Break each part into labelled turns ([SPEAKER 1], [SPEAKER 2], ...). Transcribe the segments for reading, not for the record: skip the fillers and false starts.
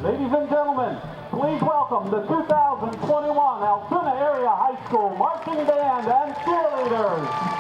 [SPEAKER 1] Ladies and gentlemen, please welcome the 2021 Altoona Area High School Marching Band and Cheerleaders.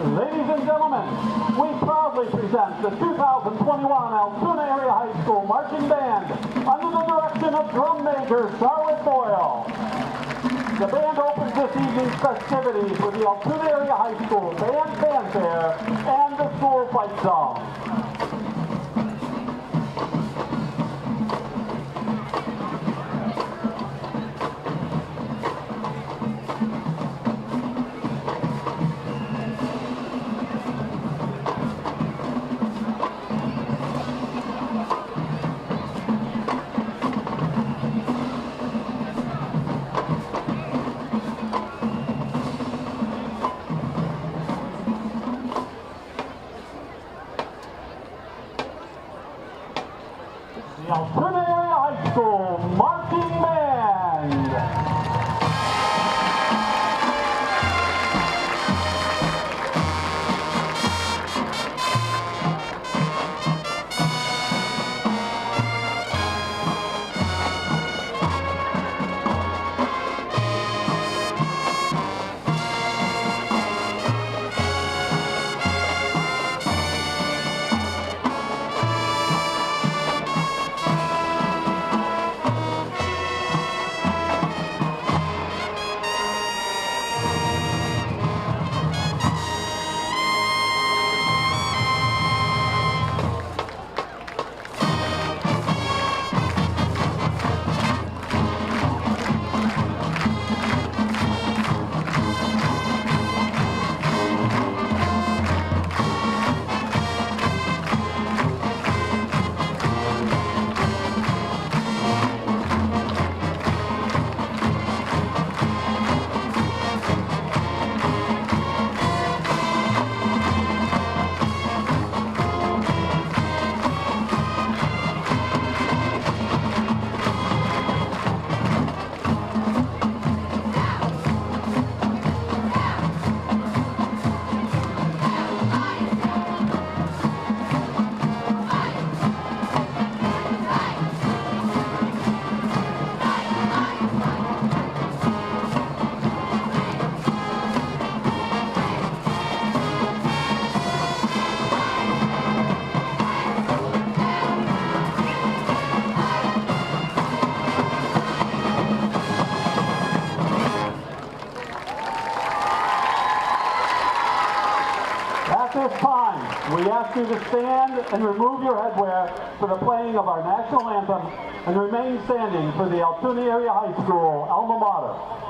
[SPEAKER 1] Ladies and gentlemen, we proudly present the 2021 Altoona Area High High School Marching Band under the direction of drum major Charlotte Boyle. The band opens this evening's festivities with the Altoona Area High School Band Fanfare and the school fight song. The Altoona Area High School Marching Band. At this time, we ask you to stand and remove your headwear for the playing of our national anthem and remain standing for the Altoona Area High School alma mater.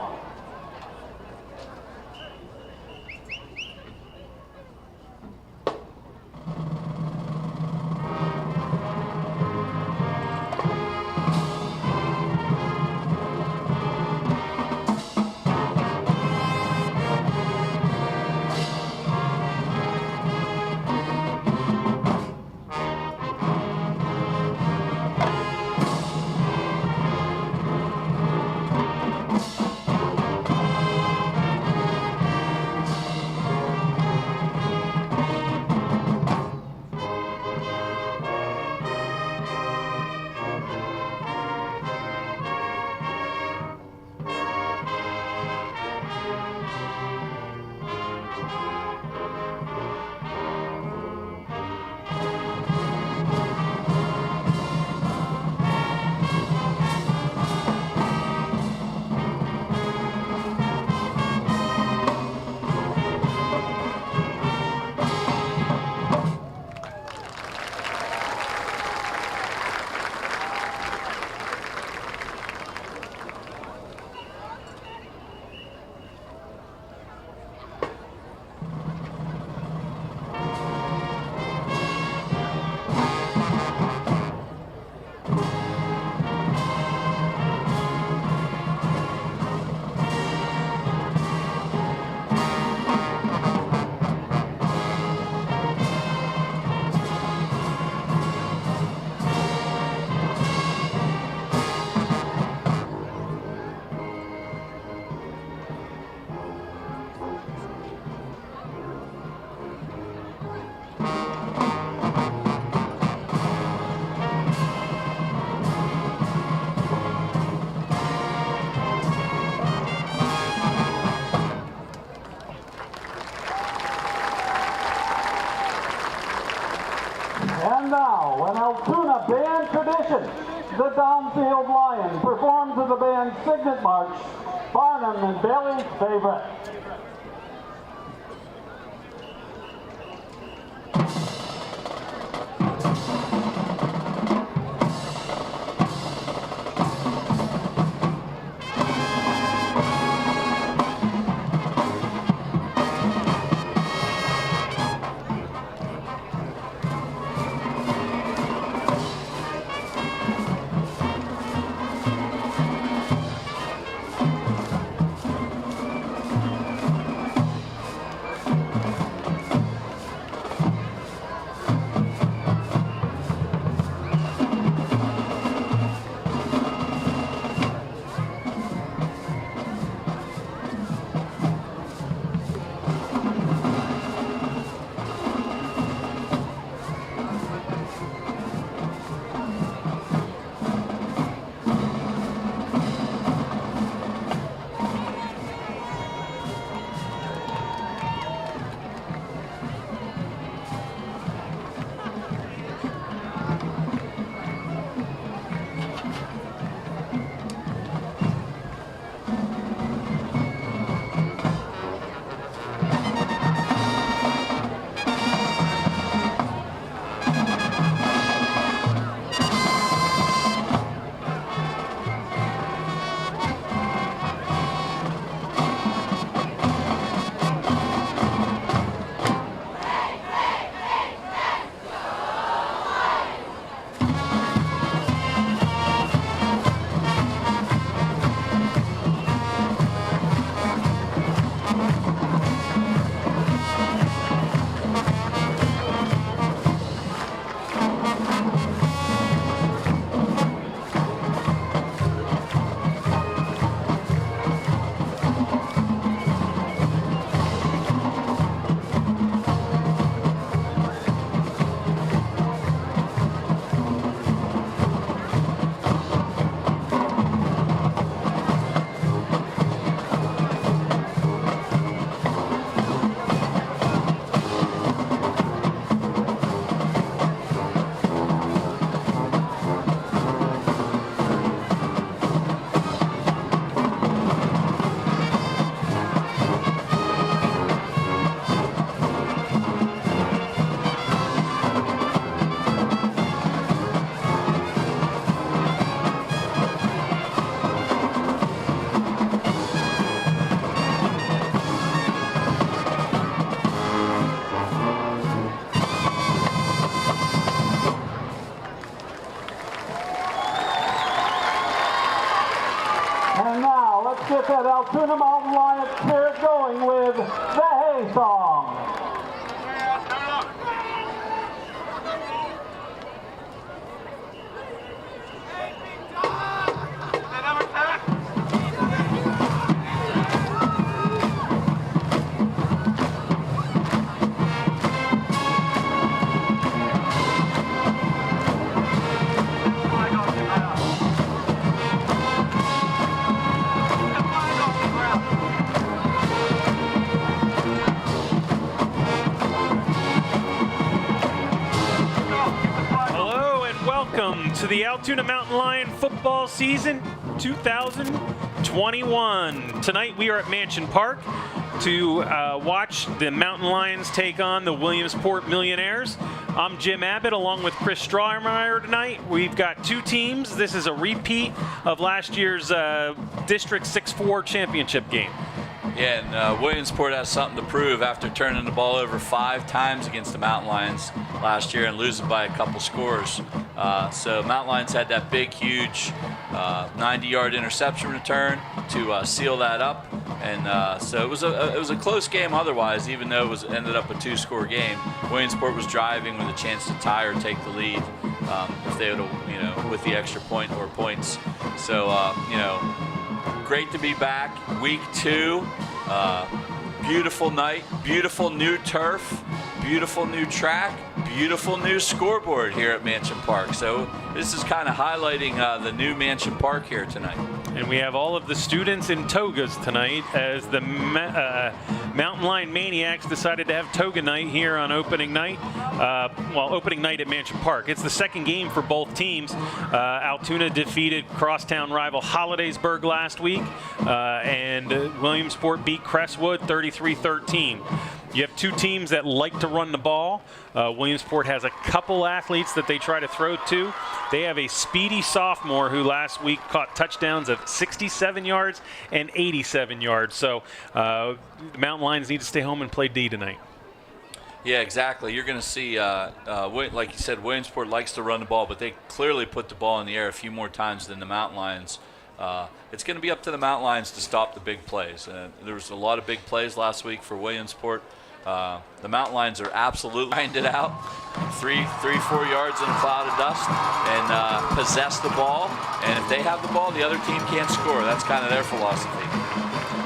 [SPEAKER 1] addition, the Downfield Lions perform to the band's Signet March, Barnum and Bailey's Favorite. Get that Altoona Mountain Lions spirit going with the Hay Song.
[SPEAKER 2] To the Altoona Mountain Lion football season 2021. Tonight we are at Mansion Park to watch the Mountain Lions take on the Williamsport Millionaires. I'm Jim Abbott along with Chris Strawmeyer tonight. We've got two teams. This is a repeat of last year's District 6-4 championship game.
[SPEAKER 3] Yeah, and Williamsport has something to prove after turning the ball over 5 times against the Mountain Lions last year and losing by a couple scores. So Mountain Lions had that big, huge 90-yard interception return to seal that up, and so it was a close game otherwise, even though it ended up a 2-score game. Williamsport was driving with a chance to tie or take the lead if they would have, with the extra point or points. So great to be back. Week 2, beautiful night, beautiful new turf, beautiful new track, beautiful new scoreboard here at Mansion Park. So this is kind of highlighting the new Mansion Park here tonight.
[SPEAKER 2] And we have all of the students in togas tonight as the Mountain Lion Maniacs decided to have toga night here on opening night. Opening night at Mansion Park. It's the second game for both teams. Altoona defeated crosstown rival Hollidaysburg last week, and Williamsport beat Crestwood 33-13. You have two teams that like to run the ball. Williamsport has a couple athletes that they try to throw to. They have a speedy sophomore who last week caught touchdowns of 67 yards and 87 yards. So the Mountain Lions need to stay home and play D tonight.
[SPEAKER 3] Yeah, exactly. You're going to see, like you said, Williamsport likes to run the ball, but they clearly put the ball in the air a few more times than the Mountain Lions. It's going to be up to the Mountain Lions to stop the big plays. There was a lot of big plays last week for Williamsport. The Mountain Lions are absolutely grinded out, 4 yards in a cloud of dust, and possess the ball. And if they have the ball, the other team can't score. That's kind of their philosophy.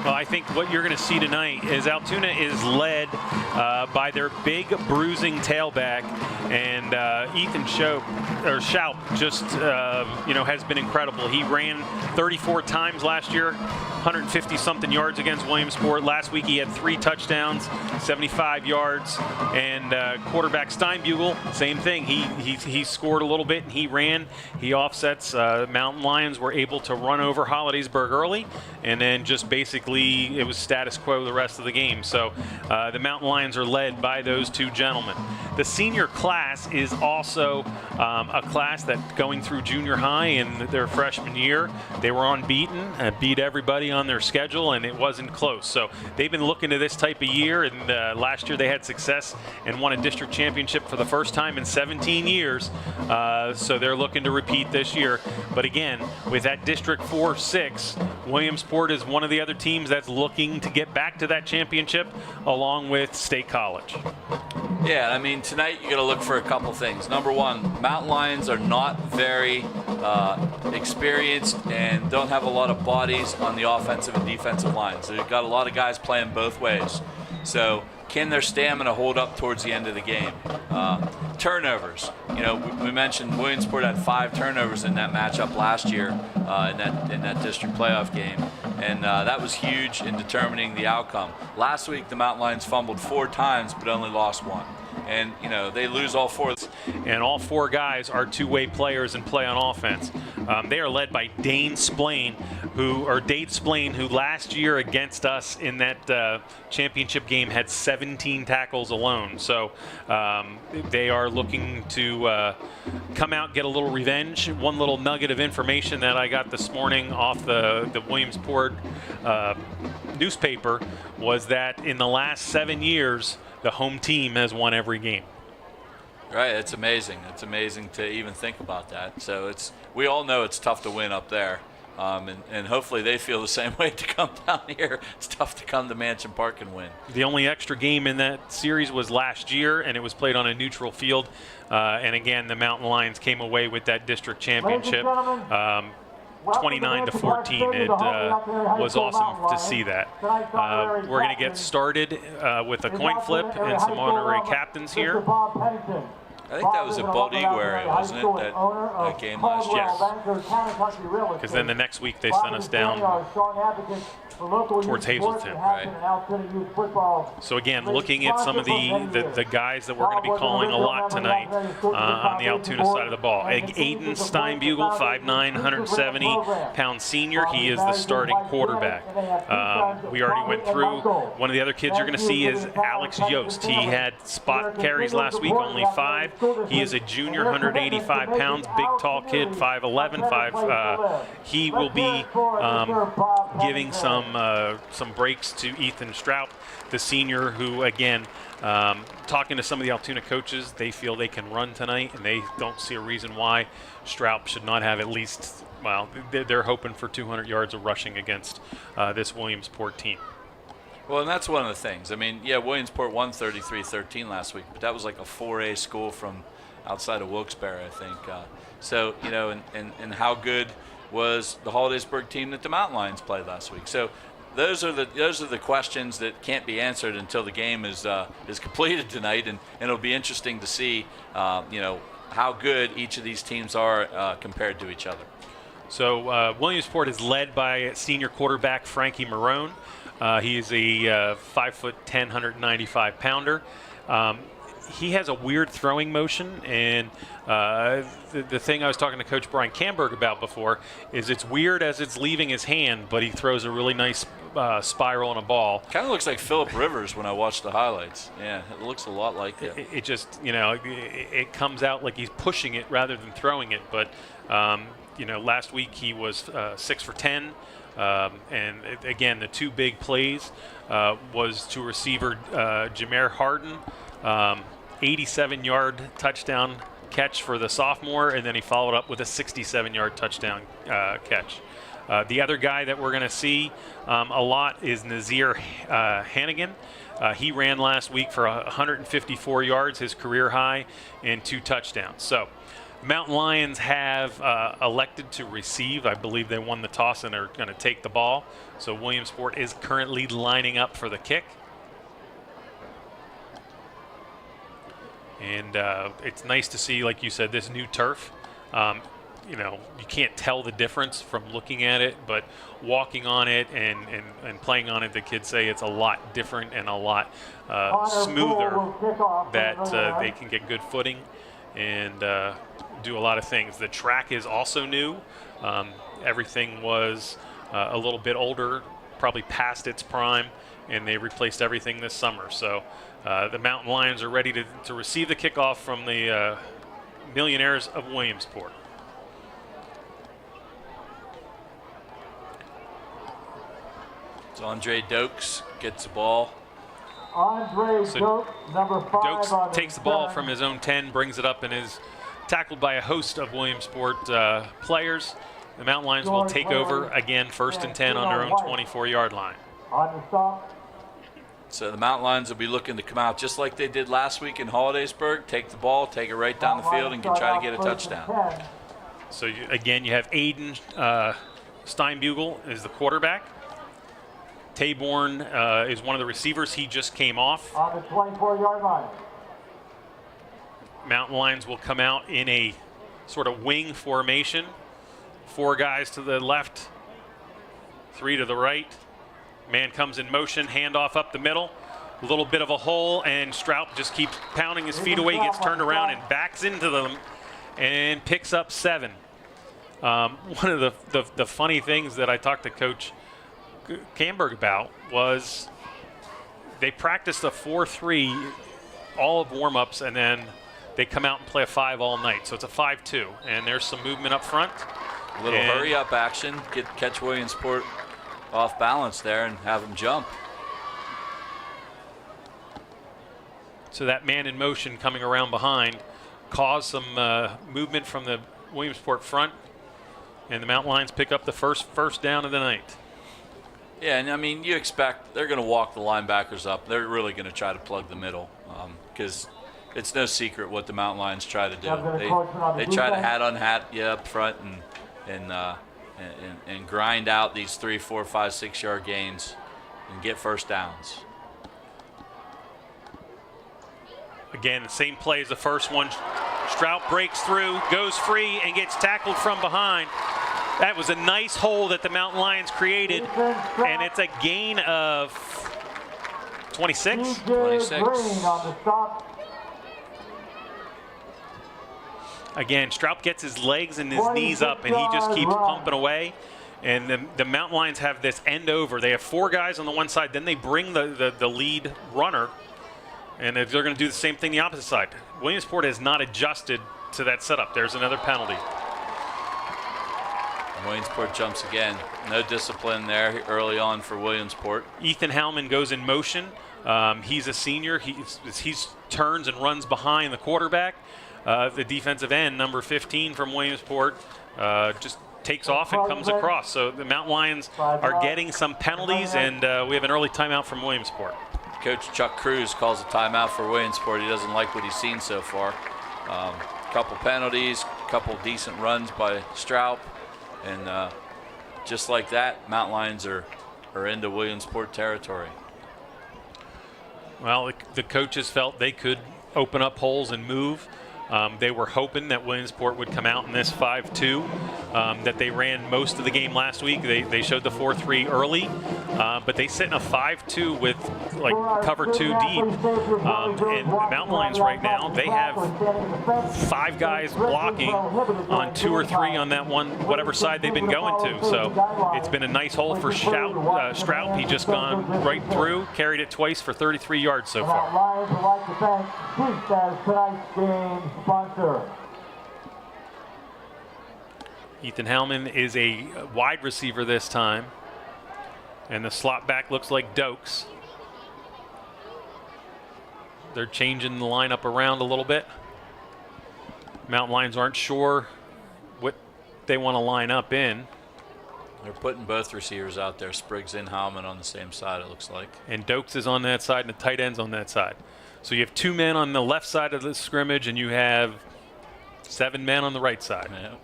[SPEAKER 2] Well, I think what you're going to see tonight is Altoona is led by their big bruising tailback, and Ethan Schaup just has been incredible. He ran 34 times last year, 150-something yards against Williamsport. Last week he had 3 touchdowns, 75 yards, and quarterback Steinbugle, same thing. He scored a little bit and he ran. He offsets. Mountain Lions were able to run over Hollidaysburg early, and then just basically it was status quo the rest of the game. So the Mountain Lions are led by those two gentlemen. The senior class is also a class that going through junior high in their freshman year, they were unbeaten, beat everybody on their schedule, and it wasn't close. So they've been looking to this type of year, and last year they had success and won a district championship for the first time in 17 years. So they're looking to repeat this year. But again, with that District 4-6, Williamsport is one of the other teams that's looking to get back to that championship along with State College.
[SPEAKER 3] Yeah, I mean, tonight you got to look for a couple things. Number one, Mountain Lions are not very experienced and don't have a lot of bodies on the offensive and defensive lines. They've got a lot of guys playing both ways. So can their stamina hold up towards the end of the game? Turnovers. We mentioned Williamsport had 5 turnovers in that matchup last year in that district playoff game, and that was huge in determining the outcome. Last week the Mountain Lions fumbled 4 times but only lost 1. And, they lose all 4.
[SPEAKER 2] And all 4 guys are two-way players and play on offense. They are led by Dade Splain, who last year against us in that championship game had 17 tackles alone. So they are looking to come out, get a little revenge. One little nugget of information that I got this morning off the Williamsport newspaper was that in the last 7 years, the home team has won every game.
[SPEAKER 3] Right, it's amazing. It's amazing to even think about that. So we all know it's tough to win up there, and hopefully they feel the same way to come down here. It's tough to come to Mansion Park and win. The
[SPEAKER 2] only extra game in that series was last year, and it was played on a neutral field. And again, the Mountain Lions came away with that district championship. 29-14. It was awesome to see that. We're going to get started with a coin flip and some honorary captains here.
[SPEAKER 3] I think that was at Bald Eagle area, wasn't it? That game last year.
[SPEAKER 2] Yes. Because then the next week they sent us down towards Hazleton.
[SPEAKER 3] Right.
[SPEAKER 2] So again, looking at some of the guys that we're going to be calling a lot tonight on the Altoona side of the ball. Aiden Steinbugle, 5'9", 170-pound senior. He is the starting quarterback. We already went through. One of the other kids you're going to see is Alex Yost. He had spot carries last week, only 5. He is a junior, 185 pounds, big, tall kid, 5'11". He will be giving some breaks to Ethan Strout, the senior, who, again, talking to some of the Altoona coaches, they feel they can run tonight, and they don't see a reason why Strout should not have at least, well, they're hoping for 200 yards of rushing against this Williamsport team.
[SPEAKER 3] Well, and that's one of the things. I mean, yeah, Williamsport won 33-13 last week, but that was like a 4A school from outside of Wilkes-Barre, I think. So, and how good was the Hollidaysburg team that the Mountain Lions played last week? So those are the questions that can't be answered until the game is completed tonight, and it'll be interesting to see how good each of these teams are compared to each other.
[SPEAKER 2] So Williamsport is led by senior quarterback Frankie Marone. He is a 5'10", 195-pounder. He has a weird throwing motion, and the thing I was talking to Coach Brian Camberg about before is it's weird as it's leaving his hand, but he throws a really nice spiral on a ball.
[SPEAKER 3] Kind of looks like Phillip Rivers when I watch the highlights. Yeah, it looks a lot like him.
[SPEAKER 2] It just, it comes out like he's pushing it rather than throwing it. But, last week he was 6 for 10. And again, the two big plays was to receiver Jameer Harden, 87-yard touchdown catch for the sophomore, and then he followed up with a 67-yard touchdown catch. The other guy that we're going to see a lot is Nazir Hannigan. He ran last week for 154 yards, his career high, and 2 touchdowns. So Mountain Lions have elected to receive. I believe they won the toss and are going to take the ball. So Williamsport is currently lining up for the kick. And it's nice to see, like you said, this new turf. You can't tell the difference from looking at it, but walking on it and playing on it, the kids say it's a lot different and a lot smoother, that they can get good footing and do a lot of things. The track is also new. Everything was a little bit older, probably past its prime, and they replaced everything this summer. So the Mountain Lions are ready to receive the kickoff from the Millionaires of Williamsport.
[SPEAKER 3] So Andre Dokes gets the ball.
[SPEAKER 1] Andre Dokes, number 5.
[SPEAKER 2] Dokes takes the ball from his own 10, brings it up, and is tackled by a host of Williamsport players. The Mountain Lions will take over again, 1st and 10 on their own 24-yard line.
[SPEAKER 1] On the stop.
[SPEAKER 3] So the Mountain Lions will be looking to come out just like they did last week in Hollidaysburg, take the ball, take it right down the field, and try to get a touchdown.
[SPEAKER 2] So you have Aiden Steinbugel is the quarterback. Taborn is one of the receivers. He just came off.
[SPEAKER 1] On the 24-yard line.
[SPEAKER 2] Mountain Lions will come out in a sort of wing formation. 4 guys to the left, 3 to the right. Man comes in motion, handoff up the middle. A little bit of a hole, and Strout just keeps pounding his feet away, gets turned around and backs into them and picks up 7. One of the funny things that I talked to Coach Camberg about was they practiced a 4-3 all of warm-ups, and then they come out and play a 5 all night. So it's a 5-2, and there's some movement up front.
[SPEAKER 3] A little hurry-up action, catch Williamsport off balance there and have them jump.
[SPEAKER 2] So that man in motion coming around behind caused some movement from the Williamsport front, and the Mountain Lions pick up the first down of the night.
[SPEAKER 3] Yeah, and I mean, you expect they're going to walk the linebackers up. They're really going to try to plug the middle because it's no secret what the Mountain Lions try to do. They try to hat on hat you up front and grind out these 3, 4, 5, 6 yard gains and get first downs.
[SPEAKER 2] Again, the same play as the first one. Strout breaks through, goes free, and gets tackled from behind. That was a nice hole that the Mountain Lions created, and it's a gain of 26.
[SPEAKER 3] 26.
[SPEAKER 2] Again, Strout gets his legs and his knees up, and he just keeps pumping away. And the Mountain Lions have this end over. They have 4 guys on the one side. Then they bring the lead runner, and they're going to do the same thing the opposite side. Williamsport has not adjusted to that setup. There's another penalty.
[SPEAKER 3] Williamsport jumps again. No discipline there early on for Williamsport.
[SPEAKER 2] Ethan Hellman goes in motion. He's a senior. He turns and runs behind the quarterback. The defensive end, number 15 from Williamsport, just takes off and comes across. So the Mountain Lions are getting some penalties, and we have an early timeout from Williamsport.
[SPEAKER 3] Coach Chuck Cruz calls a timeout for Williamsport. He doesn't like what he's seen so far. Couple penalties, couple decent runs by Straub, and just like that, Mountain Lions are are into Williamsport territory.
[SPEAKER 2] Well, the coaches felt they could open up holes and move. They were hoping that Williamsport would come out in this 5-2, that they ran most of the game last week. They showed the 4-3 early, but they sit in a 5-2 with like cover 2 deep. And the Mountain Lions right now, they have 5 guys blocking on 2 or 3 on that one, whatever side they've been going to. So it's been a nice hole for Strout. He just gone right through, carried it twice for 33 yards so far.
[SPEAKER 1] Lions would like to thank Sept as tonight's game sponsor.
[SPEAKER 2] Ethan Hellman is a wide receiver this time. And the slot back looks like Dokes. They're changing the lineup around a little bit. Mountain Lions aren't sure what they want to line up in.
[SPEAKER 3] They're putting both receivers out there, Spriggs and Hellman on the same side, it looks like.
[SPEAKER 2] And Dokes is on that side and the tight end's on that side. So you have 2 men on the left side of the scrimmage and you have 7 men on the right side.
[SPEAKER 3] Yeah.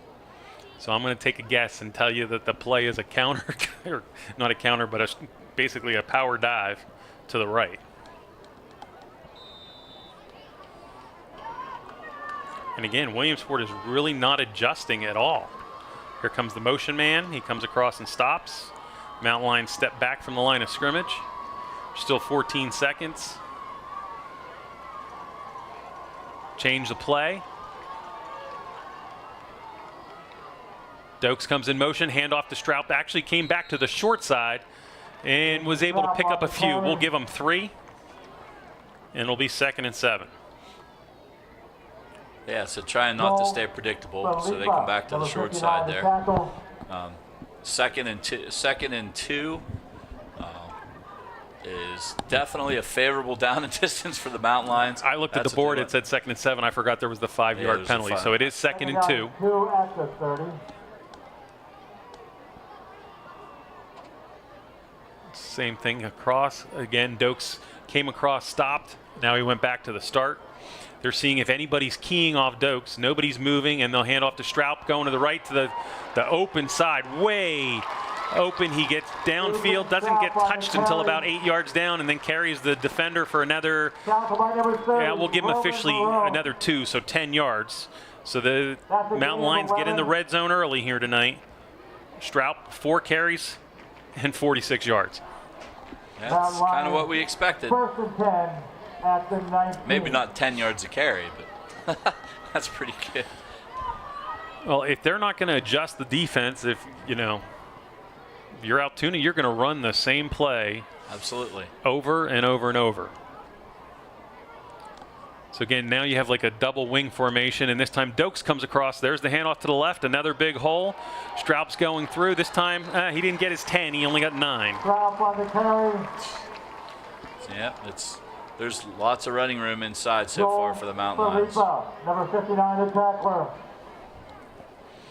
[SPEAKER 2] So I'm going to take a guess and tell you that the play is a counter, or not a counter, but basically a power dive to the right. And again, Williamsport is really not adjusting at all. Here comes the motion man. He comes across and stops. Mountain Lions step back from the line of scrimmage. Still 14 seconds. Change the play. Dokes comes in motion, handoff to Strout. Actually came back to the short side and was able to pick up a few. We'll give him 3. And it'll be 2nd and 7.
[SPEAKER 3] Yeah, so trying not to stay predictable, so they come back to the short side there. Second and two is definitely a favorable down and distance for the Mountain Lions.
[SPEAKER 2] I looked at the board, it said 2nd and 7. I forgot there was the 5-yard penalty, so it is 2nd and 2.
[SPEAKER 1] 2 at the 30.
[SPEAKER 2] Same thing across. Again, Dokes came across, stopped. Now he went back to the start. They're seeing if anybody's keying off Dokes. Nobody's moving, and they'll hand off to Strout, going to the right to the open side. Way open. He gets downfield, doesn't get touched until about 8 yards down, and then carries the defender for another, we'll give him officially another 2, so 10 yards. So the Mountain Lions get in the red zone early here tonight. Strout, 4 carries and 46 yards.
[SPEAKER 3] That's kind of what we expected.
[SPEAKER 1] 1st and 10 at the 19.
[SPEAKER 3] Maybe not 10 yards a carry, but that's pretty good.
[SPEAKER 2] Well, if they're not going to adjust the defense, if you're Altoona, you're going to run the same play.
[SPEAKER 3] Absolutely.
[SPEAKER 2] Over and over and over. So again, now you have like a double wing formation, and this time Dokes comes across. There's the handoff to the left, another big hole. Straup's going through. This time he didn't get his 10. He only got 9.
[SPEAKER 1] Straup on the carry.
[SPEAKER 3] Yeah, there's lots of running room inside so far for the Mountain Lions.
[SPEAKER 1] Number 59, the tackler.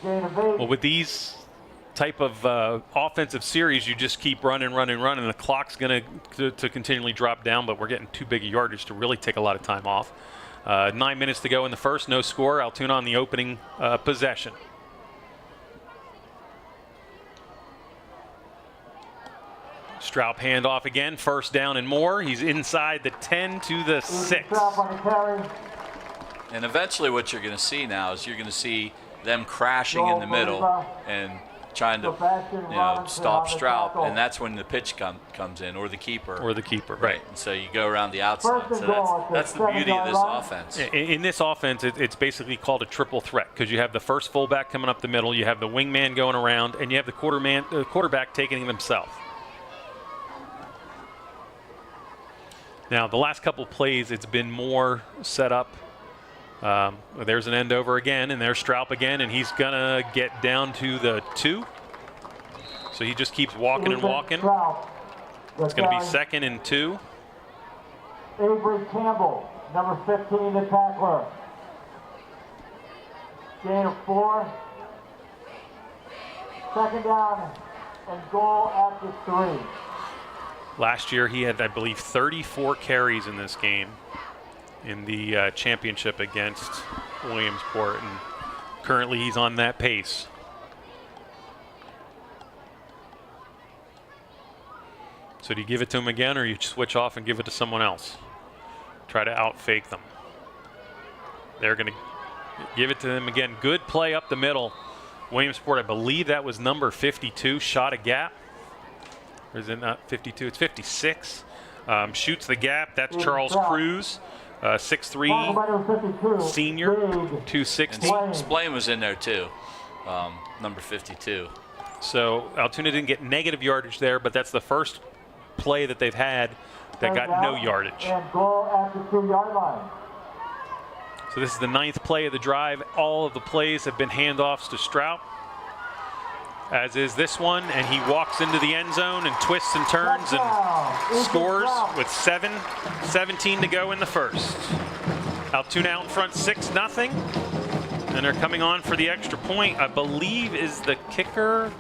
[SPEAKER 1] Gain of 8.
[SPEAKER 2] Well, with these type of offensive series, you just keep running. The clock's going to continually drop down, but we're getting too big a yardage to really take a lot of time off. 9 minutes to go in the first, no score. Altoona on the opening possession. Straup handoff again, 1st down and more. He's inside the 10 to the 6.
[SPEAKER 3] And eventually what you're going to see now is you're going to see them crashing in the middle and trying to stop Straup, and that's when the pitch comes in, or the keeper.
[SPEAKER 2] Right.
[SPEAKER 3] And so you go around the outside. So that's the beauty of this offense.
[SPEAKER 2] In this offense, it's basically called a triple threat, because you have the first fullback coming up the middle, you have the wingman going around, and you have the quarterback taking it himself. Now, the last couple plays, it's been more set up. There's an end over again, and there's Straup again, and he's going to get down to the 2. So he just keeps walking and walking. It's going to be 2nd and 2.
[SPEAKER 1] Avery Campbell, number 15, the tackler. Gain of 4. 2nd down and goal at the 3.
[SPEAKER 2] Last year he had, I believe, 34 carries in this game in the championship against Williamsport, and currently he's on that pace. So do you give it to him again, or you switch off and give it to someone else? Try to out-fake them. They're going to give it to them again. Good play up the middle. Williamsport, I believe that was number 52, shot a gap. Or is it not 52? It's 56. Shoots the gap. That's Charles Cruz, 6'3", senior, 260.
[SPEAKER 3] Splain was in there too, number 52.
[SPEAKER 2] So Altoona didn't get negative yardage there, but that's the first play that they've had that got no yardage.
[SPEAKER 1] And goal at the 2-yard line.
[SPEAKER 2] So this is the 9th play of the drive. All of the plays have been handoffs to Strout, as is this one, and he walks into the end zone and twists and turns and scores with 17 to go in the first. Altoona out in front 6-0, and they're coming on for the extra point. I believe is the kicker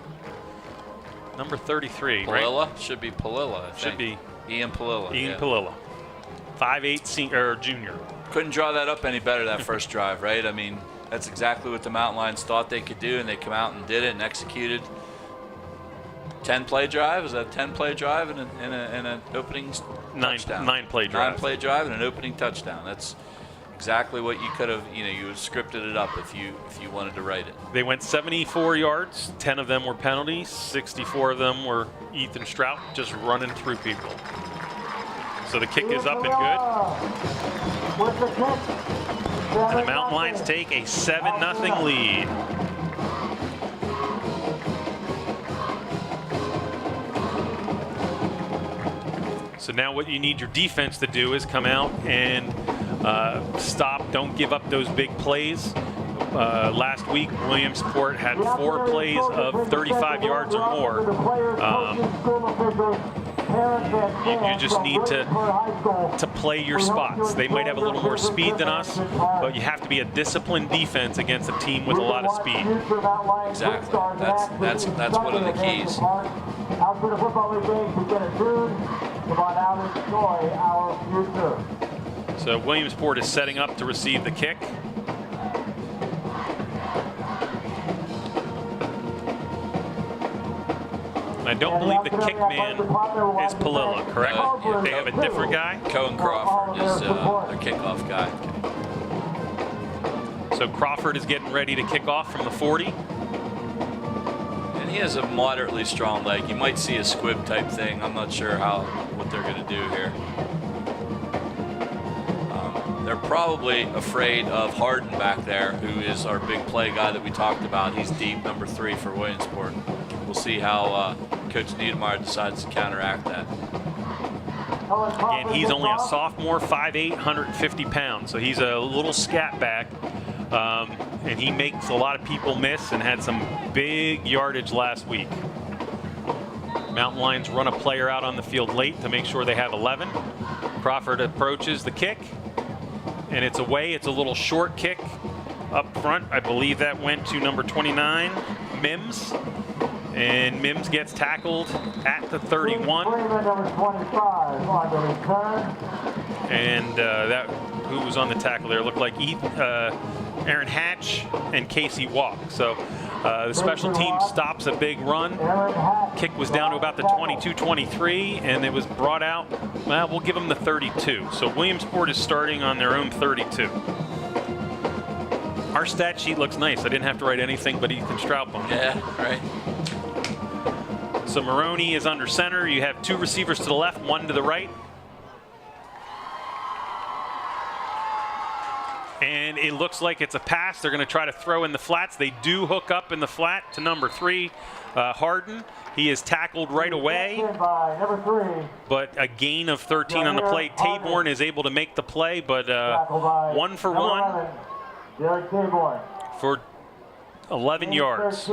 [SPEAKER 2] number 33,
[SPEAKER 3] Palilla?
[SPEAKER 2] right?
[SPEAKER 3] Should be Palilla, I think.
[SPEAKER 2] Should be
[SPEAKER 3] Ian Palilla.
[SPEAKER 2] Ian Palilla, 5'8" senior, junior.
[SPEAKER 3] Couldn't draw that up any better that first drive, right? I mean, that's exactly what the Mountain Lions thought they could do, and they come out and did it and executed. 10-play drive? Is that a 10-play drive and an opening touchdown?
[SPEAKER 2] 9-play drive.
[SPEAKER 3] 9-play drive and an opening touchdown. That's exactly what you could have, you would have scripted it up if you wanted to write it.
[SPEAKER 2] They went 74 yards. 10 of them were penalties. 64 of them were Ethan Strout just running through people. So the kick is up and good.
[SPEAKER 1] With the kick.
[SPEAKER 2] And the Mountain Lions take a 7-0 lead. So now what you need your defense to do is come out and stop, don't give up those big plays. Last week, Williamsport had 4 plays of 35 yards or more. You just need to play your spots. They might have a little more speed than us, but you have to be a disciplined defense against a team with a lot of speed.
[SPEAKER 3] Exactly. That's one of the keys.
[SPEAKER 1] Altoona Football League games begin at noon. Come on out and enjoy our future.
[SPEAKER 2] So Williamsport is setting up to receive the kick. I don't believe the kick man is Palilla, correct?
[SPEAKER 3] Yeah.
[SPEAKER 2] They have a different guy?
[SPEAKER 3] Cohen Crawford is their kickoff guy.
[SPEAKER 2] So Crawford is getting ready to kick off from the 40.
[SPEAKER 3] And he has a moderately strong leg. You might see a squib type thing. I'm not sure what they're going to do here. They're probably afraid of Harden back there, who is our big play guy that we talked about. He's deep, number 3 for Williamsport. We'll see how Coach Niedermeyer decides to counteract that.
[SPEAKER 2] Again, he's only a sophomore, 5'8", 150 pounds. So he's a little scat back. And he makes a lot of people miss and had some big yardage last week. Mountain Lions run a player out on the field late to make sure they have 11. Crawford approaches the kick, and it's away. It's a little short kick up front. I believe that went to number 29, Mims. And Mims gets tackled at the 31. And who was on the tackle there? Looked like Aaron Hatch and Casey Walk. So the special team stops a big run. Kick was down to about the 22-23, and it was brought out. Well, we'll give them the 32. So Williamsport is starting on their own 32. Our stat sheet looks nice. I didn't have to write anything but Ethan Straubbaum.
[SPEAKER 3] Yeah, right.
[SPEAKER 2] So Maroney is under center. You have 2 receivers to the left, 1 to the right. And it looks like it's a pass. They're going to try to throw in the flats. They do hook up in the flat to number 3, Harden. He is tackled right away, but a gain of 13 on the play. Taborn is able to make the play, but 1 for 1 for 11 yards.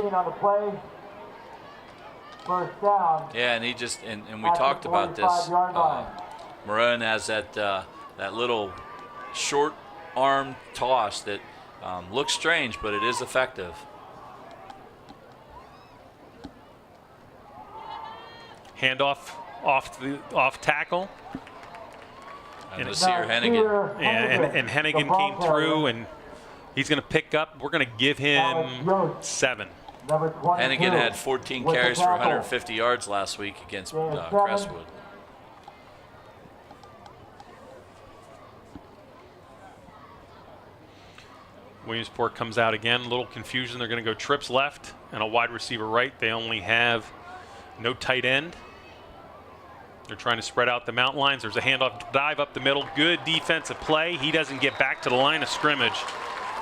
[SPEAKER 3] Yeah, and he just and we talked about this. Marone has that little short arm toss that looks strange, but it is effective.
[SPEAKER 2] Handoff off tackle.
[SPEAKER 3] And Nasir Hennigan.
[SPEAKER 2] And Hennigan came through, and he's going to pick up. We're going to give him 7.
[SPEAKER 3] Hennigan had 14 carries for 150 yards last week against Crestwood.
[SPEAKER 2] Williamsport comes out again. A little confusion. They're going to go trips left and a wide receiver right. They only have no tight end. They're trying to spread out the mountain lines. There's a handoff dive up the middle. Good defensive play. He doesn't get back to the line of scrimmage.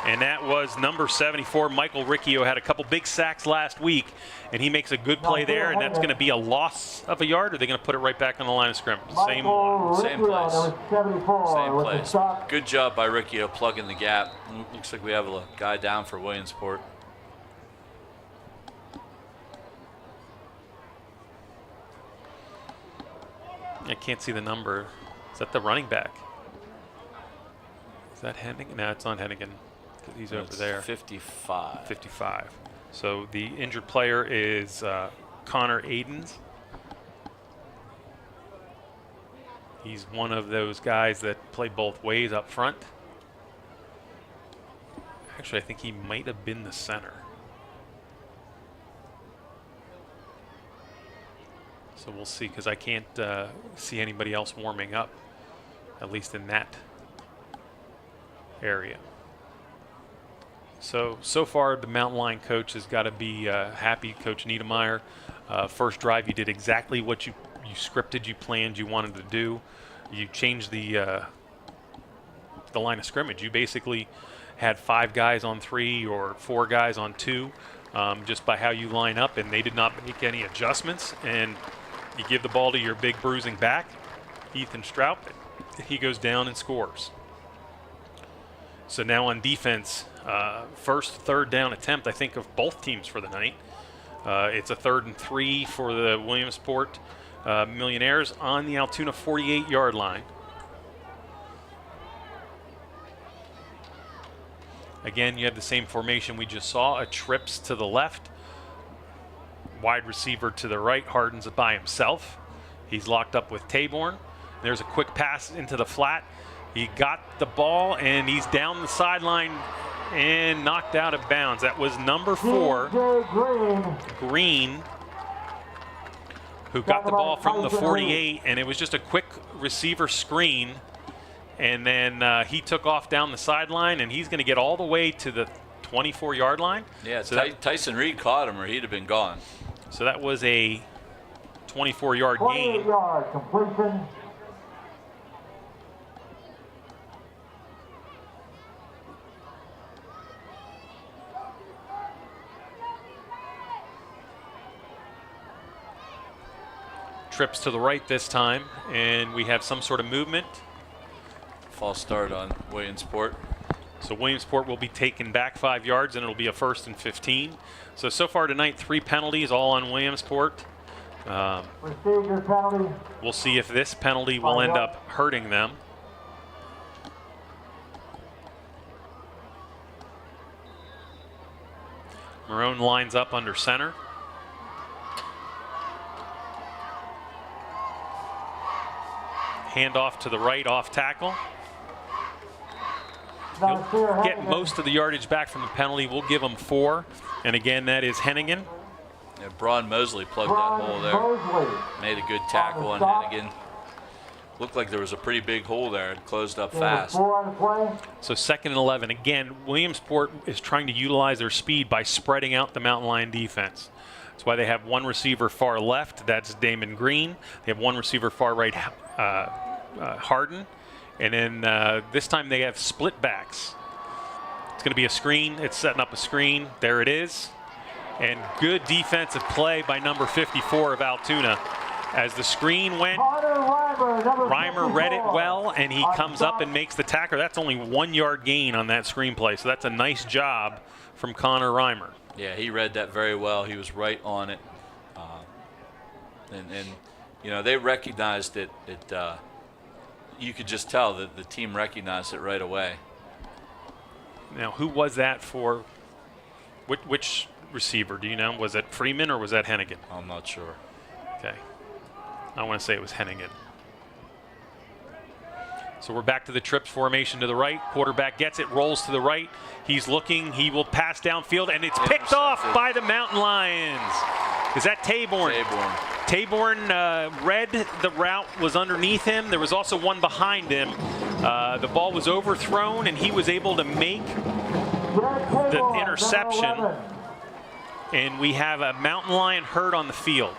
[SPEAKER 2] And that was number 74, Michael Riccio. Had a couple big sacks last week, and he makes a good play there, and that's going to be a loss of a yard, or are they going to put it right back on the line of scrimmage?
[SPEAKER 3] Same place. Same place. Good job by Riccio plugging the gap. Looks like we have a guy down for Williamsport.
[SPEAKER 2] I can't see the number. Is that the running back? Is that Hennigan? No, it's not Hennigan. He's over there.
[SPEAKER 3] 55.
[SPEAKER 2] 55. So the injured player is Connor Aidens. He's one of those guys that play both ways up front. Actually, I think he might have been the center. So we'll see, because I can't see anybody else warming up, at least in that area. So far, the Mountain Lion coach has got to be happy, Coach Niedermeyer. First drive, you did exactly what you scripted, you planned, you wanted to do. You changed the line of scrimmage. You basically had 5 guys on 3 or 4 guys on 2, just by how you line up, and they did not make any adjustments. And you give the ball to your big bruising back, Ethan Strout. He goes down and scores. So now on defense, first third down attempt, I think, of both teams for the night. It's a 3rd and 3 for the Williamsport Millionaires on the Altoona 48-yard line. Again, you have the same formation we just saw. A trips to the left. Wide receiver to the right. Hardens it by himself. He's locked up with Taborn. There's a quick pass into the flat. He got the ball, and he's down the sideline and knocked out of bounds. That was number 4, Green, who got the ball from the 48, and it was just a quick receiver screen. And then he took off down the sideline, and he's going to get all the way to the 24-yard line.
[SPEAKER 3] Yeah, so Tyson Reed caught him, or he'd have been gone.
[SPEAKER 2] So that was a 24-yard gain.
[SPEAKER 1] 28-yard completion.
[SPEAKER 2] Trips to the right this time, and we have some sort of movement.
[SPEAKER 3] False start on Williamsport.
[SPEAKER 2] So Williamsport will be taken back 5 yards, and it'll be a 1st and 15. So far tonight, 3 penalties, all on Williamsport.
[SPEAKER 1] Procedure penalty.
[SPEAKER 2] We'll see if this penalty will end up hurting them. Marone lines up under center. Handoff to the right, off tackle. He'll get most of the yardage back from the penalty. We'll give him 4. And again, that is Hennigan.
[SPEAKER 3] Yeah, Braun Mosley plugged that hole there. Made a good tackle on Hennigan. Looked like there was a pretty big hole there. It closed up fast.
[SPEAKER 2] So 2nd and 11. Again, Williamsport is trying to utilize their speed by spreading out the Mountain Lion defense. That's why they have 1 receiver far left. That's Damon Green. They have 1 receiver far right, Harden. And then this time they have split backs. It's going to be a screen. It's setting up a screen. There it is. And good defensive play by number 54 of Altoona. As the screen went, Reimer read it well, and he comes up and makes the tackle. That's only 1 yard gain on that screen play. So that's a nice job from Connor Reimer.
[SPEAKER 3] Yeah, he read that very well. He was right on it. And you know, they recognized it. You could just tell that the team recognized it right away.
[SPEAKER 2] Now, who was that for? Which receiver? Do you know? Was it Freeman or was that Hennigan?
[SPEAKER 3] I'm not sure.
[SPEAKER 2] Okay. I want to say it was Hennigan. So we're back to the trips formation to the right. Quarterback gets it, rolls to the right. He's looking. He will pass downfield, and it's picked off by the Mountain Lions. Is that Taborn? Taborn read the route was underneath him. There was also one behind him. The ball was overthrown, and he was able to make the interception, and we have a mountain lion herd on the field.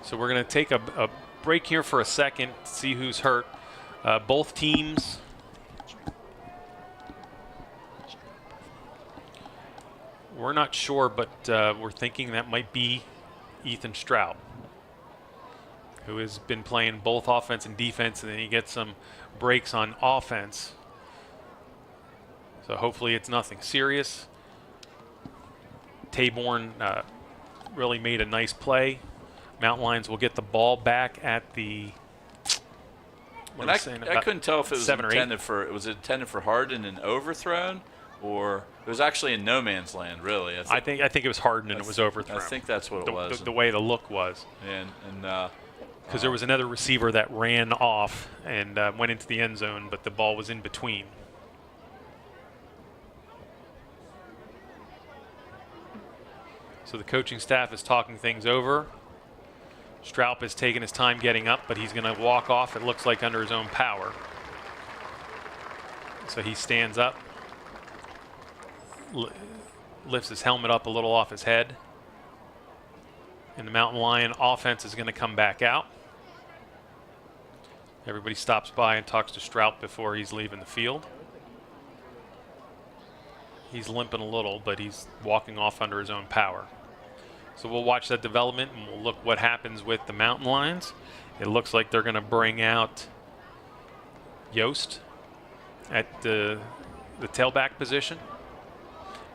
[SPEAKER 2] So we're going to take a break here for a second, see who's hurt. Both teams. We're not sure, but we're thinking that might be Ethan Strout, who has been playing both offense and defense, and then he gets some breaks on offense. So hopefully it's nothing serious. Taborn really made a nice play. Mountain Lions will get the ball back at the.
[SPEAKER 3] And I couldn't tell if it was intended for Harden and overthrown, or it was actually in no man's land. Really,
[SPEAKER 2] I think it was Harden and it was overthrown.
[SPEAKER 3] I think that's what it was.
[SPEAKER 2] The way the look was.
[SPEAKER 3] And
[SPEAKER 2] because there was another receiver that ran off and went into the end zone, but the ball was in between. So the coaching staff is talking things over. Straub is taking his time getting up, but he's going to walk off, it looks like, under his own power. So he stands up, lifts his helmet up a little off his head. And the Mountain Lion offense is going to come back out. Everybody stops by and talks to Straub before he's leaving the field. He's limping a little, but he's walking off under his own power. So we'll watch that development and we'll look what happens with the Mountain Lions. It looks like they're going to bring out Yost at the tailback position.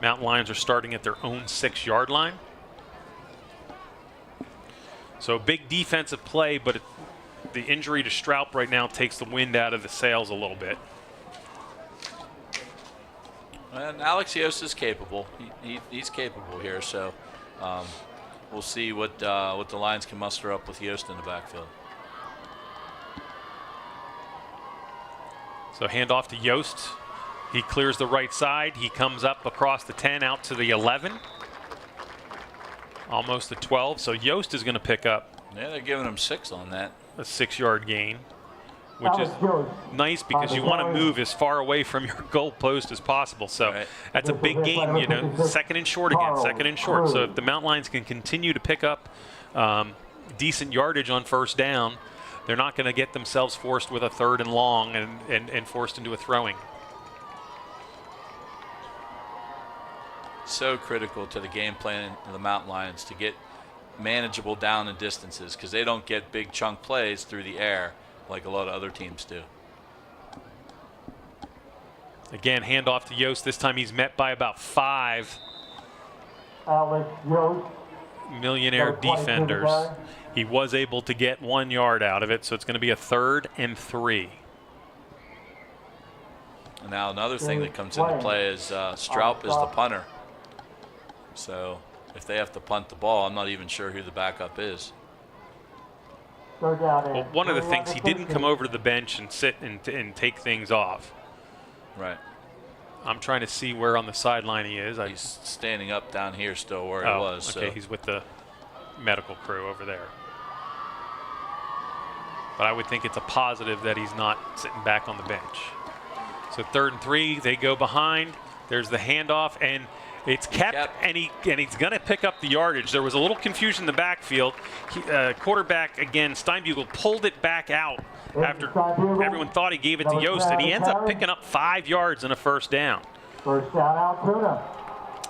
[SPEAKER 2] Mountain Lions are starting at their own 6-yard line. So big defensive play, but the injury to Straub right now takes the wind out of the sails a little bit.
[SPEAKER 3] And Alex Yost is capable. He's capable here, so we'll see what the Lions can muster up with Yost in the backfield.
[SPEAKER 2] So handoff to Yost. He clears the right side. He comes up across the 10 out to the 11. Almost the 12. So Yost is going to pick up.
[SPEAKER 3] Yeah, they're giving him 6 on that.
[SPEAKER 2] A 6-yard gain, which is nice because you want to move as far away from your goal post as possible. So that's a big gain, you know, second and short again, second and short. So if the Mountain Lions can continue to pick up decent yardage on first down, they're not going to get themselves forced with a 3rd and long and forced into a throwing.
[SPEAKER 3] So critical to the game plan of the Mountain Lions to get manageable down and distances, because they don't get big chunk plays through the air like a lot of other teams do.
[SPEAKER 2] Again, handoff to Yost. This time he's met by about 5
[SPEAKER 1] Alex Yost,
[SPEAKER 2] Millionaire defenders. He was able to get 1 yard out of it, so it's going to be a 3rd and 3.
[SPEAKER 3] And now another thing that comes into play is Straub is the punter. So if they have to punt the ball, I'm not even sure who the backup is.
[SPEAKER 2] Well, one of the things, he didn't come over to the bench and sit and take things off.
[SPEAKER 3] Right.
[SPEAKER 2] I'm trying to see where on the sideline he is.
[SPEAKER 3] He's standing up down here still where he was.
[SPEAKER 2] Okay,
[SPEAKER 3] so.
[SPEAKER 2] he's with the medical crew over there. But I would think it's a positive that he's not sitting back on the bench. So 3rd and 3, they go behind. There's the handoff, and it's kept. And he's going to pick up the yardage. There was a little confusion in the backfield. Quarterback, again, Steinbugle pulled it back out after everyone thought he gave it to Yost, and he ends up picking up 5 yards and a first down.
[SPEAKER 1] First down, Altoona.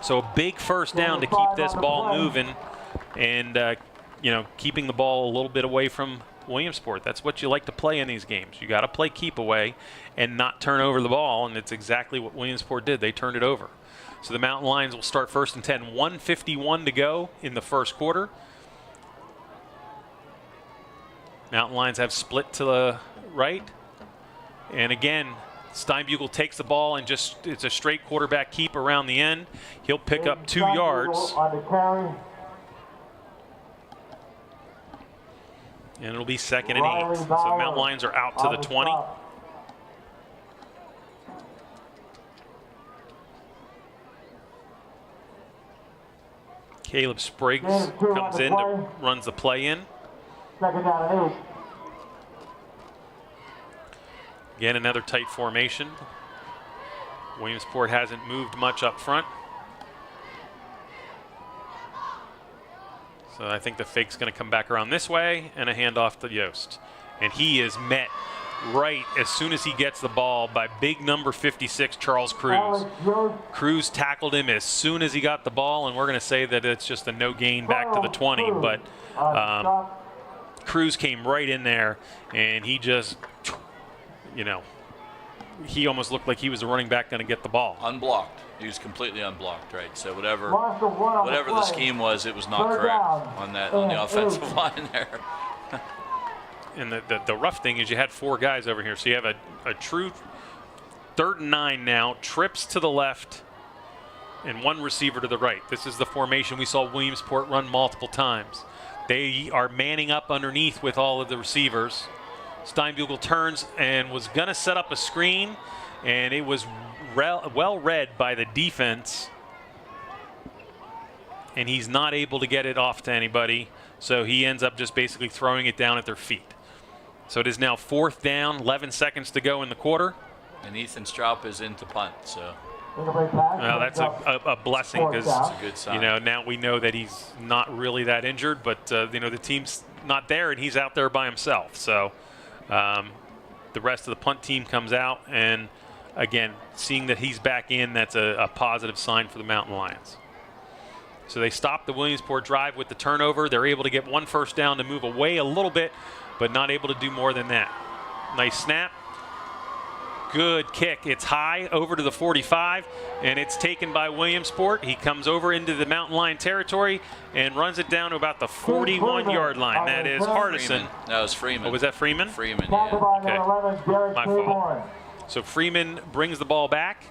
[SPEAKER 2] So a big first down to keep this ball moving and, keeping the ball a little bit away from Williamsport. That's what you like to play in these games. You got to play keep away and not turn over the ball, and it's exactly what Williamsport did. They turned it over. So the Mountain Lions will start 1st and 10. 1:51 to go in the first quarter. Mountain Lions have split to the right. And again, Steinbugle takes the ball and it's a straight quarterback keep around the end. He'll pick up 2 yards. And it'll be 2nd and 8. So the Mountain Lions are out to the 20. Caleb Spriggs comes in, runs the play in.
[SPEAKER 1] Second down and 8.
[SPEAKER 2] Again, another tight formation. Williamsport hasn't moved much up front. So I think the fake's going to come back around this way and a handoff to Yost. And he is met right as soon as he gets the ball by big number 56, Charles Cruz. Cruz tackled him as soon as he got the ball, and we're going to say that it's just a no gain back to the 20. But Cruz came right in there, and he just, you know, he almost looked like he was the running back going to get the ball.
[SPEAKER 3] Unblocked. He was completely unblocked, right? So whatever the scheme was, it was not correct on the offensive line there.
[SPEAKER 2] And the rough thing is you had 4 guys over here. So you have a true 3rd and 9 now, trips to the left, and 1 receiver to the right. This is the formation we saw Williamsport run multiple times. They are manning up underneath with all of the receivers. Steinbugle turns and was going to set up a screen, and it was well read by the defense, and he's not able to get it off to anybody, so he ends up just basically throwing it down at their feet. So it is now 4th down, 11 seconds to go in the quarter.
[SPEAKER 3] And Ethan Straub is into punt, so.
[SPEAKER 2] Well, that's a blessing because,
[SPEAKER 3] a good sign.
[SPEAKER 2] you know, now we know that he's not really that injured, but, you know, the team's not there and he's out there by himself. So the rest of the punt team comes out, and, again, seeing that he's back in, that's a positive sign for the Mountain Lions. So they stop the Williamsport drive with the turnover. They're able to get 1 first down to move away a little bit, but not able to do more than that. Nice snap. Good kick. It's high over to the 45, and it's taken by Williamsport. He comes over into the Mountain Lion territory and runs it down to about the 41-yard line. That is Hardison.
[SPEAKER 3] That was Freeman.
[SPEAKER 2] Oh, was that Freeman?
[SPEAKER 3] Freeman, yeah.
[SPEAKER 2] Okay. My fault. So Freeman brings the ball back.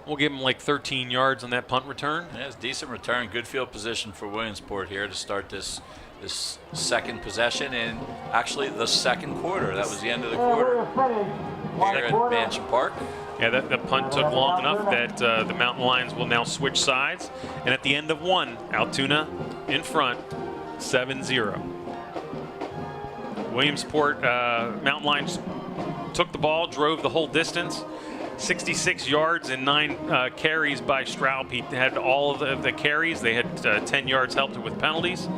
[SPEAKER 2] We'll give him like 13 yards on that punt return.
[SPEAKER 3] Yeah, it's a decent return. Good field position for Williamsport here to start this second possession in actually the second quarter. That was the end of the quarter here at Mansion Park.
[SPEAKER 2] Yeah, the punt took long enough that the Mountain Lions will now switch sides. And at the end of 1, Altoona in front, 7-0. Williamsport Mountain Lions took the ball, drove the whole distance. 66 yards and 9 carries by Straub. He had all of the carries. They had 10 yards helped with penalties,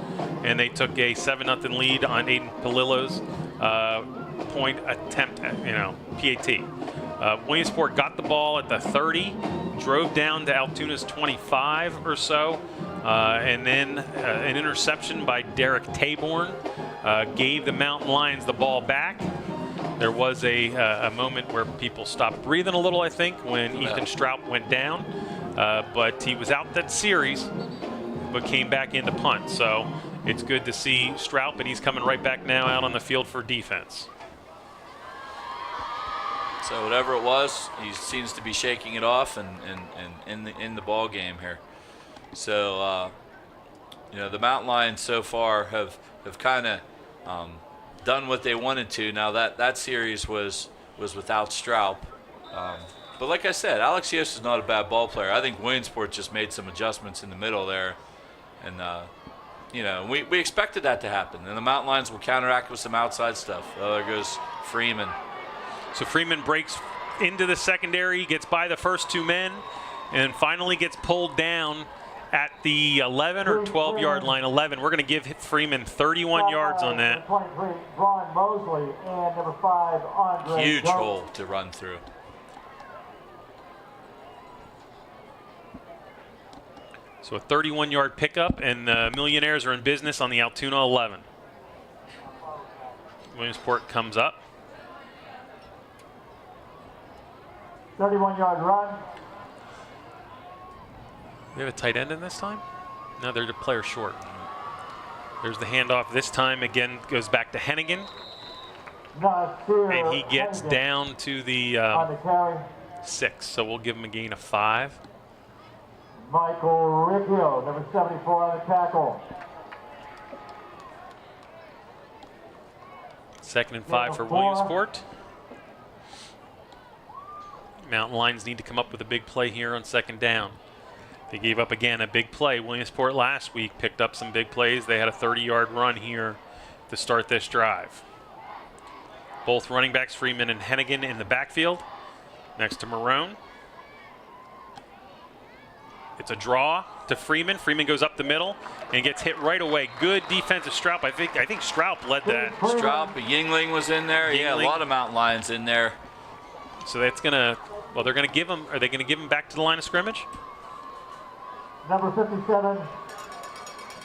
[SPEAKER 2] and they took a 7-0 lead on Aiden Palillo's point attempt, PAT. Williamsport got the ball at the 30, drove down to Altoona's 25 or so, and then an interception by Derek Taborn gave the Mountain Lions the ball back. There was a moment where people stopped breathing a little, I think, when Ethan Straub went down. But he was out that series, but came back into punt. So it's good to see Straub, and he's coming right back now out on the field for defense.
[SPEAKER 3] So whatever it was, he seems to be shaking it off and in the ball game here. So, the Mountain Lions so far have kind of done what they wanted to. Now that series was without Straub. But like I said, Alex Yost is not a bad ball player. I think Williamsport just made some adjustments in the middle there. And, we expected that to happen. And the Mountain Lions will counteract with some outside stuff. Oh, there goes Freeman.
[SPEAKER 2] So Freeman breaks into the secondary, gets by the first 2 men, and finally gets pulled down at the 11 or 12-yard line. 11. We're going to give Freeman 31 yards on that.
[SPEAKER 1] 23, Ron Mosley, and number 5, Andre.
[SPEAKER 3] Huge hole to run through.
[SPEAKER 2] So a 31-yard pickup, and the Millionaires are in business on the Altoona 11. Williamsport comes up.
[SPEAKER 1] 31-yard run.
[SPEAKER 2] We have a tight end in this time? No, they're the player short. There's the handoff this time. Again, goes back to Hennigan. And he gets down to the 6. So we'll give him a gain of 5.
[SPEAKER 1] Michael Riccio, number 74 on the tackle.
[SPEAKER 2] 2nd and 5 for Williamsport. Mountain Lions need to come up with a big play here on 2nd down. They gave up again a big play. Williamsport last week picked up some big plays. They had a 30-yard run here to start this drive. Both running backs, Freeman and Hennigan, in the backfield next to Marone. It's a draw to Freeman. Freeman goes up the middle and gets hit right away. Good defensive Stroup. I think Stroup led that.
[SPEAKER 3] Stroup, Yingling was in there. Yeah, a lot of Mountain Lions in there.
[SPEAKER 2] So that's gonna. Well, they're gonna give him. Are they gonna give him back to the line of scrimmage?
[SPEAKER 1] Number 57,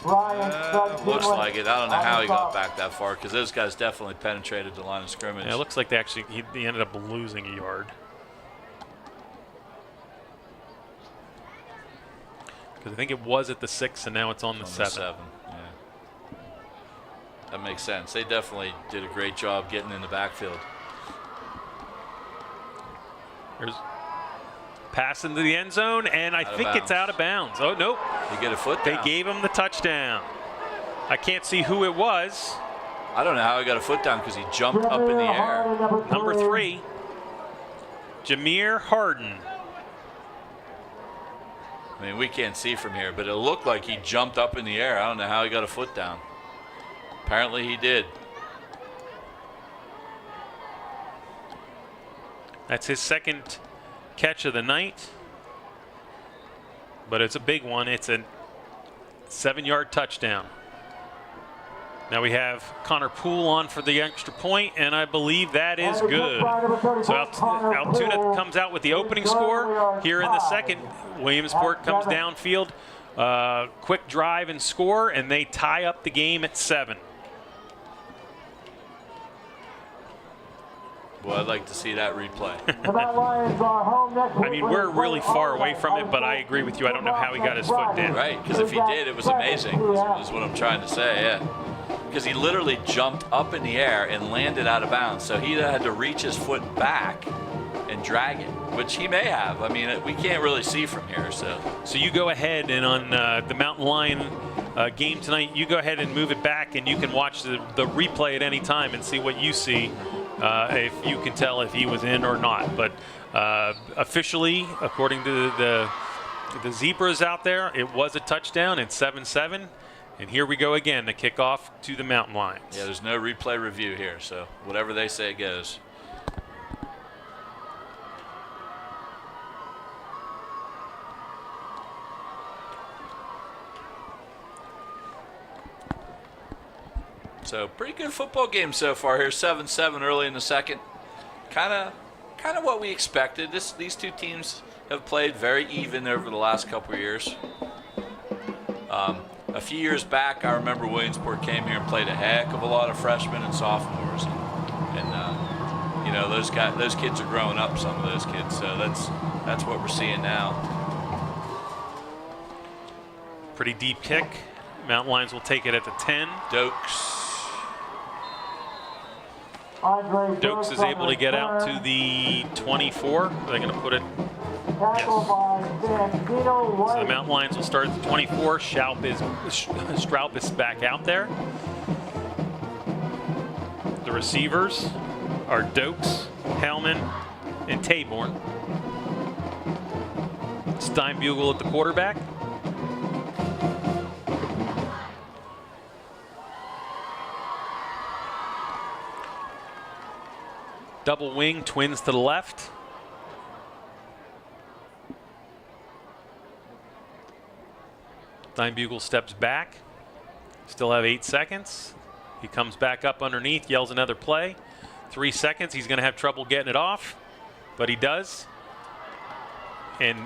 [SPEAKER 1] Ryan.
[SPEAKER 3] Looks like it. I don't know how he got back that far because those guys definitely penetrated the line of scrimmage.
[SPEAKER 2] Yeah, it looks like they actually he ended up losing a yard. Because I think it was at the 6 and now it's on the 7.
[SPEAKER 3] Yeah. That makes sense. They definitely did a great job getting in the backfield.
[SPEAKER 2] There's pass into the end zone, and I think it's out of bounds. Oh, nope.
[SPEAKER 3] You get a foot down.
[SPEAKER 2] They gave him the touchdown. I can't see who it was.
[SPEAKER 3] I don't know how he got a foot down because he jumped up in the air.
[SPEAKER 2] Number 3, Jameer Harden.
[SPEAKER 3] I mean, we can't see from here, but it looked like he jumped up in the air. I don't know how he got a foot down. Apparently he did.
[SPEAKER 2] That's his second catch of the night, but it's a big one. It's a 7-yard touchdown. Now we have Connor Poole on for the extra point, and I believe that is good. So Altoona comes out with the opening score. Here in the second, Williamsport comes downfield, quick drive and score, and they tie up the game at 7.
[SPEAKER 3] Well, I'd like to see that replay.
[SPEAKER 2] I mean, we're really far away from it, but I agree with you. I don't know how he got his foot down.
[SPEAKER 3] Right, because if he did, it was amazing, is what I'm trying to say, yeah. Because he literally jumped up in the air and landed out of bounds. So he had to reach his foot back and drag it, which he may have. I mean, we can't really see from here. So
[SPEAKER 2] you go ahead and on the Mountain Lion game tonight, you go ahead and move it back, and you can watch the replay at any time and see what you see, if you can tell if he was in or not. But officially, according to the Zebras out there, it was a touchdown. It's 7-7. And here we go again, the kickoff to the Mountain Lions.
[SPEAKER 3] Yeah, there's no replay review here, so whatever they say goes. So pretty good football game so far here, 7-7 early in the second. Kind of what we expected. These two teams have played very even over the last couple of years. A few years back, I remember Williamsport came here and played a heck of a lot of freshmen and sophomores, and you know, those kids are growing up. Some of those kids, so that's what we're seeing now.
[SPEAKER 2] Pretty deep kick. Mountain Lions will take it at the 10. Dokes is able to get out to the 24. They're going to put it. Yes. So the Mountain Lions will start at the 24. Stroup is back out there. The receivers are Dokes, Hellman, and Taborn. Steinbugle at the quarterback. Double wing, twins to the left. Steinbugle steps back. Still have 8 seconds. He comes back up underneath, yells another play. 3 seconds. He's going to have trouble getting it off, but he does. And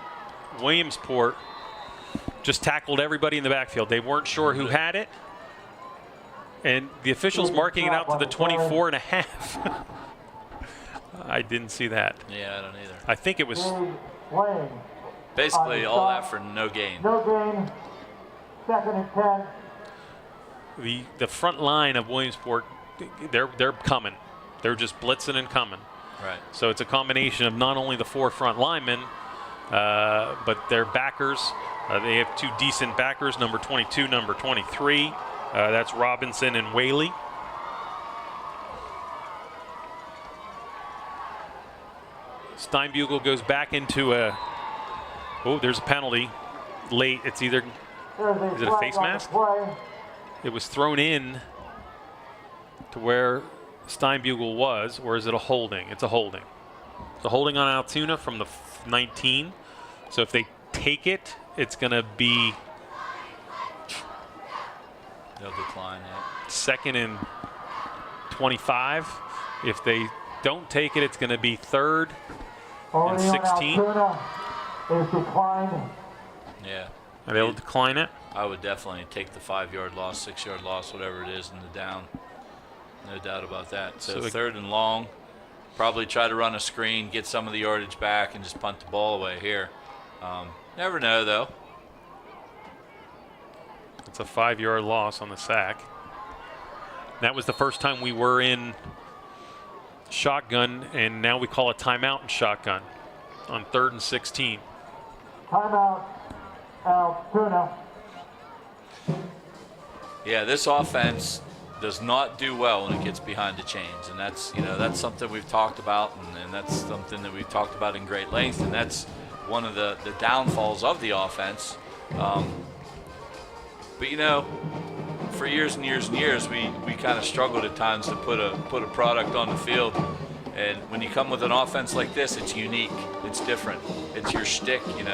[SPEAKER 2] Williamsport just tackled everybody in the backfield. They weren't sure who had it. And the officials marking it out to the 24 and a half. I didn't see that.
[SPEAKER 3] Yeah, I don't either.
[SPEAKER 2] I think it was
[SPEAKER 3] basically all that for no gain.
[SPEAKER 1] No gain. Second and 10.
[SPEAKER 2] The front line of Williamsport, they're coming. They're just blitzing and coming.
[SPEAKER 3] Right.
[SPEAKER 2] So it's a combination of not only the 4 front linemen, but their backers. They have 2 decent backers, number 22, number 23. That's Robinson and Whaley. Steinbugle goes back into a. Oh, there's a penalty. late. It's either, is it a face mask? It was thrown in to where Steinbugle was, or is it a holding? It's a holding. It's a holding on Altoona from the 19. So if they take it, it's going to be
[SPEAKER 3] they'll decline it.
[SPEAKER 2] 2nd and 25. If they don't take it, it's going to be 3rd and 16.
[SPEAKER 1] Altoona is declined.
[SPEAKER 3] Yeah.
[SPEAKER 2] Are they able to decline it?
[SPEAKER 3] I would definitely take the 5-yard loss, 6-yard loss, whatever it is in the down. No doubt about that. So 3rd and long. Probably try to run a screen, get some of the yardage back, and just punt the ball away here. Never know, though.
[SPEAKER 2] It's a 5-yard loss on the sack. That was the first time we were in shotgun, and now we call a timeout in shotgun on 3rd and 16.
[SPEAKER 1] Timeout, Altoona.
[SPEAKER 3] Yeah, this offense does not do well when it gets behind the chains, and that's that's something we've talked about, and that's something that we've talked about in great length, and that's one of the downfalls of the offense. But for years and years and years, we kind of struggled at times to put a product on the field. And when you come with an offense like this, it's unique, it's different, it's your shtick, and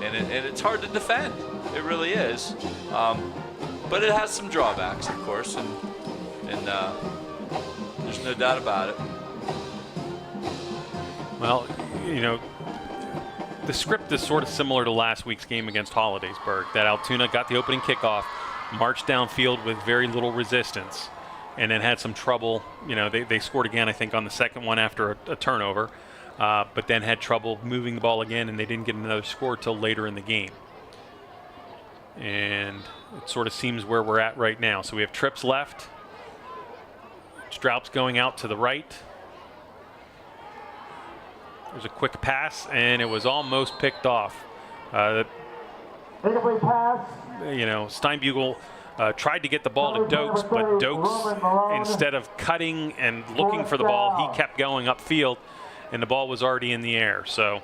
[SPEAKER 3] it's hard to defend. It really is. But it has some drawbacks, of course, and there's no doubt about it.
[SPEAKER 2] Well, the script is sort of similar to last week's game against Hollidaysburg, that Altoona got the opening kickoff, marched downfield with very little resistance, and then had some trouble. They scored again, I think, on the second one after a turnover, but then had trouble moving the ball again, and they didn't get another score till later in the game. And it sort of seems where we're at right now. So we have trips left. Straup's going out to the right. There's a quick pass, and it was almost picked off.
[SPEAKER 1] Incomplete pass.
[SPEAKER 2] Steinbugle tried to get the ball to Dokes, but Dokes, instead of cutting and looking for the ball, he kept going upfield, and the ball was already in the air. So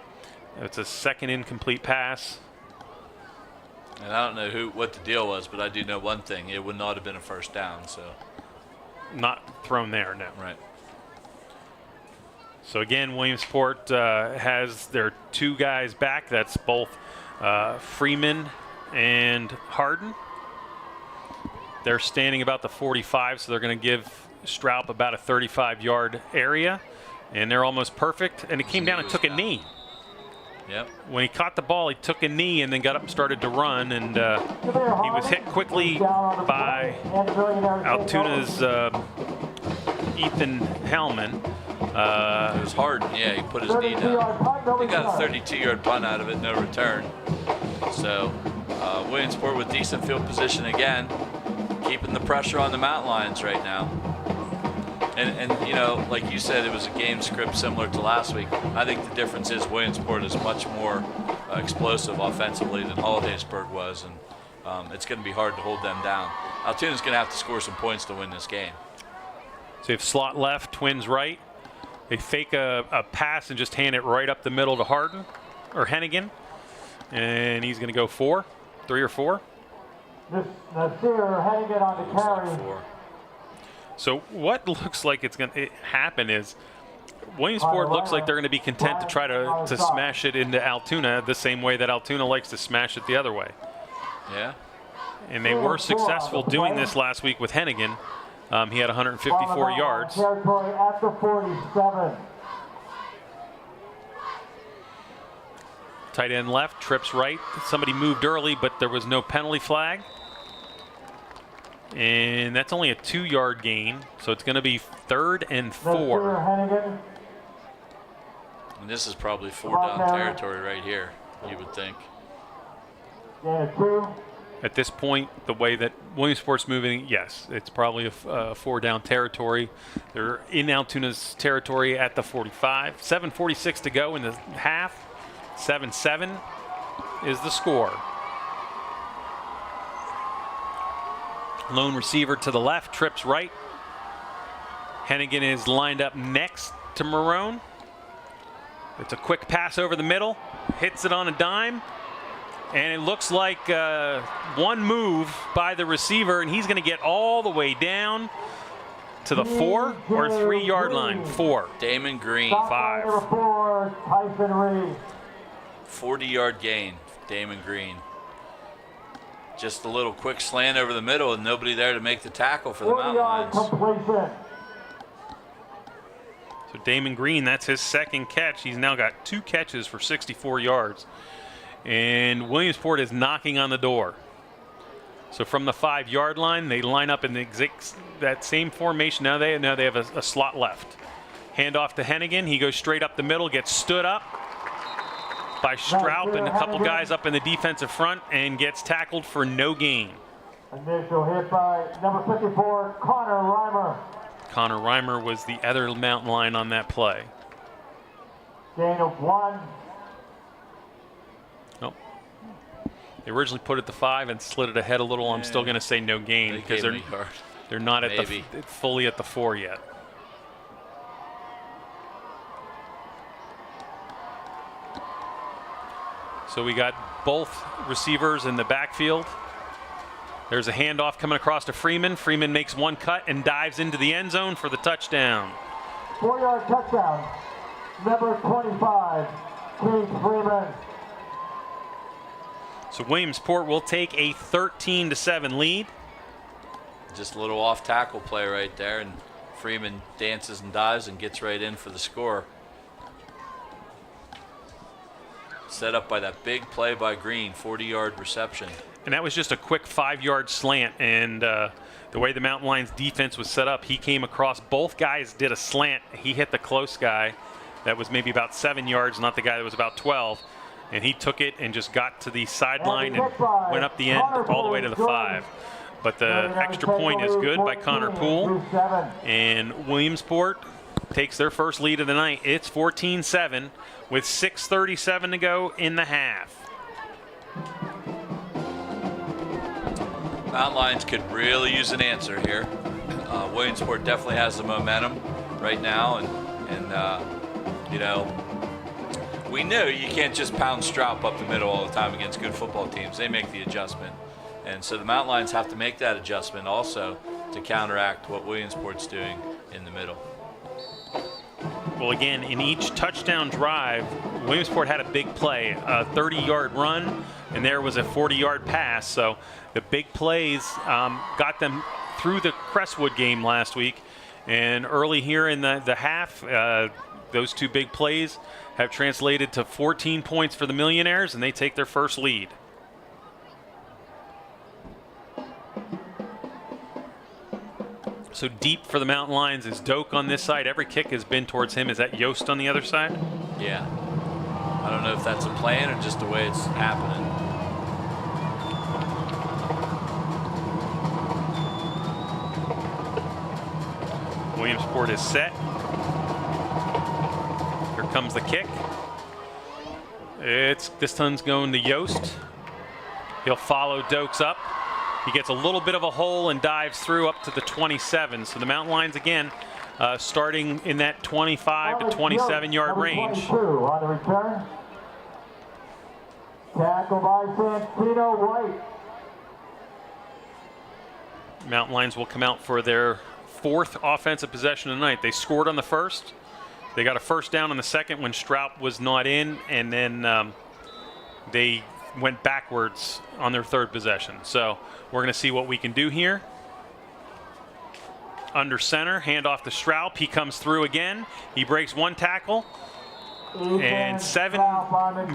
[SPEAKER 2] it's a 2nd incomplete pass.
[SPEAKER 3] And I don't know what the deal was, but I do know one thing: it would not have been a first down. So
[SPEAKER 2] not thrown there, no.
[SPEAKER 3] Right.
[SPEAKER 2] So again, Williamsport has their 2 guys back. That's both Freeman and Harden. They're standing about the 45, so they're going to give Straup about a 35-yard area, and they're almost perfect. And it came down and took a knee.
[SPEAKER 3] Yep.
[SPEAKER 2] When he caught the ball, he took a knee and then got up and started to run, and he was hit quickly by Altoona's Ethan Hellman.
[SPEAKER 3] It was Harden, yeah, he put his knee down. He got a 32-yard punt out of it, no return. So Williamsport with decent field position again, keeping the pressure on the mountain lions right now. And like you said, it was a game script similar to last week. I think the difference is Williamsport is much more explosive offensively than Hollidaysburg was, and it's going to be hard to hold them down. Altoona's going to have to score some points to win this game.
[SPEAKER 2] So you have slot left, twins right. They fake a pass and just hand it right up the middle to Harden or Hennigan, and he's going to go 3 or 4.
[SPEAKER 1] Nasir Hennigan on the carry.
[SPEAKER 3] Like 4.
[SPEAKER 2] So what looks like it's going to happen is Williamsport looks like they're going to be content to try to smash it into Altoona the same way that Altoona likes to smash it the other way.
[SPEAKER 3] Yeah.
[SPEAKER 2] And they were successful doing this last week with Hennigan. He had 154 yards.
[SPEAKER 1] Territory at the 47.
[SPEAKER 2] Tight end left, trips right. Somebody moved early, but there was no penalty flag. And that's only a 2-yard gain, so it's going to be 3rd and 4.
[SPEAKER 3] And this is probably 4-down territory right here, you would think.
[SPEAKER 2] At this point, the way that Williamsport's moving, yes, it's probably a 4-down territory. They're in Altoona's territory at the 45. 7:46 to go in the half. 7-7 is the score. Lone receiver to the left, trips right. Hennigan is lined up next to Marone. It's a quick pass over the middle, hits it on a dime. And it looks like one move by the receiver, and he's going to get all the way down to the 4 or 3 yard line. 4.
[SPEAKER 3] Damon Green.
[SPEAKER 2] 5.
[SPEAKER 1] Number 4, Tyson Reed.
[SPEAKER 3] 40-yard gain, Damon Green. Just a little quick slant over the middle and nobody there to make the tackle for the Mountain
[SPEAKER 1] 40-yard
[SPEAKER 3] Lions.
[SPEAKER 1] completion.
[SPEAKER 2] So Damon Green, that's his second catch. He's now got 2 catches for 64 yards. And Williamsport is knocking on the door. So from the 5 yard line, they line up in that same formation. Now they have a slot left. Hand off to Hennigan. He goes straight up the middle, gets stood up by Stroup and a couple guys up in the defensive front, and gets tackled for no gain.
[SPEAKER 1] Initial hit by number 54, Connor Reimer.
[SPEAKER 2] Connor Reimer was the other Mountain Lion on that play.
[SPEAKER 1] Gain of 1.
[SPEAKER 2] Nope. They originally put it to 5 and slid it ahead a little. I'm still going to say no gain because they're not at fully at the 4 yet. So we got both receivers in the backfield. There's a handoff coming across to Freeman. Freeman makes one cut and dives into the end zone for the touchdown.
[SPEAKER 1] 4-yard touchdown. Number 25, Keith Freeman.
[SPEAKER 2] So Williamsport will take a 13-7 lead.
[SPEAKER 3] Just a little off tackle play right there, and Freeman dances and dives and gets right in for the score. Set up by that big play by Green, 40-yard reception.
[SPEAKER 2] And that was just a quick 5-yard slant. And the way the Mountain Lions defense was set up, he came across. Both guys did a slant. He hit the close guy that was maybe about 7 yards, not the guy that was about 12. And he took it and just got to the sideline and went up the end all the way to the 5. But the extra point is good by Connor Poole. And Williamsport takes their first lead of the night. It's 14-7 with 6:37 to go in the half.
[SPEAKER 3] Mountain Lions could really use an answer here. Williamsport definitely has the momentum right now, and you know, we knew you can't just pound Stroup up the middle all the time against good football teams. They make the adjustment, and so the Mountain Lions have to make that adjustment also to counteract what Williamsport's doing in the middle.
[SPEAKER 2] Well, again, in each touchdown drive, Williamsport had a big play, a 30-yard run, and there was a 40-yard pass. So the big plays got them through the Crestwood game last week. And early here in the half, those 2 big plays have translated to 14 points for the Millionaires, and they take their first lead. So deep for the Mountain Lions is Doak on this side. Every kick has been towards him. Is that Yost on the other side?
[SPEAKER 3] Yeah. I don't know if that's a plan or just the way it's happening.
[SPEAKER 2] Williamsport is set. Here comes the kick. This one's going to Yost. He'll follow Dokes up. He gets a little bit of a hole and dives through up to the 27. So the Mountain Lions again starting in that 25 to 27 yard range.
[SPEAKER 1] On the return. Tackle by Santino White.
[SPEAKER 2] Mountain Lions will come out for their 4th offensive possession of the night. They scored on the first. They got a first down on the second when Stroup was not in, and then they went backwards on their 3rd possession. So we're going to see what we can do here. Under center, hand off to Stroup. He comes through again. He breaks 1 tackle. And 7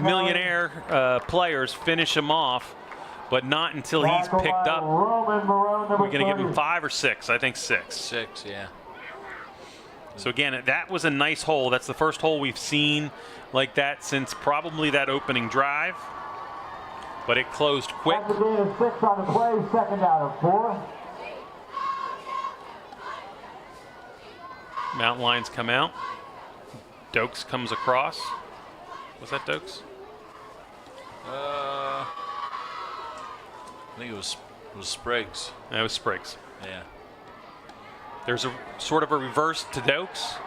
[SPEAKER 2] Millionaire players finish him off, but not until he's picked up. We're going to give him 5 or 6. I think 6.
[SPEAKER 3] 6, yeah.
[SPEAKER 2] So again, that was a nice hole. That's the first hole we've seen like that since probably that opening drive. But it closed quick.
[SPEAKER 1] That's a gain of 6 on the play, 2nd out of 4.
[SPEAKER 2] Mountain Lions come out. Dokes comes across. Was that Dokes?
[SPEAKER 3] I think it was Spriggs.
[SPEAKER 2] That was Spriggs.
[SPEAKER 3] Yeah.
[SPEAKER 2] There's a sort of a reverse to Dokes.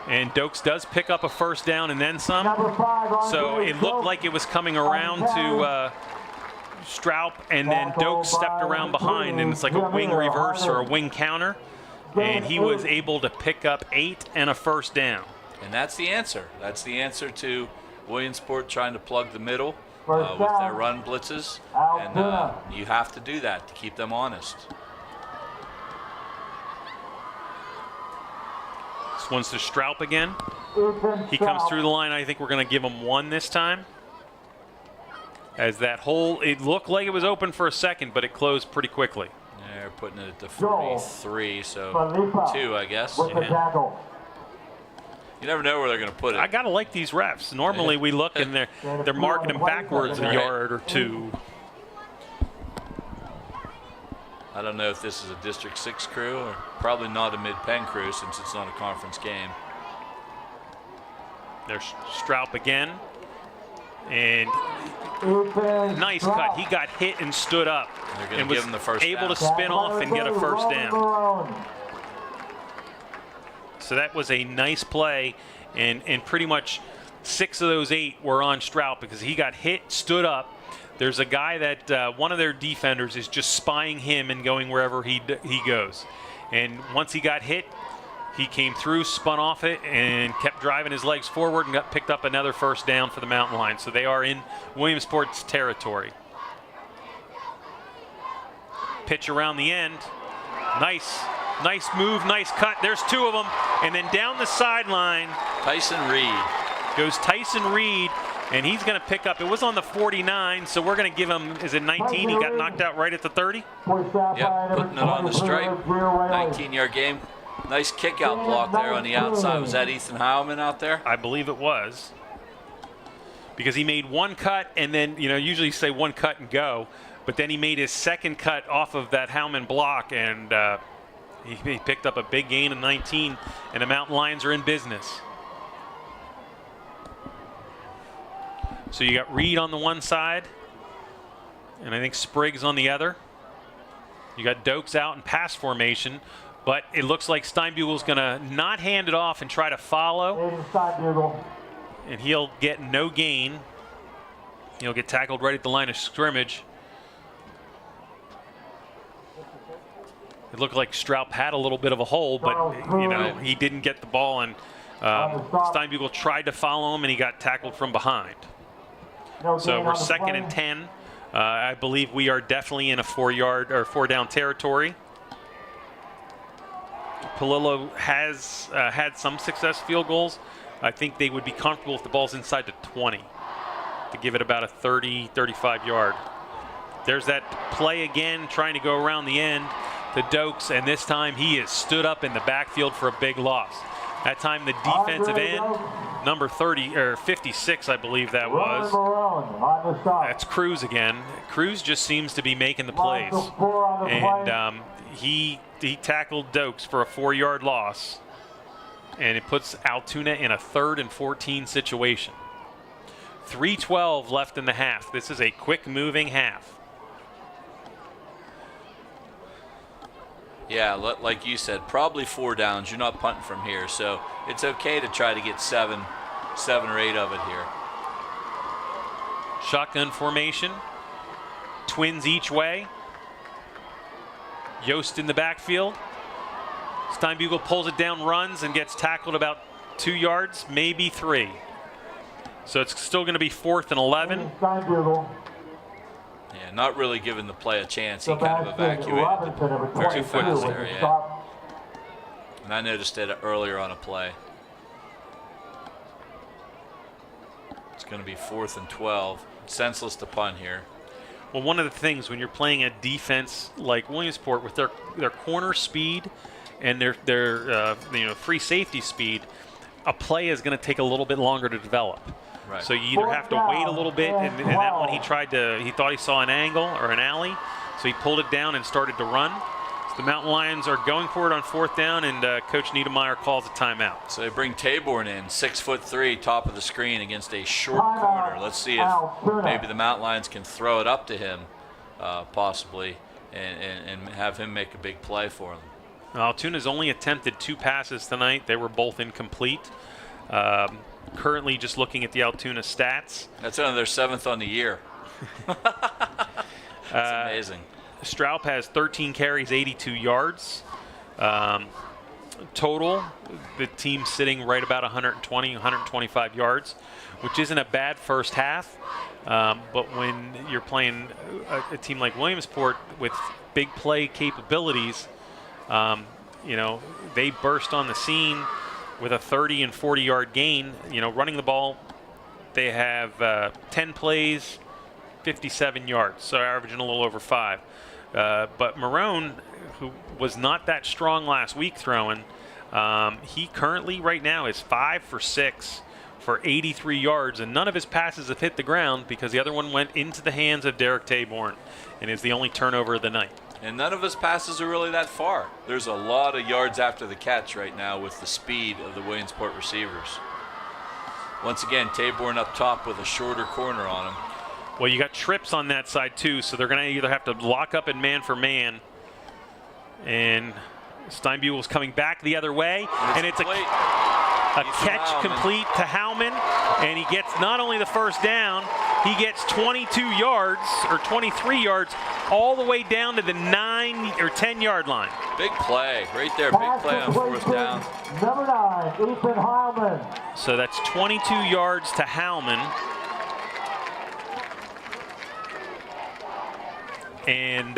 [SPEAKER 2] And Dokes does pick up a first down and then some.
[SPEAKER 1] Number 5 on
[SPEAKER 2] So it looked like it was coming around Stroup, and then Dokes stepped around behind, and it's like a wing reverse or a wing counter, and he was able to pick up 8 and a first down.
[SPEAKER 3] And that's the answer. That's the answer to Williamsport trying to plug the middle with their run blitzes, and you have to do that to keep them honest.
[SPEAKER 2] This one's to Stroup again. He comes through the line. I think we're going to give him 1 this time. As that hole, it looked like it was open for a second, but it closed pretty quickly.
[SPEAKER 3] Yeah, they're putting it at the 43, so 2, I guess.
[SPEAKER 1] Yeah.
[SPEAKER 3] You never know where they're going to put it.
[SPEAKER 2] I got to like these refs. Normally we look and they're marking them backwards a yard or 2.
[SPEAKER 3] I don't know if this is a District 6 crew or probably not a Mid-Penn crew since it's not a conference game.
[SPEAKER 2] There's Stroup again. And nice cut. He got hit and stood up and was able to spin off and get a first down. So that was a nice play, and pretty much 6 of those 8 were on Stroup because he got hit, stood up. There's a guy that one of their defenders is just spying him and going wherever he goes. And once he got hit, he came through, spun off it, and kept driving his legs forward and picked up another first down for the Mountain Lions. So they are in Williamsport's territory. Pitch around the end. Nice move, nice cut. There's 2 of them. And then down the sideline.
[SPEAKER 3] Tyson Reed.
[SPEAKER 2] Goes Tyson Reed, and he's going to pick up. It was on the 49, so we're going to give him, is it 19? He got knocked out right at the 30?
[SPEAKER 3] Yep, putting it on the stripe. 19-yard game. Nice kick out block there on the outside. Was that Ethan Heilman out there?
[SPEAKER 2] I believe it was. Because he made 1 cut, and then, usually you say 1 cut and go, but then he made his second cut off of that Heilman block, and he picked up a big gain of 19, and the Mountain Lions are in business. So you got Reed on the one side, and I think Spriggs on the other. You got Dokes out in pass formation, but it looks like Steinbugle's going to not hand it off and try to follow. And he'll get no gain. He'll get tackled right at the line of scrimmage. It looked like Stroup had a little bit of a hole, but he didn't get the ball, and Steinbugle tried to follow him, and he got tackled from behind. So we're 2nd and 10. I believe we are definitely in a 4-yard or 4-down territory. Palillo has had some success field goals. I think they would be comfortable if the ball's inside the 20 to give it about a 30, 35-yard. There's that play again, trying to go around the end to Dokes, and this time he is stood up in the backfield for a big loss. That time the defensive end, number 30 or 56, I believe that was. That's Cruz again. Cruz just seems to be making the plays, and he tackled Dokes for a 4-yard loss, and it puts Altoona in a 3rd and 14 situation. 3:12 left in the half. This is a quick-moving half.
[SPEAKER 3] Yeah, like you said, probably 4 downs. You're not punting from here, so it's okay to try to get 7 or 8 of it here.
[SPEAKER 2] Shotgun formation. Twins each way. Yost in the backfield. Steinbugle pulls it down, runs, and gets tackled about 2 yards, maybe 3. So it's still going to be 4th and 11.
[SPEAKER 3] Yeah, not really giving the play a chance. He kind of evacuated it very fast there, yeah. And I noticed it earlier on a play. It's going to be 4th and 12. Senseless to punt here.
[SPEAKER 2] Well, one of the things when you're playing a defense like Williamsport with their corner speed and their free safety speed, a play is going to take a little bit longer to develop.
[SPEAKER 3] Right.
[SPEAKER 2] So you either have to wait a little bit, and that one he thought he saw an angle or an alley, so he pulled it down and started to run. So the Mountain Lions are going for it on 4th down, and Coach Niedermeyer calls a timeout.
[SPEAKER 3] So they bring Taborn in, 6'3", top of the screen against a short corner. Let's see if maybe the Mountain Lions can throw it up to him, possibly, and have him make a big play for them.
[SPEAKER 2] Altoona's only attempted 2 passes tonight. They were both incomplete. Currently just looking at the Altoona stats.
[SPEAKER 3] That's only their 7th on the year. It's amazing.
[SPEAKER 2] Straub has 13 carries, 82 yards. Total, the team's sitting right about 120, 125 yards, which isn't a bad first half. But when you're playing a team like Williamsport with big play capabilities, they burst on the scene with a 30 and 40-yard gain. Running the ball, they have 10 plays, 57 yards, so averaging a little over 5. But Marone, who was not that strong last week throwing, he currently right now is 5 for 6 for 83 yards, and none of his passes have hit the ground because the other one went into the hands of Derek Taborn and is the only turnover of the night.
[SPEAKER 3] And none of his passes are really that far. There's a lot of yards after the catch right now with the speed of the Williamsport receivers. Once again, Taborn up top with a shorter corner on him.
[SPEAKER 2] Well, you got trips on that side too, so they're going to either have to lock up in man for man. And Steinbughel's coming back the other way, and it's a catch complete to Howman, and he gets not only the first down, he gets 22 yards or 23 yards all the way down to the 9 or 10-yard line.
[SPEAKER 3] Big play right there, big play on fourth down.
[SPEAKER 1] Number 9, Ethan Howman.
[SPEAKER 2] So that's 22 yards to Howman. And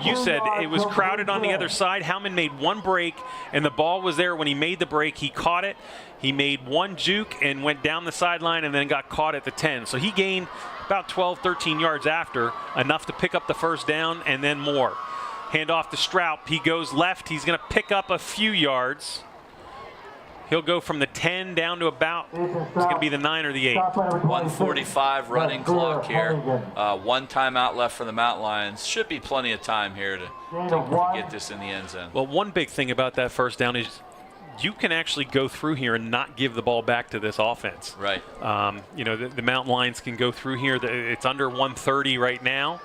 [SPEAKER 2] you said it was crowded on the other side. Howman made one break, and the ball was there when he made the break. He caught it. He made one juke and went down the sideline and then got caught at the 10. So he gained about 12, 13 yards after, enough to pick up the first down and then more. Hand off to Straub. He goes left. He's going to pick up a few yards. He'll go from the 10 down to about, it's going to be the 9 or the 8.
[SPEAKER 3] 1:45 running clock here. One timeout left for the Mountain Lions. Should be plenty of time here to get this in the end zone.
[SPEAKER 2] Well, one big thing about that first down is you can actually go through here and not give the ball back to this offense.
[SPEAKER 3] Right.
[SPEAKER 2] The Mountain Lions can go through here. It's under 130 right now.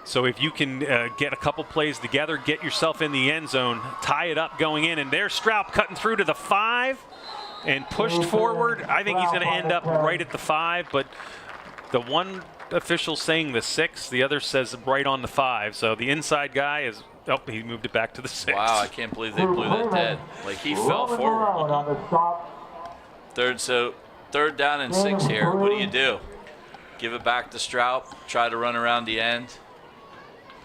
[SPEAKER 2] So if you can get a couple plays together, get yourself in the end zone, tie it up going in, and there's Straub cutting through to the 5 and pushed forward. I think he's going to end up right at the 5, but the one official saying the 6, the other says right on the 5. So the inside guy is, he moved it back to the 6.
[SPEAKER 3] Wow, I can't believe they blew that dead. Like he fell forward. Third down and 6 here. What do? Give it back to Straub, try to run around the end.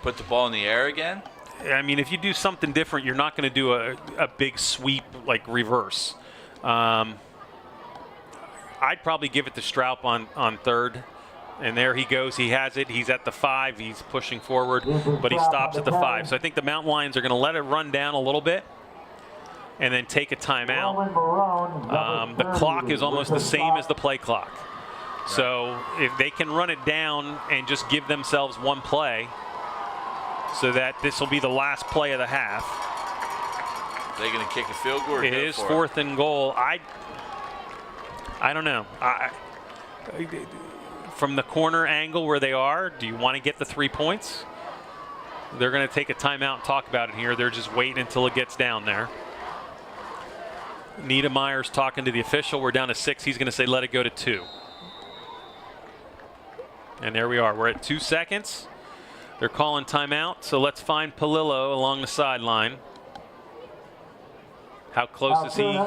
[SPEAKER 3] Put the ball in the air again?
[SPEAKER 2] I mean, if you do something different, you're not going to do a big sweep like reverse. I'd probably give it to Straub on third. And there he goes. He has it. He's at the 5. He's pushing forward, but he stops at the 5. So I think the Mountain Lions are going to let it run down a little bit and then take a timeout. The clock is almost the same as the play clock. So if they can run it down and just give themselves one play, so that this will be the last play of the half.
[SPEAKER 3] They're going to kick a field goal?
[SPEAKER 2] It is 4th and goal. I don't know. From the corner angle where they are, do you want to get the 3 points? They're going to take a timeout and talk about it here. They're just waiting until it gets down there. Niedermeyer's talking to the official. We're down to 6. He's going to say let it go to 2. And there we are. We're at 2 seconds. They're calling timeout, so let's find Palillo along the sideline. How close is he?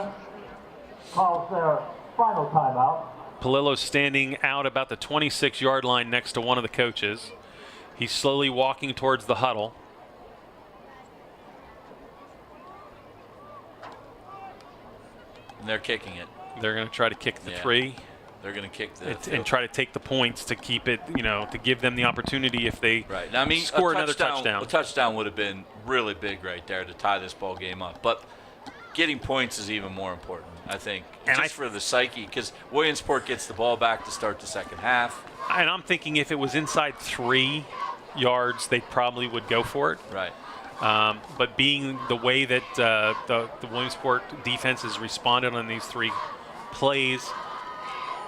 [SPEAKER 1] Calls their final timeout.
[SPEAKER 2] Palillo's standing out about the 26-yard line next to one of the coaches. He's slowly walking towards the huddle.
[SPEAKER 3] And they're kicking it.
[SPEAKER 2] They're going to try to kick the 3.
[SPEAKER 3] They're going to kick the
[SPEAKER 2] and try to take the points to keep it, to give them the opportunity if they
[SPEAKER 3] Now,
[SPEAKER 2] score another touchdown.
[SPEAKER 3] A touchdown would have been really big right there to tie this ball game up. But getting points is even more important, I think, for the psyche, because Williamsport gets the ball back to start the second half.
[SPEAKER 2] And I'm thinking if it was inside 3 yards, they probably would go for it.
[SPEAKER 3] Right.
[SPEAKER 2] But being the way that the Williamsport defense has responded on these 3 plays,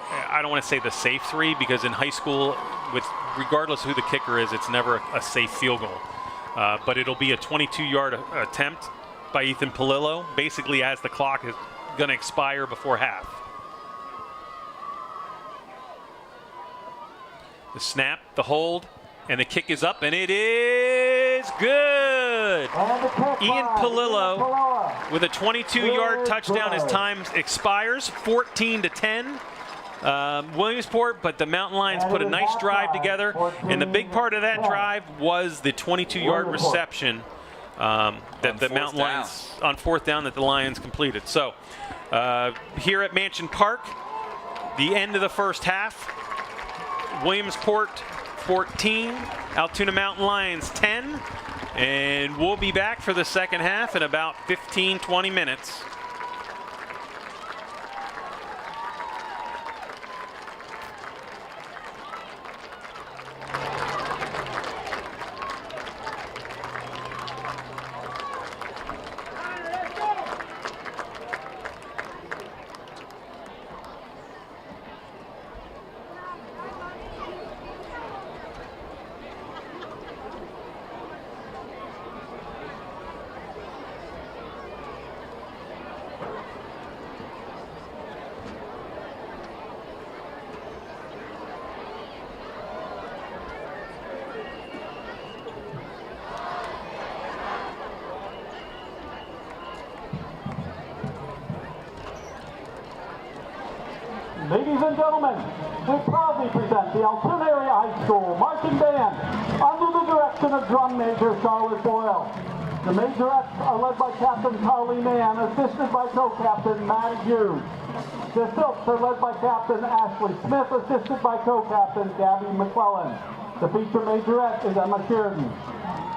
[SPEAKER 2] I don't want to say the safe 3, because in high school, regardless of who the kicker is, it's never a safe field goal. But it'll be a 22-yard attempt by Ethan Palillo, basically as the clock is going to expire before half. The snap, the hold, And the kick is up, and it is good. Ian Palillo with a 22-yard touchdown as time expires, 14-10. Williamsport, but the Mountain Lions put a nice drive together, and the big part of that drive was the 22-yard reception that the Mountain Lions, on fourth down, that the Lions completed. So here at Mansion Park, the end of the first half, Williamsport 14, Altoona Mountain Lions 10, and we'll be back for the second half in about 15-20 minutes.
[SPEAKER 1] Ladies and gentlemen, we proudly present the Altoona Area High School Marching Band under the direction of Drum Major Charlotte Boyle. The majorettes are led by Captain Carly Mann, assisted by co-captain Maddie Hughes. The Silks are led by Captain Ashley Smith, assisted by co-captain Gabby McClellan. The feature majorette is Emma Sheridan.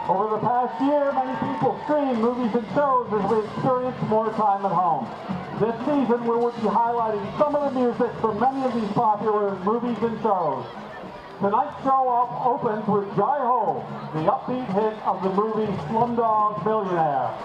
[SPEAKER 1] Over the past year, many people stream movies and shows as we experience more time at home. This season, we will be highlighting some of the music from many of these popular movies and shows. Tonight's show opens with Jai Ho, the upbeat hit of the movie Slumdog Millionaire.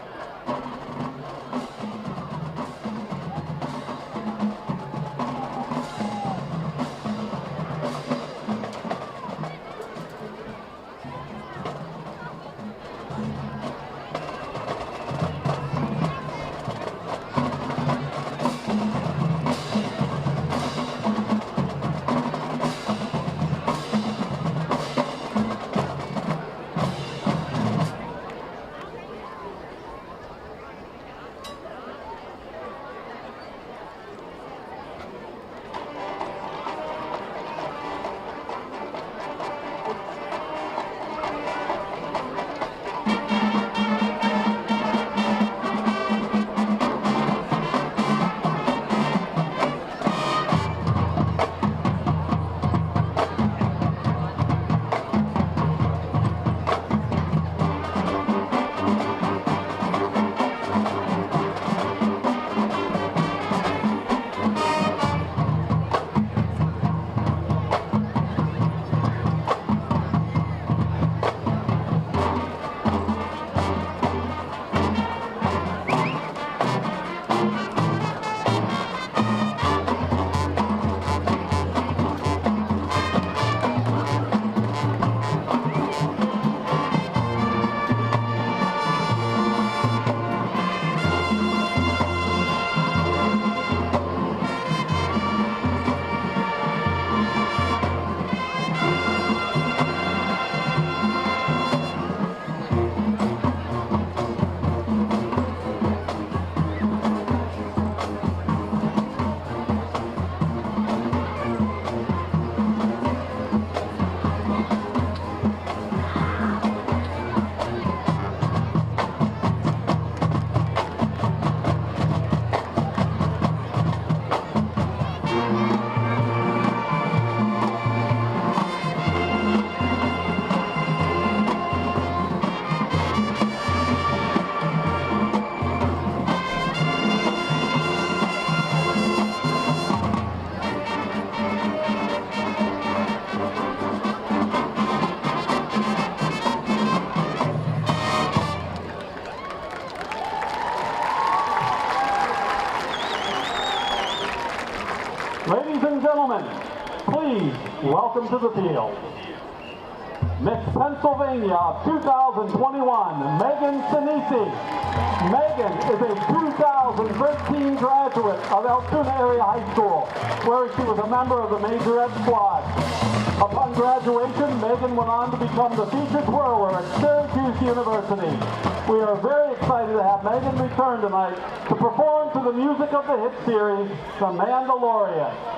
[SPEAKER 1] Ladies and gentlemen, please welcome to the field Miss Pennsylvania 2000. 2021, Megan Sinisi. Megan is a 2013 graduate of Altoona Area High School, where she was a member of the Majorette squad. Upon graduation, Megan went on to become the featured twirler at Syracuse University. We are very excited to have Megan return tonight to perform to the music of the hit series, The Mandalorian.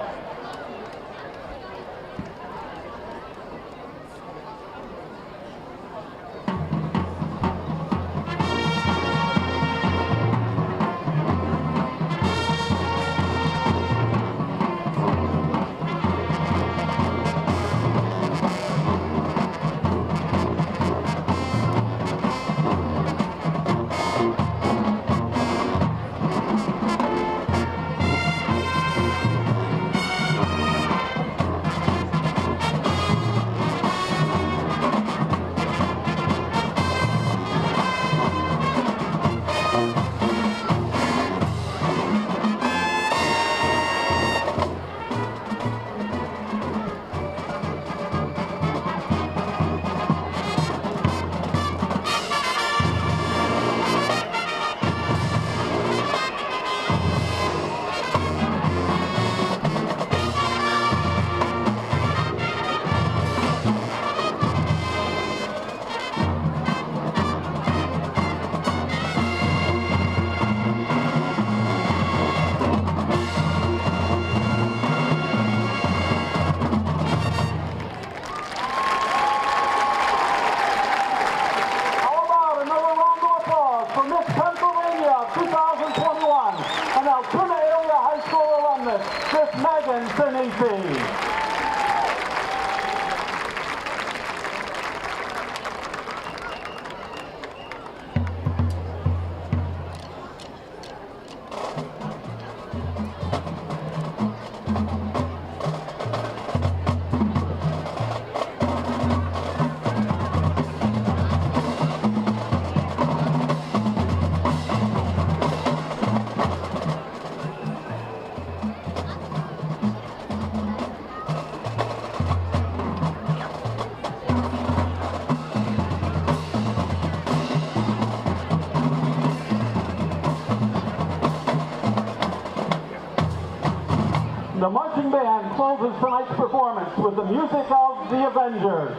[SPEAKER 1] Altoona Area High School alumnus, Miss Megan Sinisi. The marching band closes tonight's performance with the music of the Avengers.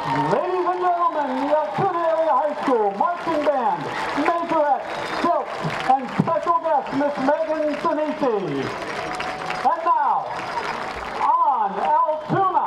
[SPEAKER 1] Ladies and gentlemen, the Altoona Area High School Marching Band, Majorette, Sept, and special guest Miss Megan Sinisi. And now, on Altoona.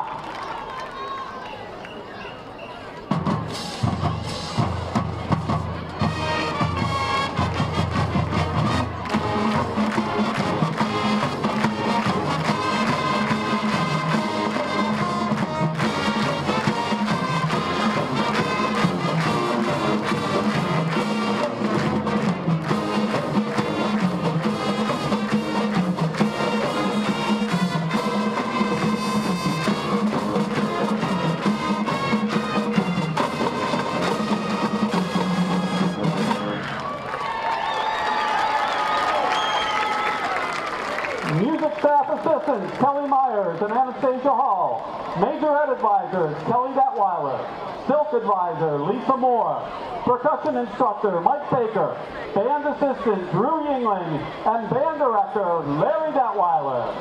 [SPEAKER 1] assistants, Kelly Myers and Anastasia Hall. Major head advisors, Kelly Detweiler. Silk advisor, Lisa Moore. Percussion instructor, Mike Baker. Band assistant, Drew Yingling. And band director, Larry Detweiler.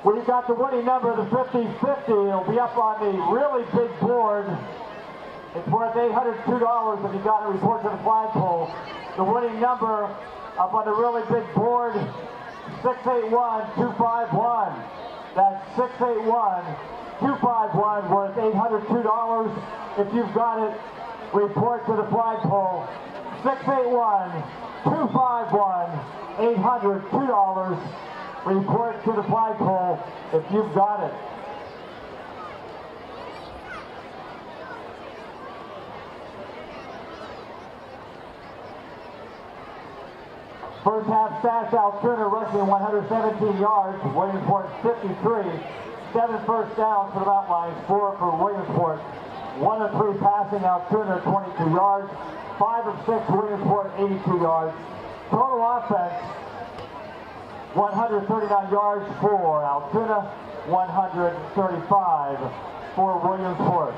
[SPEAKER 1] We've got the winning number, the 50-50. It'll be up on the really big board. It's worth $802 if you got to report to the flagpole. The winning number up on the really big board, 681-251. That's 681-251, worth $802. If you've got it, report to the flagpole. 681-251, $802. Report to the flagpole if you've got it. First half stats, Altoona rushing 117 yards, Williamsport 53. 7 first downs for the Mountain Lions, 4 for Williamsport. 1 of 3 passing, Altoona 22 yards. 5 of 6, Williamsport 82 yards. Total offense, 139 yards for Altoona, 135 for Williamsport.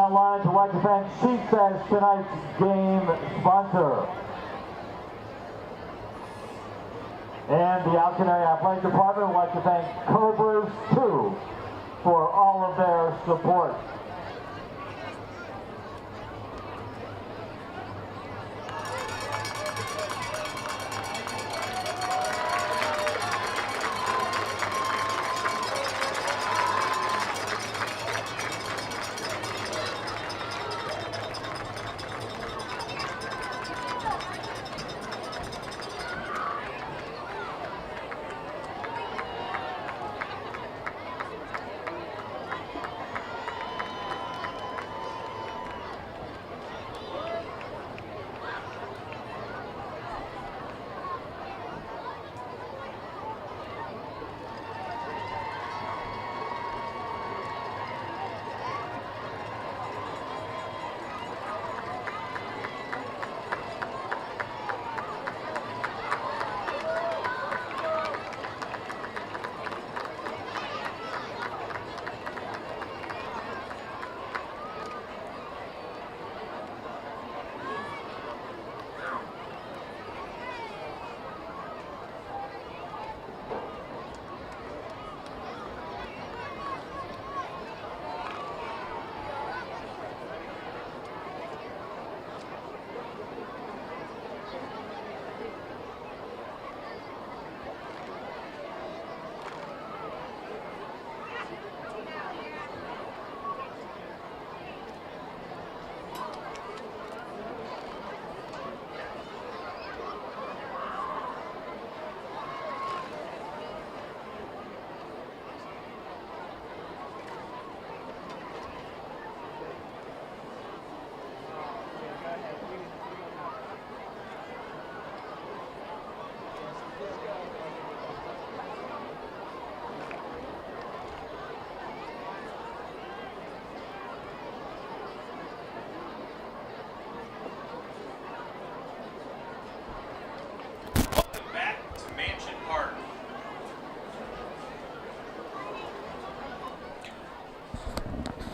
[SPEAKER 1] Mountain Lions would like to thank Sept as tonight's game sponsor. And the Altoona Athletic Department would like to thank Cobras 2 for all of their support.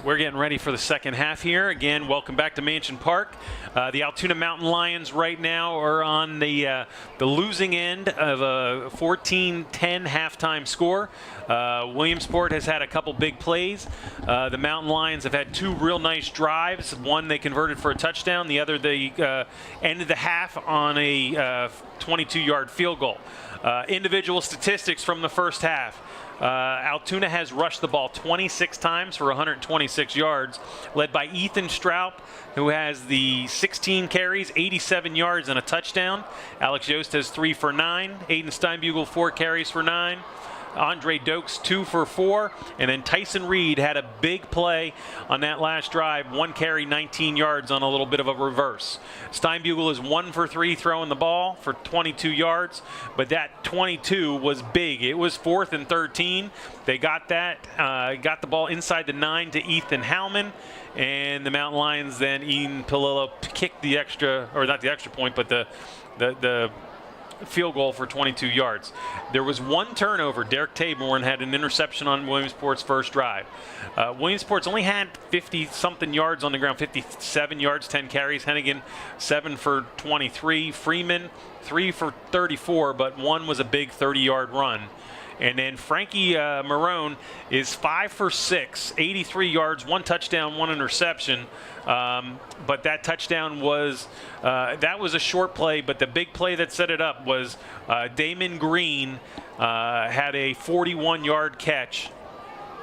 [SPEAKER 2] We're getting ready for the second half here. Again, welcome back to Mansion Park. The Altoona Mountain Lions right now are on the losing end of a 14-10 halftime score. Williamsport has had a couple big plays. The Mountain Lions have had two real nice drives. One they converted for a touchdown. The other they ended the half on a 22-yard field goal. Individual statistics from the first half. Altoona has rushed the ball 26 times for 126 yards, led by Ethan Straub, who has the 16 carries, 87 yards, and a touchdown. Alex Yost has 3 for 9. Aiden Steinbugle, 4 carries for 9. Andre Dokes, 2 for 4. And then Tyson Reed had a big play on that last drive, 1 carry, 19 yards on a little bit of a reverse. Steinbugle is 1 for 3 throwing the ball for 22 yards, but that 22 was big. It was 4th and 13. They got that, got the ball inside the 9 to Ethan Howman, and the Mountain Lions then Ian Palillo kicked the extra, or not the extra point, but the field goal for 22 yards. There was one turnover. Derek Taborn had an interception on Williamsport's first drive. Williamsport's only had 50-something yards on the ground, 57 yards, 10 carries. Hennigan, 7 for 23. Freeman, 3 for 34, but one was a big 30-yard run. And then Frankie Marone is 5 for 6, 83 yards, 1 touchdown, 1 interception. But that touchdown was that was a short play, but the big play that set it up was Damon Green had a 41-yard catch,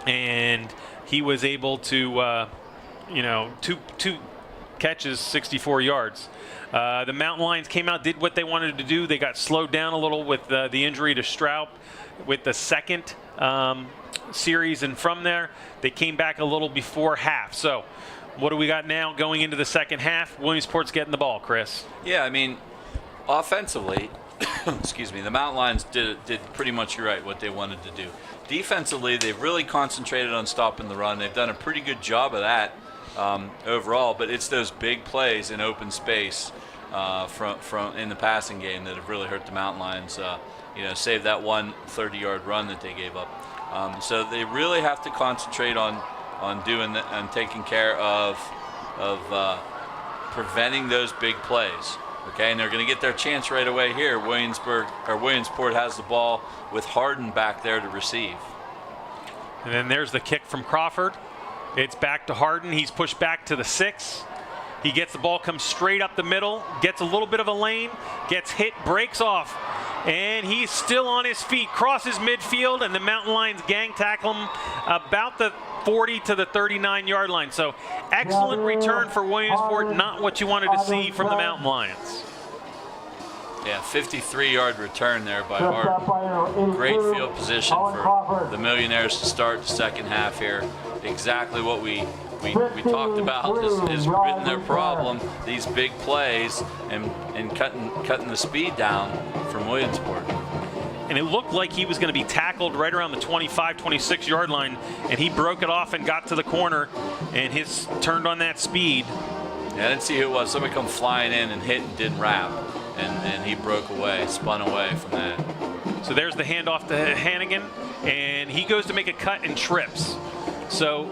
[SPEAKER 2] and he was able to, two catches, 64 yards. The Mountain Lions came out, did what they wanted to do. They got slowed down a little with the injury to Straub with the second series, and from there they came back a little before half. So what do we got now going into the second half? Williamsport's getting the ball, Chris.
[SPEAKER 3] Yeah, I mean, offensively, excuse me, the Mountain Lions did pretty much, you're right, what they wanted to do. Defensively, they've really concentrated on stopping the run. They've done a pretty good job of that overall, but it's those big plays in open space from in the passing game that have really hurt the Mountain Lions. Save that one 30-yard run that they gave up. So they really have to concentrate on doing and taking care of preventing those big plays. Okay, and they're going to get their chance right away here. Williamsport has the ball with Harden back there to receive.
[SPEAKER 2] And then there's the kick from Crawford. It's back to Harden. He's pushed back to the 6. He gets the ball, comes straight up the middle, gets a little bit of a lane, gets hit, breaks off, and he's still on his feet, crosses midfield, and the Mountain Lions gang tackle him about the 40 to the 39-yard line. So excellent return for Williamsport, not what you wanted to see from the Mountain Lions.
[SPEAKER 3] Yeah, 53-yard return there by Harden. Great field position for the Millionaires to start the second half here. Exactly what we talked about has been their problem, these big plays and cutting the speed down from Williamsport.
[SPEAKER 2] And it looked like he was going to be tackled right around the 25, 26-yard line, and he broke it off and got to the corner, and his turned on that speed.
[SPEAKER 3] Yeah, I didn't see who it was. Somebody come flying in and hit and didn't wrap, and he broke away, spun away from that.
[SPEAKER 2] So there's the handoff to Hannigan, and he goes to make a cut and trips. So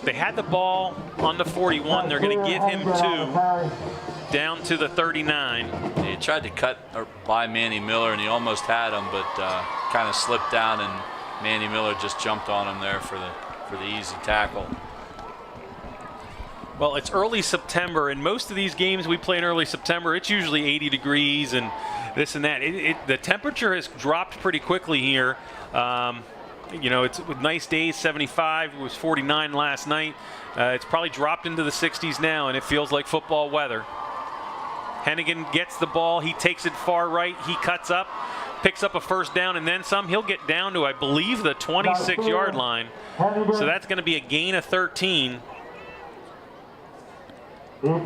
[SPEAKER 2] they had the ball on the 41. They're going to give him 2 down to the 39.
[SPEAKER 3] Yeah, he tried to cut by Manny Miller, and he almost had him, but kind of slipped down, and Manny Miller just jumped on him there for the easy tackle.
[SPEAKER 2] Well, it's early September, and most of these games we play in early September, it's usually 80 degrees and this and that. The temperature has dropped pretty quickly here. You know, it's with nice days, 75. It was 49 last night. It's probably dropped into the 60s now, and it feels like football weather. Hennigan gets the ball. He takes it far right. He cuts up, picks up a first down, and then some. He'll get down to, I believe, the 26-yard line. So that's going to be a gain of 13.
[SPEAKER 3] Yeah,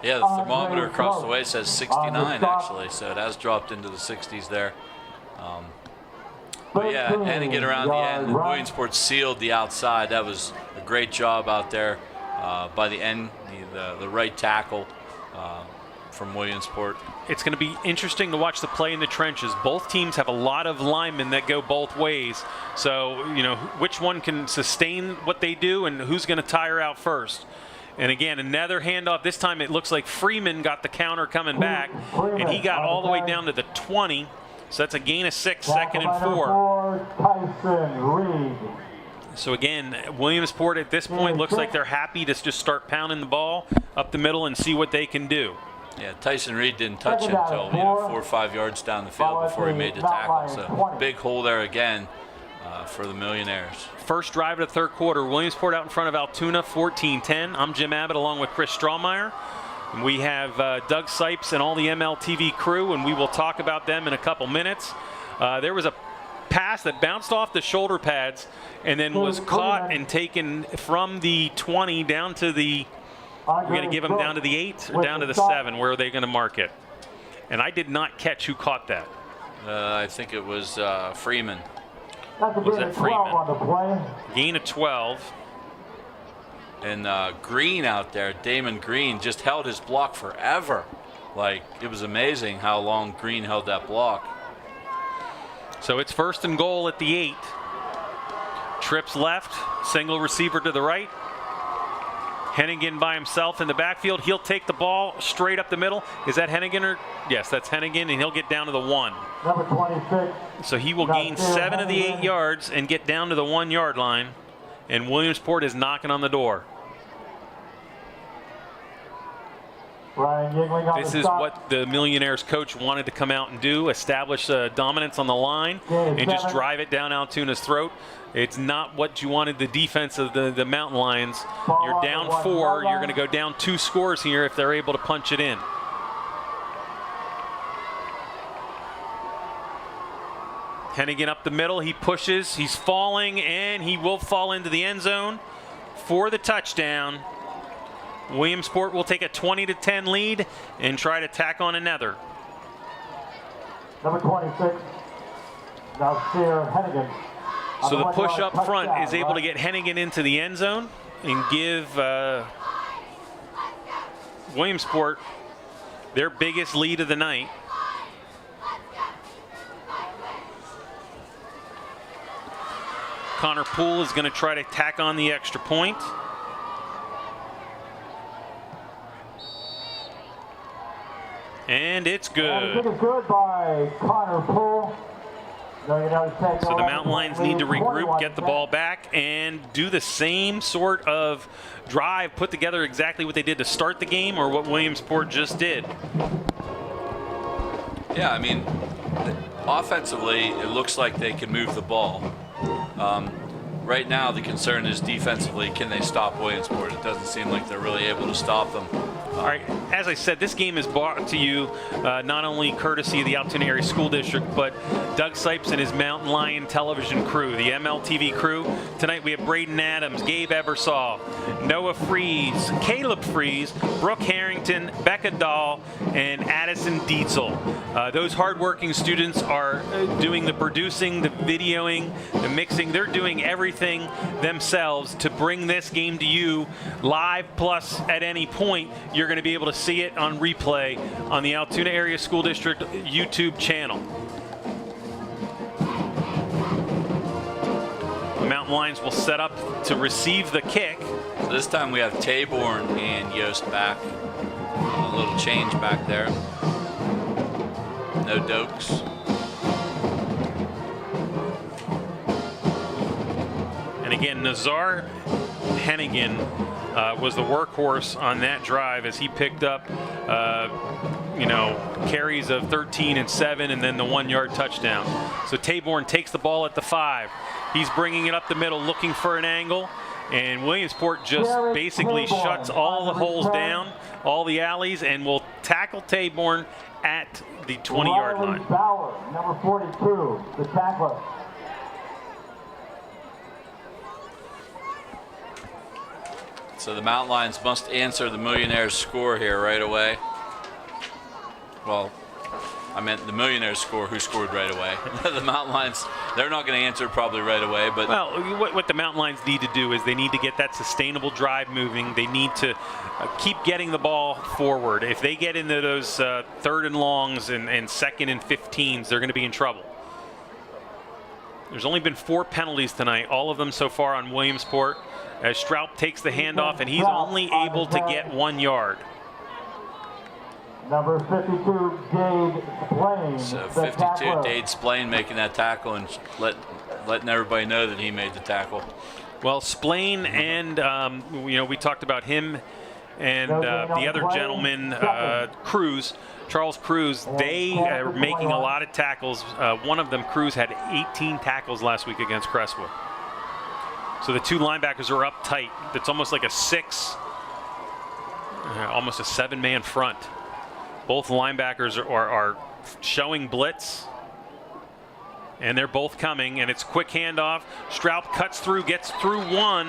[SPEAKER 3] the thermometer across the way says 69, actually, so it has dropped into the 60s there. But yeah, Hennigan around the end. Williamsport sealed the outside. That was a great job out there by the end, the right tackle from Williamsport.
[SPEAKER 2] It's going to be interesting to watch the play in the trenches. Both teams have a lot of linemen that go both ways. So, you know, which one can sustain what they do and who's going to tire out first. And again, another handoff. This time it looks like Freeman got the counter coming back, and he got all the way down to the 20. So that's a gain of 6, 2nd and 4. So again, Williamsport at this point looks like they're happy to just start pounding the ball up the middle and see what they can do.
[SPEAKER 3] Yeah, Tyson Reed didn't touch him until 4 or 5 yards down the field before he made the tackle. So big hole there again for the Millionaires.
[SPEAKER 2] First drive of the third quarter, Williamsport out in front of Altoona, 14-10. I'm Jim Abbott along with Chris Strahlmeyer. And we have Doug Sipes and all the MLTV crew, and we will talk about them in a couple minutes. There was a pass that bounced off the shoulder pads and then was caught and taken from the 20 down to the, we're going to give them down to the 8 or down to the 7. Where are they going to mark it? And I did not catch who caught that.
[SPEAKER 3] I think it was Freeman.
[SPEAKER 2] Was it Freeman? Gain of 12.
[SPEAKER 3] And Green out there, Damon Green, just held his block forever. Like, it was amazing how long Green held that block.
[SPEAKER 2] So it's 1st and goal at the 8. Trips left, single receiver to the right. Hennigan by himself in the backfield. He'll take the ball straight up the middle. Is that Hennigan or? Yes, that's Hennigan, and he'll get down to the 1.
[SPEAKER 1] Number 26.
[SPEAKER 2] So he will gain 7 of the 8 yards and get down to the 1-yard line. And Williamsport is knocking on the door. This is what the Millionaires coach wanted to come out and do, establish dominance on the line and just drive it down Altoona's throat. It's not what you wanted the defense of the Mountain Lions. You're down 4. You're going to go down 2 scores here if they're able to punch it in. Hennigan up the middle. He pushes. He's falling, and he will fall into the end zone for the touchdown. Williamsport will take a 20-10 lead and try to tack on another.
[SPEAKER 1] Number 26. Now Steer Hennigan.
[SPEAKER 2] So the push up front is able to get Hennigan into the end zone and give Williamsport their biggest lead of the night. Connor Poole is going to try to tack on the extra point. And it's
[SPEAKER 1] And
[SPEAKER 2] good.
[SPEAKER 1] it is good by Connor Poole.
[SPEAKER 2] So the Mountain Lions need to regroup, get the ball back, and do the same sort of drive, put together exactly what they did to start the game or what Williamsport just did.
[SPEAKER 3] Yeah, I mean, offensively, it looks like they can move the ball. Right now, the concern is defensively, can they stop Williamsport? It doesn't seem like they're really able to stop them.
[SPEAKER 2] All right, as I said, this game is brought to you not only courtesy of the Altoona Area School District, but Doug Sipes and his Mountain Lion television crew, the MLTV crew. Tonight we have Braden Adams, Gabe Ebersol, Noah Fries, Caleb Fries, Brooke Harrington, Becca Dahl, and Addison Dietzel. Those hardworking students are doing the producing, the videoing, the mixing. They're doing everything themselves to bring this game to you live, plus at any point you're going to be able to see it on replay on the Altoona Area School District YouTube channel. The Mountain Lions will set up to receive the kick.
[SPEAKER 3] So this time we have Taborn and Yost back. A little change back there. No Dokes.
[SPEAKER 2] And again, Nazar Hennigan was the workhorse on that drive as he picked up, carries of 13 and 7 and then the 1-yard touchdown. So Taborn takes the ball at the 5. He's bringing it up the middle looking for an angle. And Williamsport just basically shuts all the holes down, all the alleys, and will tackle Taborn at the 20-yard line.
[SPEAKER 1] Bauer, number 42, the tackler.
[SPEAKER 3] So the Mountain Lions must answer the Millionaires score here right away. Well, I meant the Millionaires score, who scored right away. The Mountain Lions, they're not going to answer probably right away. But
[SPEAKER 2] well, what the Mountain Lions need to do is they need to get that sustainable drive moving. They need to keep getting the ball forward. If they get into those 3rd and longs and 2nd and 15s, they're going to be in trouble. There's only been 4 penalties tonight, all of them so far on Williamsport, as Straub takes the handoff, and he's only able to get 1 yard.
[SPEAKER 1] Number 52, Dade Splain.
[SPEAKER 3] So 52, Dade Splain making that tackle and letting everybody know that he made the tackle.
[SPEAKER 2] Well, Splain and, we talked about him and the other gentleman, Cruz, Charles Cruz, they are making a lot of tackles. One of them, Cruz, had 18 tackles last week against Crestwood. So the 2 linebackers are up tight. It's almost like a 6, almost a 7-man front. Both linebackers are showing blitz, and they're both coming, and it's quick handoff. Straub cuts through, gets through 1,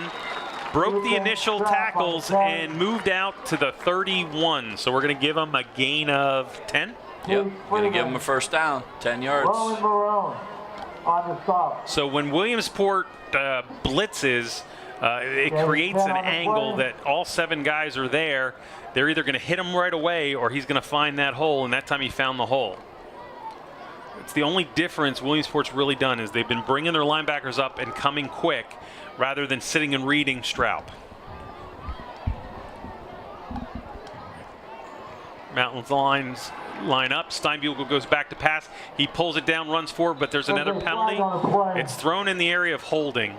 [SPEAKER 2] broke the initial tackles, and moved out to the 31. So we're going to give him a gain of 10.
[SPEAKER 3] Yep, going to give him a first down, 10 yards.
[SPEAKER 1] On the stop.
[SPEAKER 2] So when Williamsport blitzes, it creates an angle that all 7 guys are there. They're either going to hit him right away or he's going to find that hole, and that time he found the hole. It's the only difference Williamsport's really done is they've been bringing their linebackers up and coming quick rather than sitting and reading Straub. Mountain Lions line up. Steinbugle goes back to pass. He pulls it down, runs forward, but there's another penalty. It's thrown in the area of holding,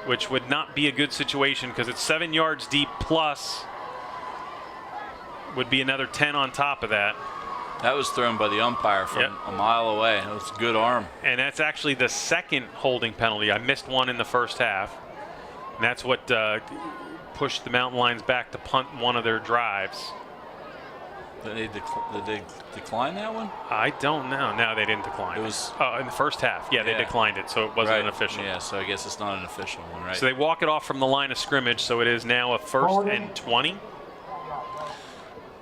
[SPEAKER 2] which would not be a good situation because it's 7 yards deep, plus would be another 10 on top of that.
[SPEAKER 3] That was thrown by the umpire from a mile away. That was a good arm.
[SPEAKER 2] And that's actually the 2nd holding penalty. I missed one in the first half. And that's what pushed the Mountain Lions back to punt one of their drives.
[SPEAKER 3] Did they decline that one?
[SPEAKER 2] I don't know. No, they didn't decline it. Was in the first half. Yeah, they declined it, so it wasn't an official.
[SPEAKER 3] Yeah, so I guess it's not an official one, right?
[SPEAKER 2] So they walk it off from the line of scrimmage, so it is now a 1st and 20.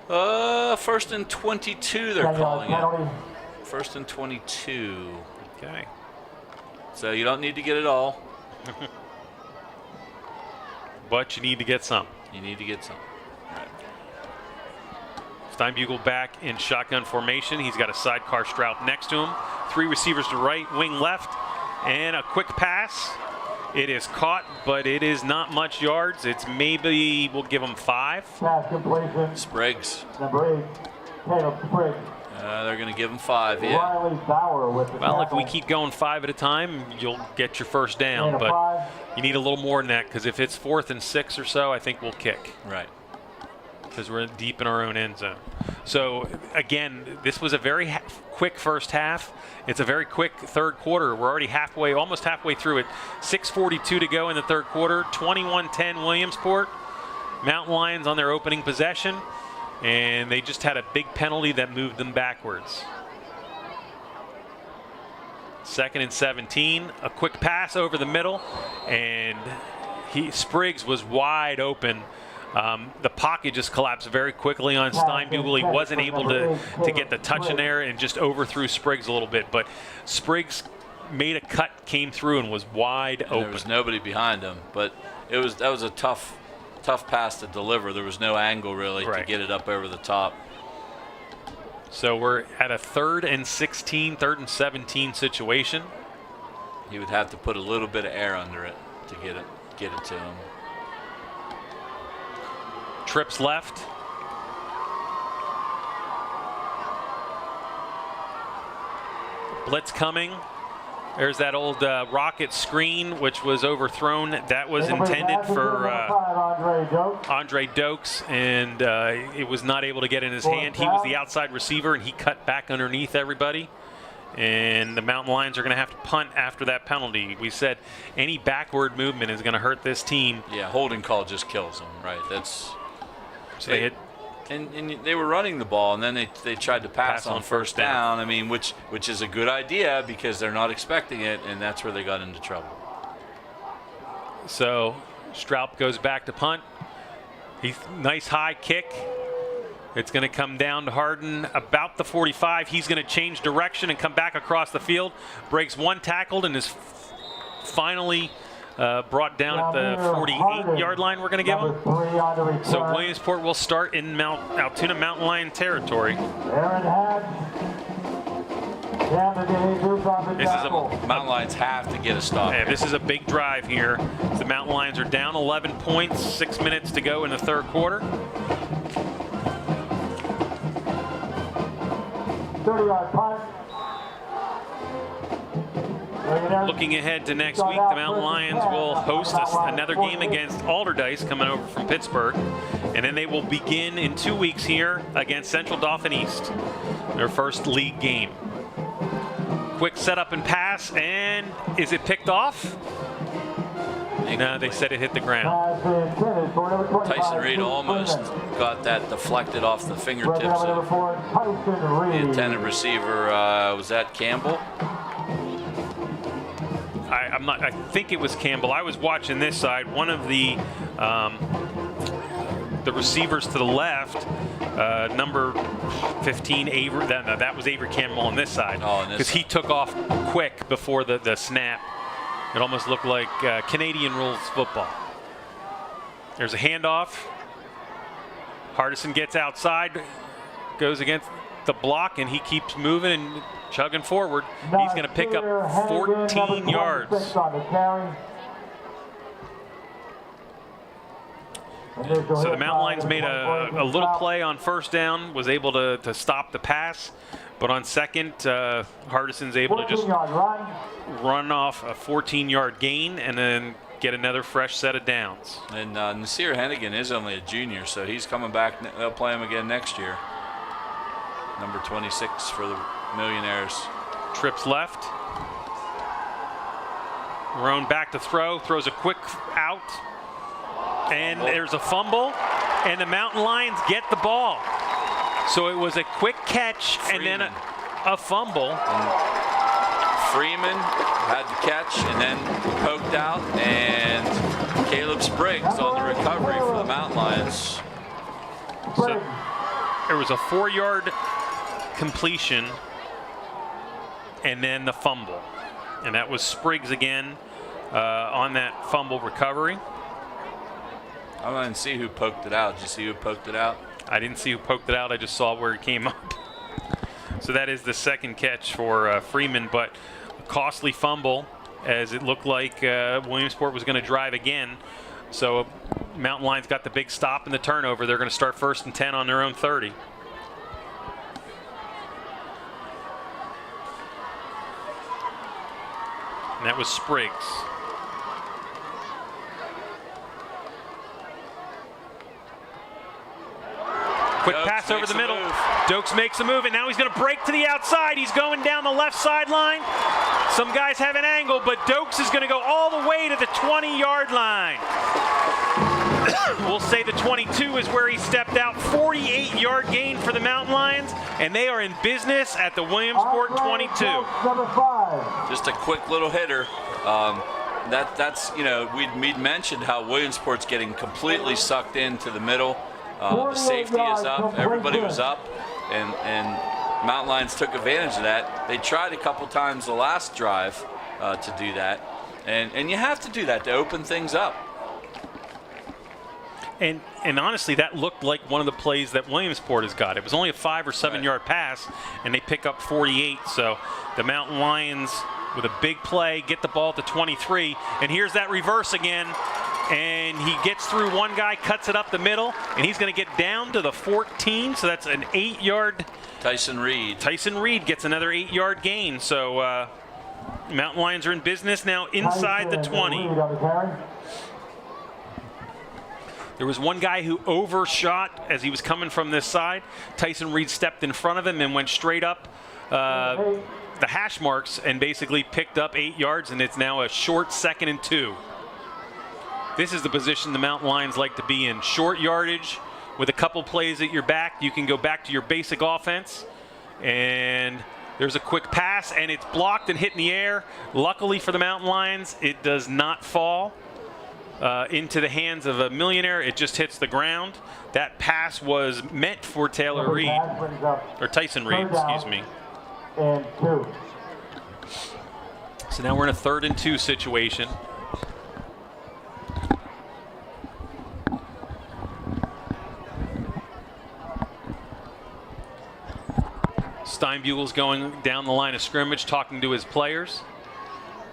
[SPEAKER 3] 1st and 22 they're calling it. 1st and 22.
[SPEAKER 2] Okay.
[SPEAKER 3] So you don't need to get it all.
[SPEAKER 2] But you need to get some.
[SPEAKER 3] You need to get some. Right.
[SPEAKER 2] Steinbugle back in shotgun formation. He's got a sidecar Straub next to him. 3 receivers to right, wing left, and a quick pass. It is caught, but it is not much yards. It's maybe, we'll give them 5.
[SPEAKER 1] Pass completion.
[SPEAKER 3] Spriggs.
[SPEAKER 1] Number 8, Caleb Spriggs.
[SPEAKER 3] They're going to give him 5, yeah.
[SPEAKER 1] Riley Bauer with the
[SPEAKER 2] Well, if
[SPEAKER 1] tackle.
[SPEAKER 2] we keep going 5 at a time, you'll get your first down.
[SPEAKER 1] Gain of
[SPEAKER 2] But
[SPEAKER 1] 5.
[SPEAKER 2] you need a little more than that, because if it's 4th and 6 or so, I think we'll kick,
[SPEAKER 3] Right.
[SPEAKER 2] because we're deep in our own end zone. So, again, this was a very quick first half. It's a very quick third quarter. We're already halfway, almost halfway through it. 6:42 to go in the third quarter. 21-10 Williamsport. Mountain Lions on their opening possession, and they just had a big penalty that moved them backwards. 2nd and 17. A quick pass over the middle, and Spriggs was wide open. The pocket just collapsed very quickly on Steinbugle. He wasn't able to get the touch in there and just overthrew Spriggs a little bit. But Spriggs made a cut, came through, and was wide open.
[SPEAKER 3] There was nobody behind him, but that was a tough pass to deliver. There was no angle really to get it up over the top.
[SPEAKER 2] So we're at a 3rd and 16, 3rd and 17 situation.
[SPEAKER 3] He would have to put a little bit of air under it to get it to him.
[SPEAKER 2] Trips left. Blitz coming. There's that old rocket screen, which was overthrown. That was intended for Andre Dokes, and it was not able to get in his hand. He was the outside receiver, and he cut back underneath everybody. And the Mountain Lions are going to have to punt after that penalty. We said any backward movement is going to hurt this team.
[SPEAKER 3] Yeah, holding call just kills them, right? That's
[SPEAKER 2] so they hit.
[SPEAKER 3] And they were running the ball, and then they tried to pass on first down. I mean, which is a good idea because they're not expecting it, and that's where they got into trouble.
[SPEAKER 2] So Stroup goes back to punt. Nice high kick. It's going to come down to Harden about the 45. He's going to change direction and come back across the field. Breaks one tackle and is finally brought down at the 48-yard line. We're going to give him. So Williamsport will start in Altoona Mountain Lion territory.
[SPEAKER 3] Mountain Lions have to get a stop.
[SPEAKER 2] Yeah, this is a big drive here. The Mountain Lions are down 11 points, 6 minutes to go in the third quarter.
[SPEAKER 1] 30-yard punt.
[SPEAKER 2] Looking ahead to next week, the Mountain Lions will host another game against Alderdice coming over from Pittsburgh. And then they will begin in 2 weeks here against Central Dauphin East, their first league game. Quick setup and pass, and is it picked off? No, they said it hit the ground.
[SPEAKER 3] Tyson Reed almost got that deflected off the fingertips of the intended receiver. Was that Campbell?
[SPEAKER 2] I think it was Campbell. I was watching this side. One of the receivers to the left, number 15, Avery. That was Avery Campbell on this side, because he took off quick before the snap. It almost looked like Canadian rules football. There's a handoff. Hardison gets outside, goes against the block, and he keeps moving and chugging forward. He's going to pick up 14 yards. So the Mountain Lions made a little play on first down, was able to stop the pass. But on second, Hardison's able to just run off a 14-yard gain and then get another fresh set of downs.
[SPEAKER 3] And Nasir Hennigan is only a junior, so he's coming back. They'll play him again next year. Number 26 for the Millionaires.
[SPEAKER 2] Trips left. Roan back to throw, throws a quick out. And there's a fumble, and the Mountain Lions get the ball. So it was a quick catch and then a fumble.
[SPEAKER 3] And Freeman had the catch and then poked out, and Caleb Spriggs on the recovery for the Mountain Lions.
[SPEAKER 2] So there was a 4-yard completion and then the fumble. And that was Spriggs again on that fumble recovery.
[SPEAKER 3] I didn't see who poked it out. Did you see who poked it out?
[SPEAKER 2] I didn't see who poked it out. I just saw where it came up. So that is the second catch for Freeman, but a costly fumble. as it looked like Williamsport was going to drive again. So Mountain Lions got the big stop and the turnover. They're going to start 1st and 10 on their own 30. And that was Spriggs. Quick pass over the middle. Dokes makes a move, and now he's going to break to the outside. He's going down the left sideline. Some guys have an angle, but Dokes is going to go all the way to the 20-yard line. We'll say the 22 is where he stepped out. 48-yard gain for the Mountain Lions, and they are in business at the Williamsport 22.
[SPEAKER 3] Just a quick little hitter. That's we'd mentioned how Williamsport's getting completely sucked into the middle. The safety is up. Everybody was up, and Mountain Lions took advantage of that. They tried a couple times the last drive to do that, and you have to do that to open things up.
[SPEAKER 2] And honestly, that looked like one of the plays that Williamsport has got. It was only a 5 or 7 yard pass, and they pick up 48. So the Mountain Lions, with a big play, get the ball at the 23. And here's that reverse again. And he gets through one guy, cuts it up the middle, and he's going to get down to the 14. So that's an 8-yard.
[SPEAKER 3] Tyson Reed
[SPEAKER 2] gets another 8-yard gain. So Mountain Lions are in business now inside the 20. There was one guy who overshot as he was coming from this side. Tyson Reed stepped in front of him and went straight up the hash marks and basically picked up 8 yards, and it's now a short 2nd and 2. This is the position the Mountain Lions like to be in. Short yardage with a couple plays at your back. You can go back to your basic offense. And there's a quick pass, and it's blocked and hit in the air. Luckily for the Mountain Lions, it does not fall into the hands of a millionaire. It just hits the ground. That pass was meant for Taylor Reed, or Tyson Reed, excuse me.
[SPEAKER 1] And 2.
[SPEAKER 2] So now we're in a 3rd and 2 situation. Steinbugle's going down the line of scrimmage, talking to his players.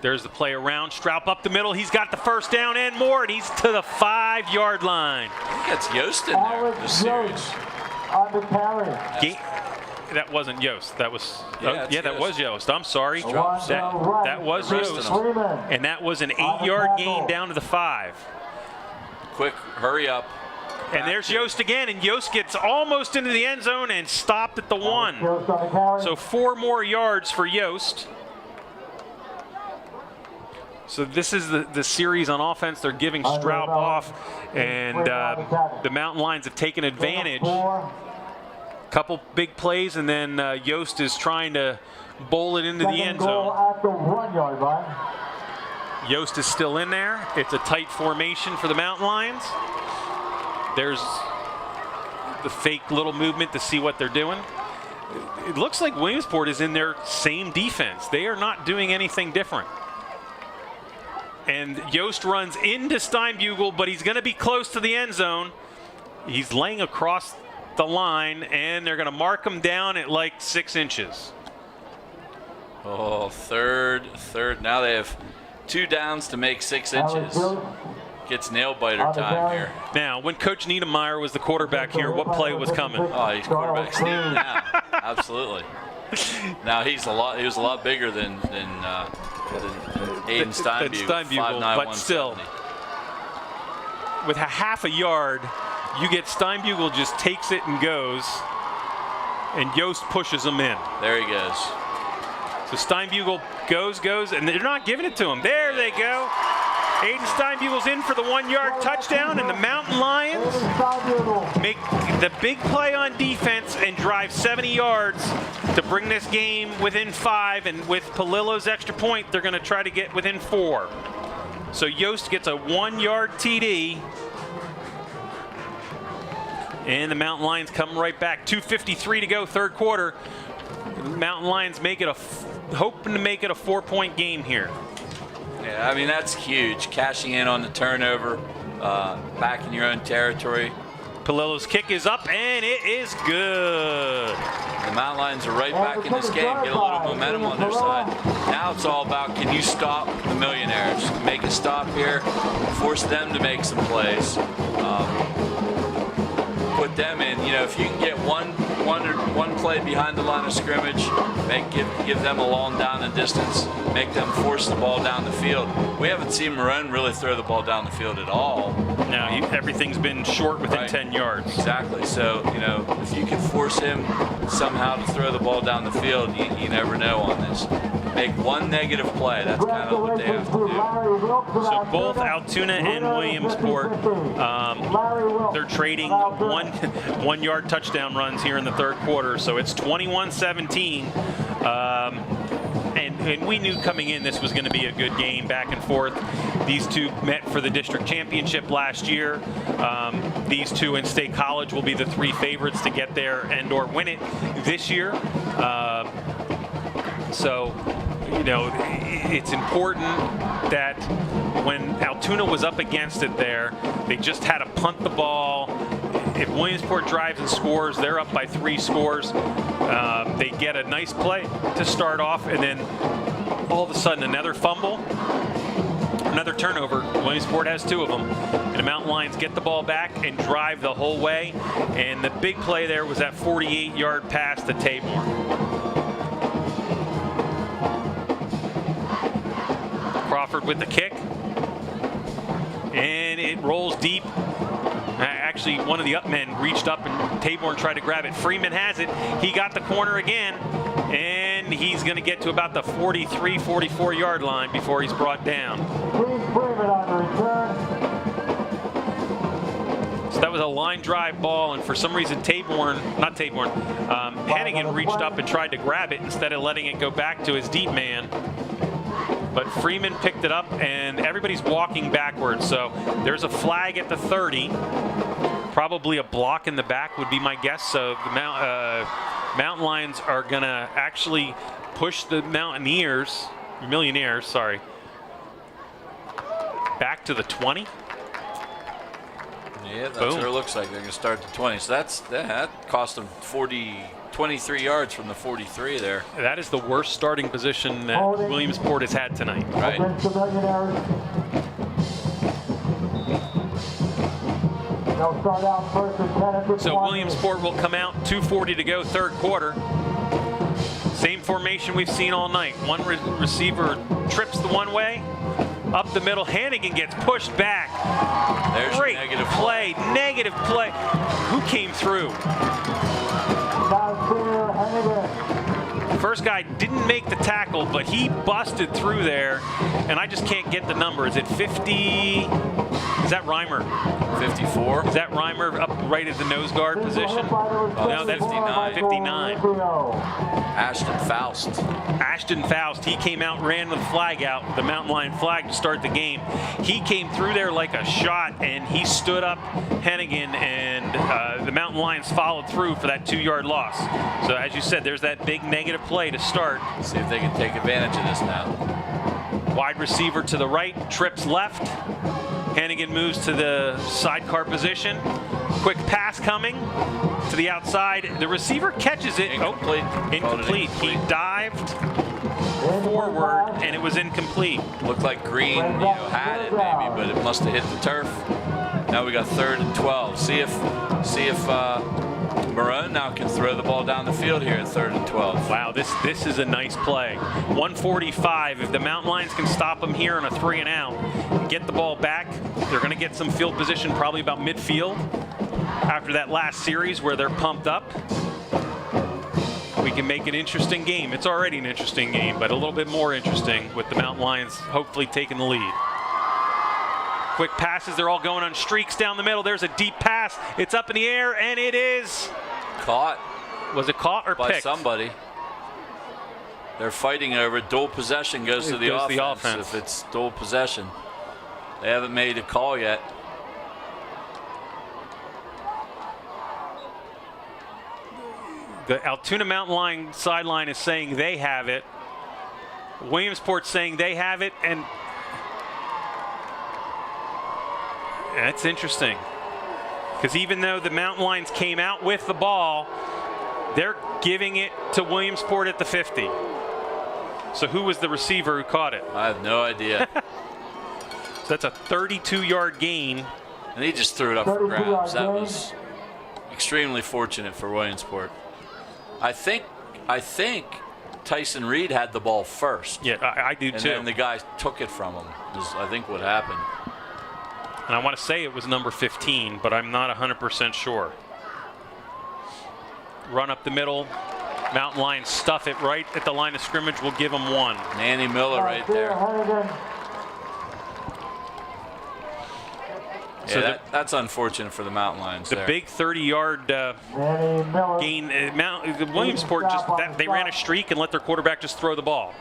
[SPEAKER 2] There's the play around. Straub up the middle. He's got the first down and more, and he's to the 5-yard line.
[SPEAKER 3] I think that's Yost in there this series.
[SPEAKER 1] On the carry.
[SPEAKER 2] That wasn't Yost. That was that was Yost. I'm sorry. That was Yost. And that was an 8-yard gain down to the 5.
[SPEAKER 3] Quick, hurry up.
[SPEAKER 2] And there's Yost again, and Yost gets almost into the end zone and stopped at the 1. So 4 more yards for Yost. So this is the series on offense. They're giving Straub off, and the Mountain Lions have taken advantage. Couple big plays, and then Yost is trying to bowl it into the end zone.
[SPEAKER 1] At the 1-yard line.
[SPEAKER 2] Yost is still in there. It's a tight formation for the Mountain Lions. There's the fake little movement to see what they're doing. It looks like Williamsport is in their same defense. They are not doing anything different. And Yost runs into Steinbugle, but he's going to be close to the end zone. He's laying across the line, and they're going to mark him down at like 6 inches.
[SPEAKER 3] Oh, third. Now they have 2 downs to make 6 inches. Gets nail biter time here.
[SPEAKER 2] Now, when Coach Niedermeyer was the quarterback here, what play was coming?
[SPEAKER 3] Oh, he's quarterback sneak now. Absolutely. Now he was a lot bigger than Aiden Steinbugle. 5'9",
[SPEAKER 2] but still, with a half a yard, you get Steinbugle just takes it and goes, and Yost pushes him in.
[SPEAKER 3] There he goes.
[SPEAKER 2] So Steinbugle goes, and they're not giving it to him. There they go. Aiden Steinbugle's in for the 1-yard touchdown, and the Mountain Lions make the big play on defense and drive 70 yards to bring this game within 5. And with Palillo's extra point, they're going to try to get within 4. So Yost gets a 1-yard TD. And the Mountain Lions come right back. 2:53 to go, 3rd quarter. The Mountain Lions make it hoping to make it a 4-point game here.
[SPEAKER 3] Yeah, I mean, that's huge. Cashing in on the turnover, back in your own territory.
[SPEAKER 2] Palillo's kick is up, and it is good.
[SPEAKER 3] The Mountain Lions are right back in this game. Get a little momentum on their side. Now Now it's all about, can you stop the Millionaires? Make a stop here, force them to make some plays. Put them in, if you can get one play behind the line of scrimmage, give them a long down and distance, make them force the ball down the field. We haven't seen Marone really throw the ball down the field at all.
[SPEAKER 2] No, everything's been short within 10 yards.
[SPEAKER 3] Exactly. So, if you can force him somehow to throw the ball down the field, you never know on this. Make one negative play. That's kind of what they have to do.
[SPEAKER 2] So both Altoona and Williamsport, they're trading one yard touchdown runs here in the third quarter. So it's 21-17. And we knew coming in this was going to be a good game, back and forth. These two met for the district championship last year. These two in State College will be the three favorites to get there and or win it this year. So, it's important that when Altoona was up against it there, they just had to punt the ball. If Williamsport drives and scores, they're up by 3 scores. They get a nice play to start off, and then all of a sudden another fumble, another turnover. Williamsport has 2 of them. And the Mountain Lions get the ball back and drive the whole way. And the big play there was that 48-yard pass to Tabor. Crawford with the kick, and it rolls deep. Actually, one of the up men reached up and Tabor tried to grab it. Freeman has it. He got the corner again, and he's going to get to about the 43, 44-yard line before he's brought down. So that was a line drive ball, and for some reason Hennigan reached up and tried to grab it instead of letting it go back to his deep man. But Freeman picked it up, and everybody's walking backwards. So there's a flag at the 30. Probably a block in the back would be my guess. So the Mountain Lions are going to actually push the Millionaires, back to the 20.
[SPEAKER 3] Yeah, that's what it looks like. They're going to start the 20. So that cost them 23 yards from the 43 there.
[SPEAKER 2] That is the worst starting position that Williamsport has had tonight.
[SPEAKER 3] Right.
[SPEAKER 2] So Williamsport will come out, 2:40 to go, third quarter. Same formation we've seen all night. One receiver trips the one way, up the middle. Hennigan gets pushed back.
[SPEAKER 3] There's
[SPEAKER 2] Great
[SPEAKER 3] negative
[SPEAKER 2] play. Negative play. Who came through? First guy didn't make the tackle, but he busted through there, and I just can't get the number. Is it 50? Is that Reimer?
[SPEAKER 3] 54.
[SPEAKER 2] Is that Reimer up right at the nose guard position? No, that's 59. Ashton Faust. He came out, ran with the flag out, the Mountain Lion flag to start the game. He came through there like a shot, and he stood up Hennigan, and the Mountain Lions followed through for that 2-yard loss. So as you said, there's that big negative play to start.
[SPEAKER 3] See if they can take advantage of this now.
[SPEAKER 2] Wide receiver to the right, trips left. Hennigan moves to the sidecar position. Quick pass coming to the outside. The receiver catches it.
[SPEAKER 3] Incomplete.
[SPEAKER 2] Incomplete. He dived forward, and it was incomplete.
[SPEAKER 3] Looked like Green, had it maybe, but it must have hit the turf. Now we got 3rd and 12. See if Marone now can throw the ball down the field here in 3rd and 12.
[SPEAKER 2] Wow, this is a nice play. 145. If the Mountain Lions can stop them here on a 3 and out, get the ball back, they're going to get some field position probably about midfield after that last series where they're pumped up. We can make an interesting game. It's already an interesting game, but a little bit more interesting with the Mountain Lions hopefully taking the lead. Quick passes, they're all going on streaks down the middle. There's a deep pass. It's up in the air, and it is
[SPEAKER 3] caught.
[SPEAKER 2] Was it caught or
[SPEAKER 3] by
[SPEAKER 2] picked?
[SPEAKER 3] Somebody. They're fighting over it. Dual possession goes to the offense. If it's dual possession. They haven't made a call yet.
[SPEAKER 2] The Altoona Mountain Lion sideline is saying they have it. Williamsport's saying they have it, and that's interesting. Because even though the Mountain Lions came out with the ball, they're giving it to Williamsport at the 50. So who was the receiver who caught it?
[SPEAKER 3] I have no idea.
[SPEAKER 2] So that's a 32-yard gain.
[SPEAKER 3] And he just threw it up for grabs. That was extremely fortunate for Williamsport. I think Tyson Reed had the ball first.
[SPEAKER 2] Yeah, I do
[SPEAKER 3] and
[SPEAKER 2] too.
[SPEAKER 3] And then the guy took it from him, is I think what happened.
[SPEAKER 2] And I want to say it was number 15, but I'm not 100% sure. Run up the middle. Mountain Lions stuff it right at the line of scrimmage. We'll give them 1.
[SPEAKER 3] Manny Miller right there.
[SPEAKER 2] So
[SPEAKER 3] yeah, that's unfortunate for the Mountain Lions.
[SPEAKER 2] The big 30-yard gain. Williamsport they ran a streak and let their quarterback just throw the ball.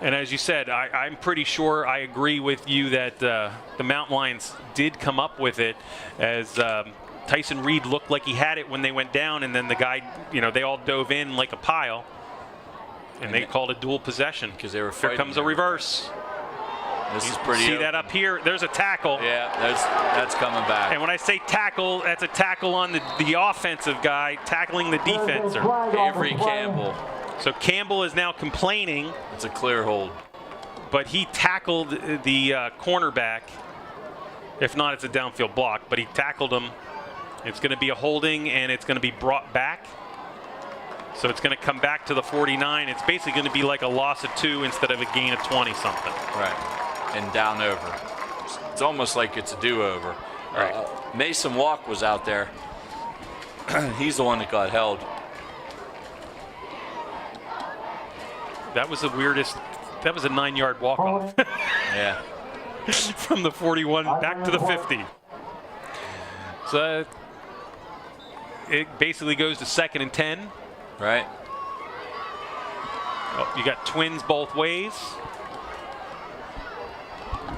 [SPEAKER 2] And as you said, I'm pretty sure I agree with you that the Mountain Lions did come up with it, as Tyson Reed looked like he had it when they went down, and then the guy, they all dove in like a pile, and they called a dual possession
[SPEAKER 3] because they were.
[SPEAKER 2] Here comes a reverse.
[SPEAKER 3] This is pretty.
[SPEAKER 2] See
[SPEAKER 3] open.
[SPEAKER 2] that up here? There's a tackle.
[SPEAKER 3] Yeah, that's coming back.
[SPEAKER 2] And when I say tackle, that's a tackle on the offensive guy tackling the defenser.
[SPEAKER 3] Avery Campbell.
[SPEAKER 2] So Campbell is now complaining.
[SPEAKER 3] It's a clear hold.
[SPEAKER 2] But he tackled the cornerback. If not, it's a downfield block. But he tackled him. It's going to be a holding, and it's going to be brought back. So it's going to come back to the 49. It's basically going to be like a loss of 2 instead of a gain of 20-something.
[SPEAKER 3] Right. And down over. It's almost like it's a do-over.
[SPEAKER 2] Right.
[SPEAKER 3] Mason Walk was out there. He's the one that got held.
[SPEAKER 2] That was the weirdest. That was a 9-yard walk-off.
[SPEAKER 3] Yeah.
[SPEAKER 2] From the 41 back to the 50. So it basically goes to 2nd and 10.
[SPEAKER 3] Right.
[SPEAKER 2] Oh, you got twins both ways.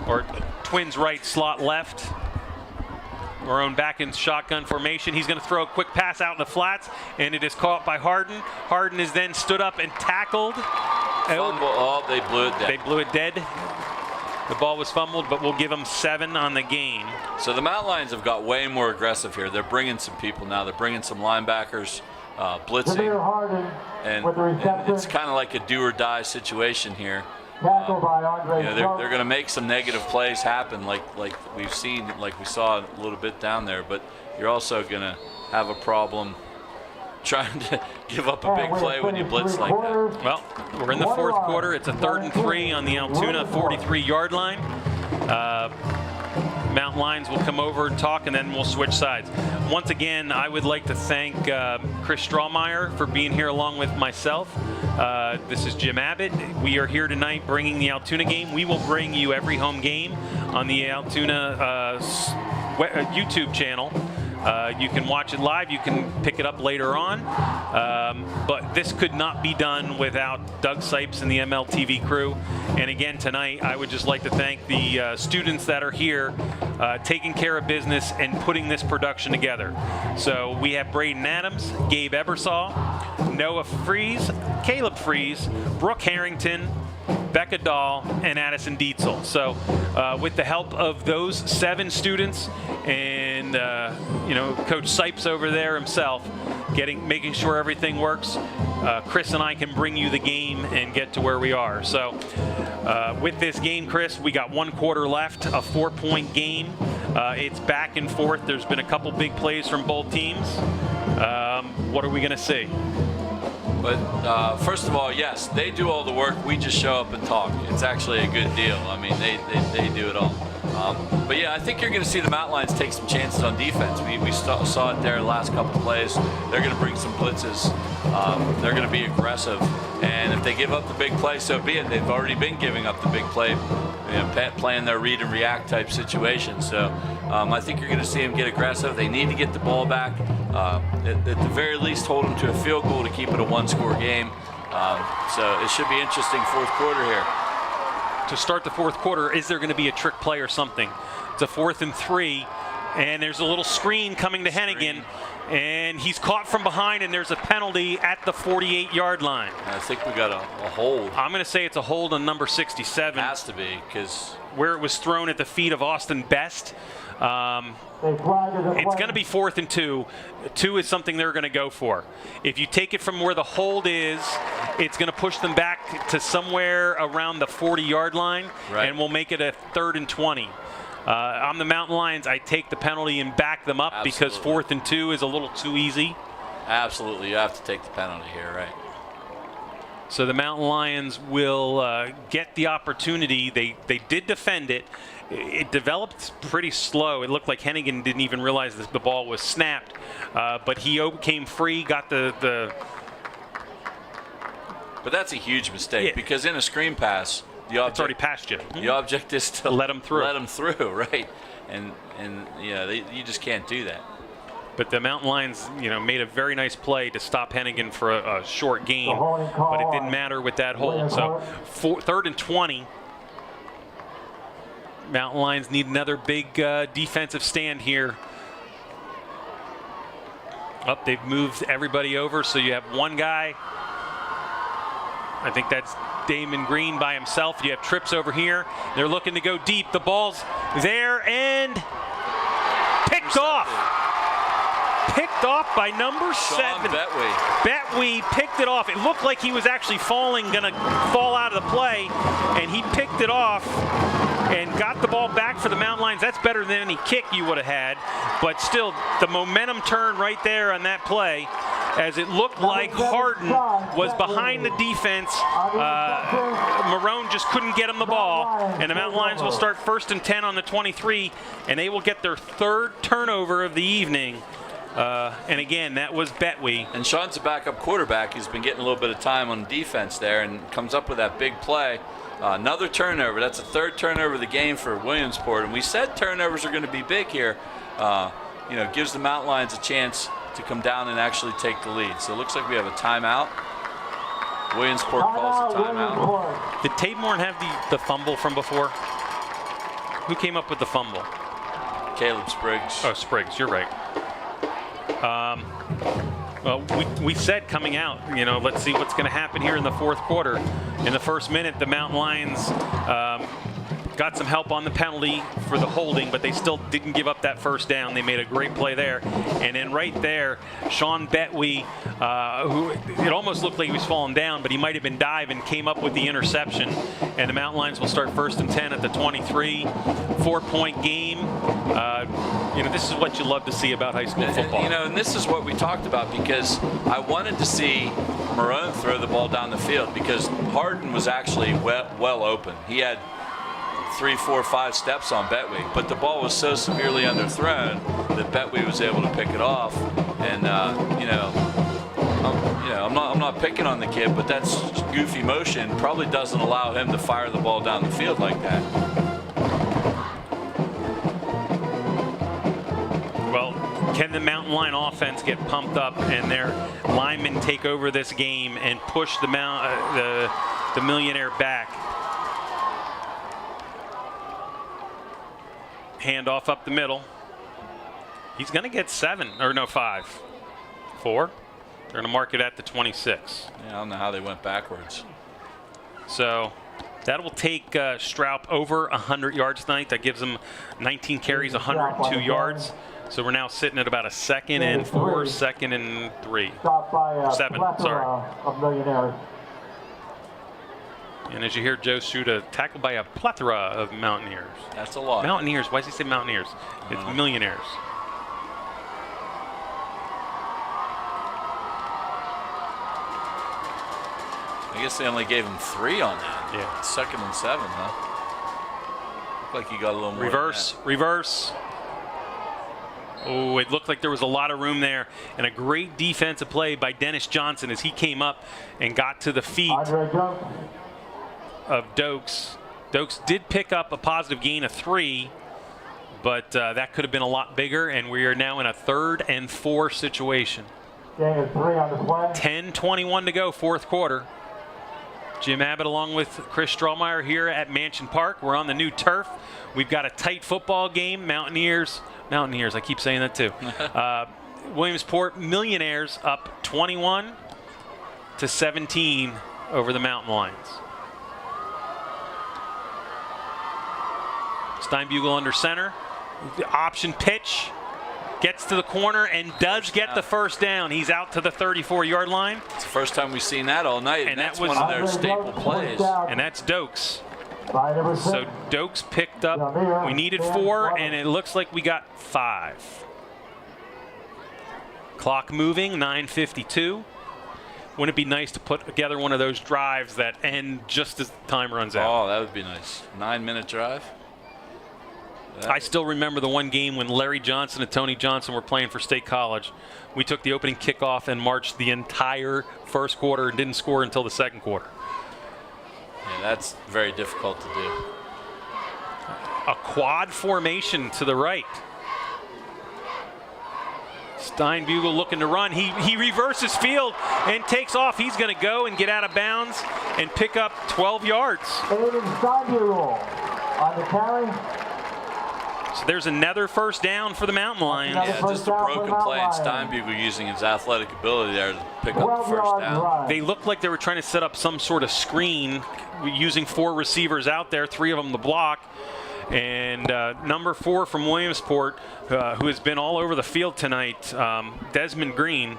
[SPEAKER 2] Or twins right, slot left. Marone back in shotgun formation. He's going to throw a quick pass out in the flats, and it is caught by Harden. Harden is then stood up and tackled.
[SPEAKER 3] Oh, they blew it dead.
[SPEAKER 2] They blew it dead. The ball was fumbled, but we'll give them 7 on the gain.
[SPEAKER 3] So the Mountain Lions have got way more aggressive here. They're bringing some people now. They're bringing some linebackers, blitzing. And it's kind of like a do-or-die situation here. They're going to make some negative plays happen, like we've seen, like we saw a little bit down there. But you're also going to have a problem trying to give up a big play when you blitz like that.
[SPEAKER 2] Well, we're in the 4th quarter. It's a 3rd and 3 on the Altoona 43-yard line. Mountain Lions will come over and talk, and then we'll switch sides. Once again, I would like to thank Chris Strawmeyer for being here along with myself. This is Jim Abbott. We are here tonight bringing the Altoona game. We will bring you every home game on the Altoona YouTube channel. You can watch it live. You can pick it up later on. But this could not be done without Doug Sipes and the MLTV crew. And again, tonight, I would just like to thank the students that are here taking care of business and putting this production together. So we have Braden Adams, Gabe Ebersol, Noah Fries, Caleb Fries, Brooke Harrington, Becca Dahl, and Addison Dietzel. So with the help of those 7 students and Coach Sipes over there himself, making sure everything works, Chris and I can bring you the game and get to where we are. So with this game, Chris, we got 1 quarter left, a 4-point game. It's back and forth. There's been a couple big plays from both teams. What are we going to see?
[SPEAKER 3] But first of all, yes, they do all the work. We just show up and talk. It's actually a good deal. I mean, they do it all. But yeah, I think you're going to see the Mountain Lions take some chances on defense. We saw it there the last couple of plays. They're going to bring some blitzes. They're going to be aggressive. And if they give up the big play, so be it. They've already been giving up the big play, playing their read and react type situation. So I think you're going to see them get aggressive. They need to get the ball back. At the very least, hold them to a field goal to keep it a 1-score game. So it should be interesting 4th quarter here.
[SPEAKER 2] To start the 4th quarter, is there going to be a trick play or something? It's a 4th and 3, and there's a little screen coming to Hennigan, and he's caught from behind, and there's a penalty at the 48-yard line.
[SPEAKER 3] I think we got a hold.
[SPEAKER 2] I'm going to say it's a hold on number 67.
[SPEAKER 3] It has to be, because
[SPEAKER 2] where it was thrown at the feet of Austin Best. It's going to be 4th and 2. 2 is something they're going to go for. If you take it from where the hold is, it's going to push them back to somewhere around the 40-yard line, and we'll make it a 3rd and 20. On the Mountain Lions, I take the penalty and back them up because 4th and 2 is a little too easy.
[SPEAKER 3] Absolutely, you have to take the penalty here, right?
[SPEAKER 2] So the Mountain Lions will get the opportunity. They did defend it. It developed pretty slow. It looked like Hennigan didn't even realize that the ball was snapped, but he came free, got the.
[SPEAKER 3] But that's a huge mistake because in a screen pass, the object,
[SPEAKER 2] it's already past you.
[SPEAKER 3] The object is to
[SPEAKER 2] let them through.
[SPEAKER 3] Let them through, right? And you just can't do that.
[SPEAKER 2] But the Mountain Lions, made a very nice play to stop Hennigan for a short gain, but it didn't matter with that hold. So 3rd and 20. Mountain Lions need another big defensive stand here. They've moved everybody over, so you have one guy. I think that's Damon Green by himself. You have trips over here. They're looking to go deep. The ball's there and picked off. Picked off by number 7. Betwee picked it off. It looked like he was actually going to fall out of the play, and he picked it off and got the ball back for the Mountain Lions. That's better than any kick you would have had, but still, the momentum turned right there on that play, as it looked like Harden was behind the defense. Marone just couldn't get him the ball, and the Mountain Lions will start 1st and 10 on the 23, and they will get their 3rd turnover of the evening. And again, that was Betwee.
[SPEAKER 3] And Sean's a backup quarterback. He's been getting a little bit of time on defense there and comes up with that big play. Another turnover. That's the 3rd turnover of the game for Williamsport. And we said turnovers are going to be big here. Gives the Mountain Lions a chance to come down and actually take the lead. So it looks like we have a timeout. Williamsport calls a timeout.
[SPEAKER 2] Did Taborn have the fumble from before? Who came up with the fumble?
[SPEAKER 3] Caleb Spriggs.
[SPEAKER 2] Oh, Spriggs, you're right. Well, we said coming out, let's see what's going to happen here in the 4th quarter. In the first minute, the Mountain Lions got some help on the penalty for the holding, but they still didn't give up that 1st down. They made a great play there. And then right there, Sean Betwee, who it almost looked like he was falling down, but he might have been diving, came up with the interception. And the Mountain Lions will start 1st and 10 at the 23. 4-point game. This is what you love to see about high school football.
[SPEAKER 3] And this is what we talked about, because I wanted to see Marone throw the ball down the field, because Harden was actually well open. He had 3, 4, 5 steps on Betwee, but the ball was so severely underthrown that Betwee was able to pick it off. And I'm not picking on the kid, but that's goofy motion probably doesn't allow him to fire the ball down the field like that.
[SPEAKER 2] Well, can the Mountain Lion offense get pumped up and their linemen take over this game and push the Millionaire back? Handoff up the middle. He's going to get 5. 4. They're going to mark it at the 26.
[SPEAKER 3] Yeah, I don't know how they went backwards.
[SPEAKER 2] So that will take Stroup over 100 yards tonight. That gives him 19 carries, 102 yards. So we're now sitting at about a 2nd and 4, 2nd and 3. 7, sorry. And as you hear Joe shoot, tackled by a plethora of Mountaineers.
[SPEAKER 3] That's a lot.
[SPEAKER 2] Mountaineers. Why does he say Mountaineers? It's Millionaires.
[SPEAKER 3] I guess they only gave him 3 on that.
[SPEAKER 2] Yeah.
[SPEAKER 3] 2nd and 7, huh? Looked like he got a little more.
[SPEAKER 2] Reverse. Oh, it looked like there was a lot of room there, and a great defensive play by Dennis Johnson as he came up and got to the feet of Dokes. Dokes did pick up a positive gain of 3, but that could have been a lot bigger, and we are now in a 3rd and 4 situation. 10:21 to go, 4th quarter. Jim Abbott along with Chris Strahlmeyer here at Mansion Park. We're on the new turf. We've got a tight football game. Mountaineers, I keep saying that too. Williamsport Millionaires up 21-17 over the Mountain Lions. Steinbugle under center. The option pitch. Gets to the corner and does get the first down. He's out to the 34-yard line.
[SPEAKER 3] It's the first time we've seen that all night, and that's one of their staple plays.
[SPEAKER 2] And that's Dokes. So Dokes picked up, we needed 4, and it looks like we got 5. Clock moving, 9:52. Wouldn't it be nice to put together one of those drives that end just as time runs out?
[SPEAKER 3] Oh, that would be nice. 9-minute drive.
[SPEAKER 2] I still remember the one game when Larry Johnson and Tony Johnson were playing for State College. We took the opening kickoff and marched the entire first quarter and didn't score until the second quarter.
[SPEAKER 3] Yeah, that's very difficult to do.
[SPEAKER 2] A quad formation to the right. Steinbugle looking to run. He reverses field and takes off. He's going to go and get out of bounds and pick up 12 yards.
[SPEAKER 1] Aiden Steinbugle on the carry.
[SPEAKER 2] So there's another first down for the Mountain Lions.
[SPEAKER 3] Yeah, just a broken play and Steinbugle using his athletic ability there to pick up the first down.
[SPEAKER 2] They looked like they were trying to set up some sort of screen using 4 receivers out there, 3 of them to block. And number 4 from Williamsport, who has been all over the field tonight, Damon Green,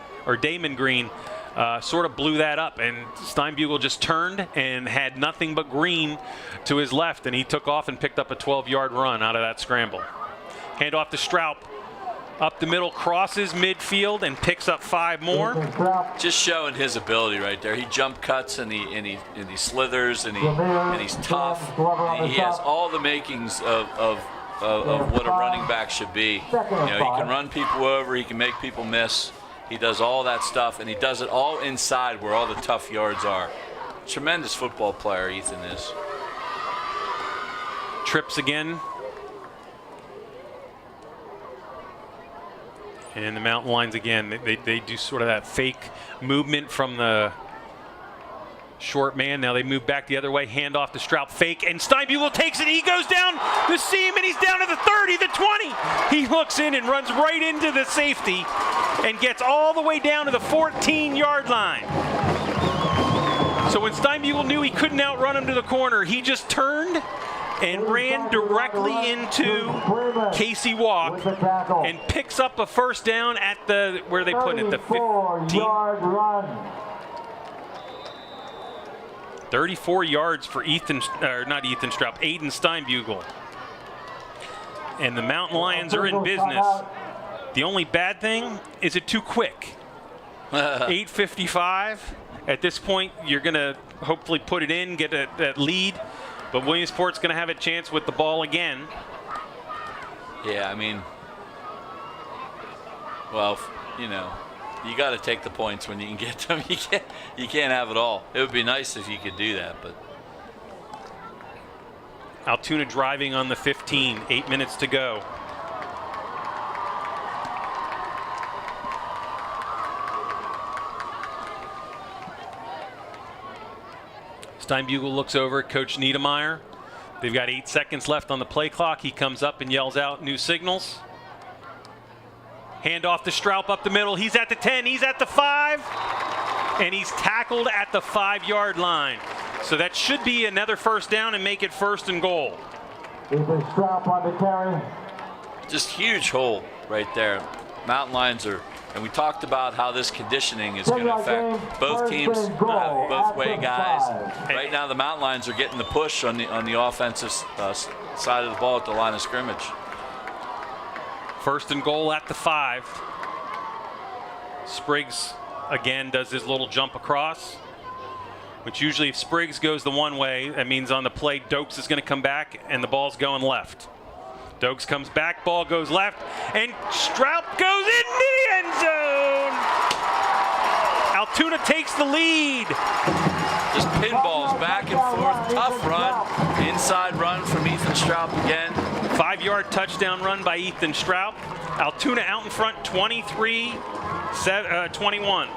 [SPEAKER 2] sort of blew that up, and Steinbugle just turned and had nothing but Green to his left, and he took off and picked up a 12-yard run out of that scramble. Hand off to Straub. Up the middle, crosses midfield, and picks up 5 more.
[SPEAKER 3] Just showing his ability right there. He jump cuts and he slithers and he's tough. And he has all the makings of what a running back should be. You know, he can run people over. He can make people miss. He does all that stuff, and he does it all inside where all the tough yards are. Tremendous football player, Ethan is.
[SPEAKER 2] Trips again. And the Mountain Lions again, they do sort of that fake movement from the short man. Now they move back the other way, hand off to Straub, fake, and Steinbugle takes it. He goes down the seam, and he's down to the 30, the 20. He looks in and runs right into the safety and gets all the way down to the 14-yard line. So when Steinbugle knew he couldn't outrun him to the corner, he just turned and ran directly into Casey Walk and picks up a first down at the, where they put it, the 15. 34 yards for Aiden Steinbugle. And the Mountain Lions are in business. The only bad thing is it too quick. 8:55. At this point, you're going to hopefully put it in, get that lead. But Williamsport's going to have a chance with the ball again.
[SPEAKER 3] Yeah, I mean, well, you know, you got to take the points when you can get them. You can't have it all. It would be nice if you could do that, but.
[SPEAKER 2] Altoona driving on the 15, 8 minutes to go. Steinbugle looks over at Coach Niedermeyer. They've got 8 seconds left on the play clock. He comes up and yells out new signals. Hand off to Straub up the middle. He's at the 10, he's at the 5, and he's tackled at the 5-yard line. So that should be another first down and make it 1st and goal.
[SPEAKER 1] Ethan Straub on the carry.
[SPEAKER 3] Just huge hole right there. Mountain Lions are, and we talked about how this conditioning is going to affect both teams, both way guys. Right now the Mountain Lions are getting the push on the offensive side of the ball at the line of scrimmage.
[SPEAKER 2] 1st and goal at the 5. Spriggs again does his little jump across, which usually if Spriggs goes the one way, that means on the play Dokes is going to come back and the ball's going left. Dokes comes back, ball goes left, and Straub goes into the end zone. Altoona takes the lead.
[SPEAKER 3] Just pinballs back and forth, tough run, inside run from Ethan Straub again.
[SPEAKER 2] 5-yard touchdown run by Ethan Straub. Altoona out in front, 23-21.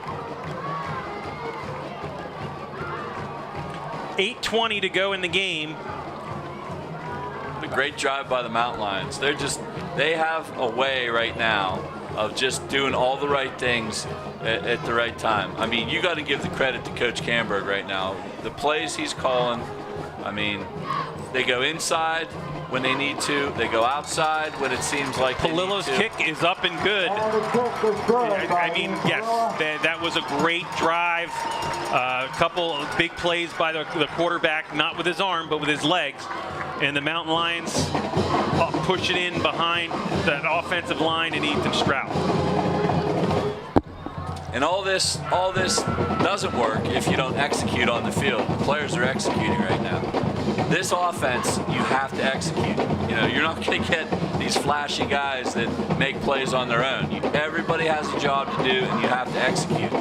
[SPEAKER 2] 8:20 to go in the game.
[SPEAKER 3] A great drive by the Mountain Lions. They have a way right now of just doing all the right things at the right time. I mean, you got to give the credit to Coach Camberg right now. The plays he's calling, I mean, they go inside when they need to. They go outside when it seems like they need
[SPEAKER 2] Palillo's
[SPEAKER 3] to.
[SPEAKER 2] kick is up and good.
[SPEAKER 1] And the kick is good.
[SPEAKER 2] I mean, yes, that was a great drive. A couple of big plays by the quarterback, not with his arm, but with his legs. And the Mountain Lions push it in behind that offensive line and Ethan Strout.
[SPEAKER 3] And all this doesn't work if you don't execute on the field. The players are executing right now. This offense, you have to execute. You know, you're not going to get these flashy guys that make plays on their own. Everybody has a job to do, and you have to execute.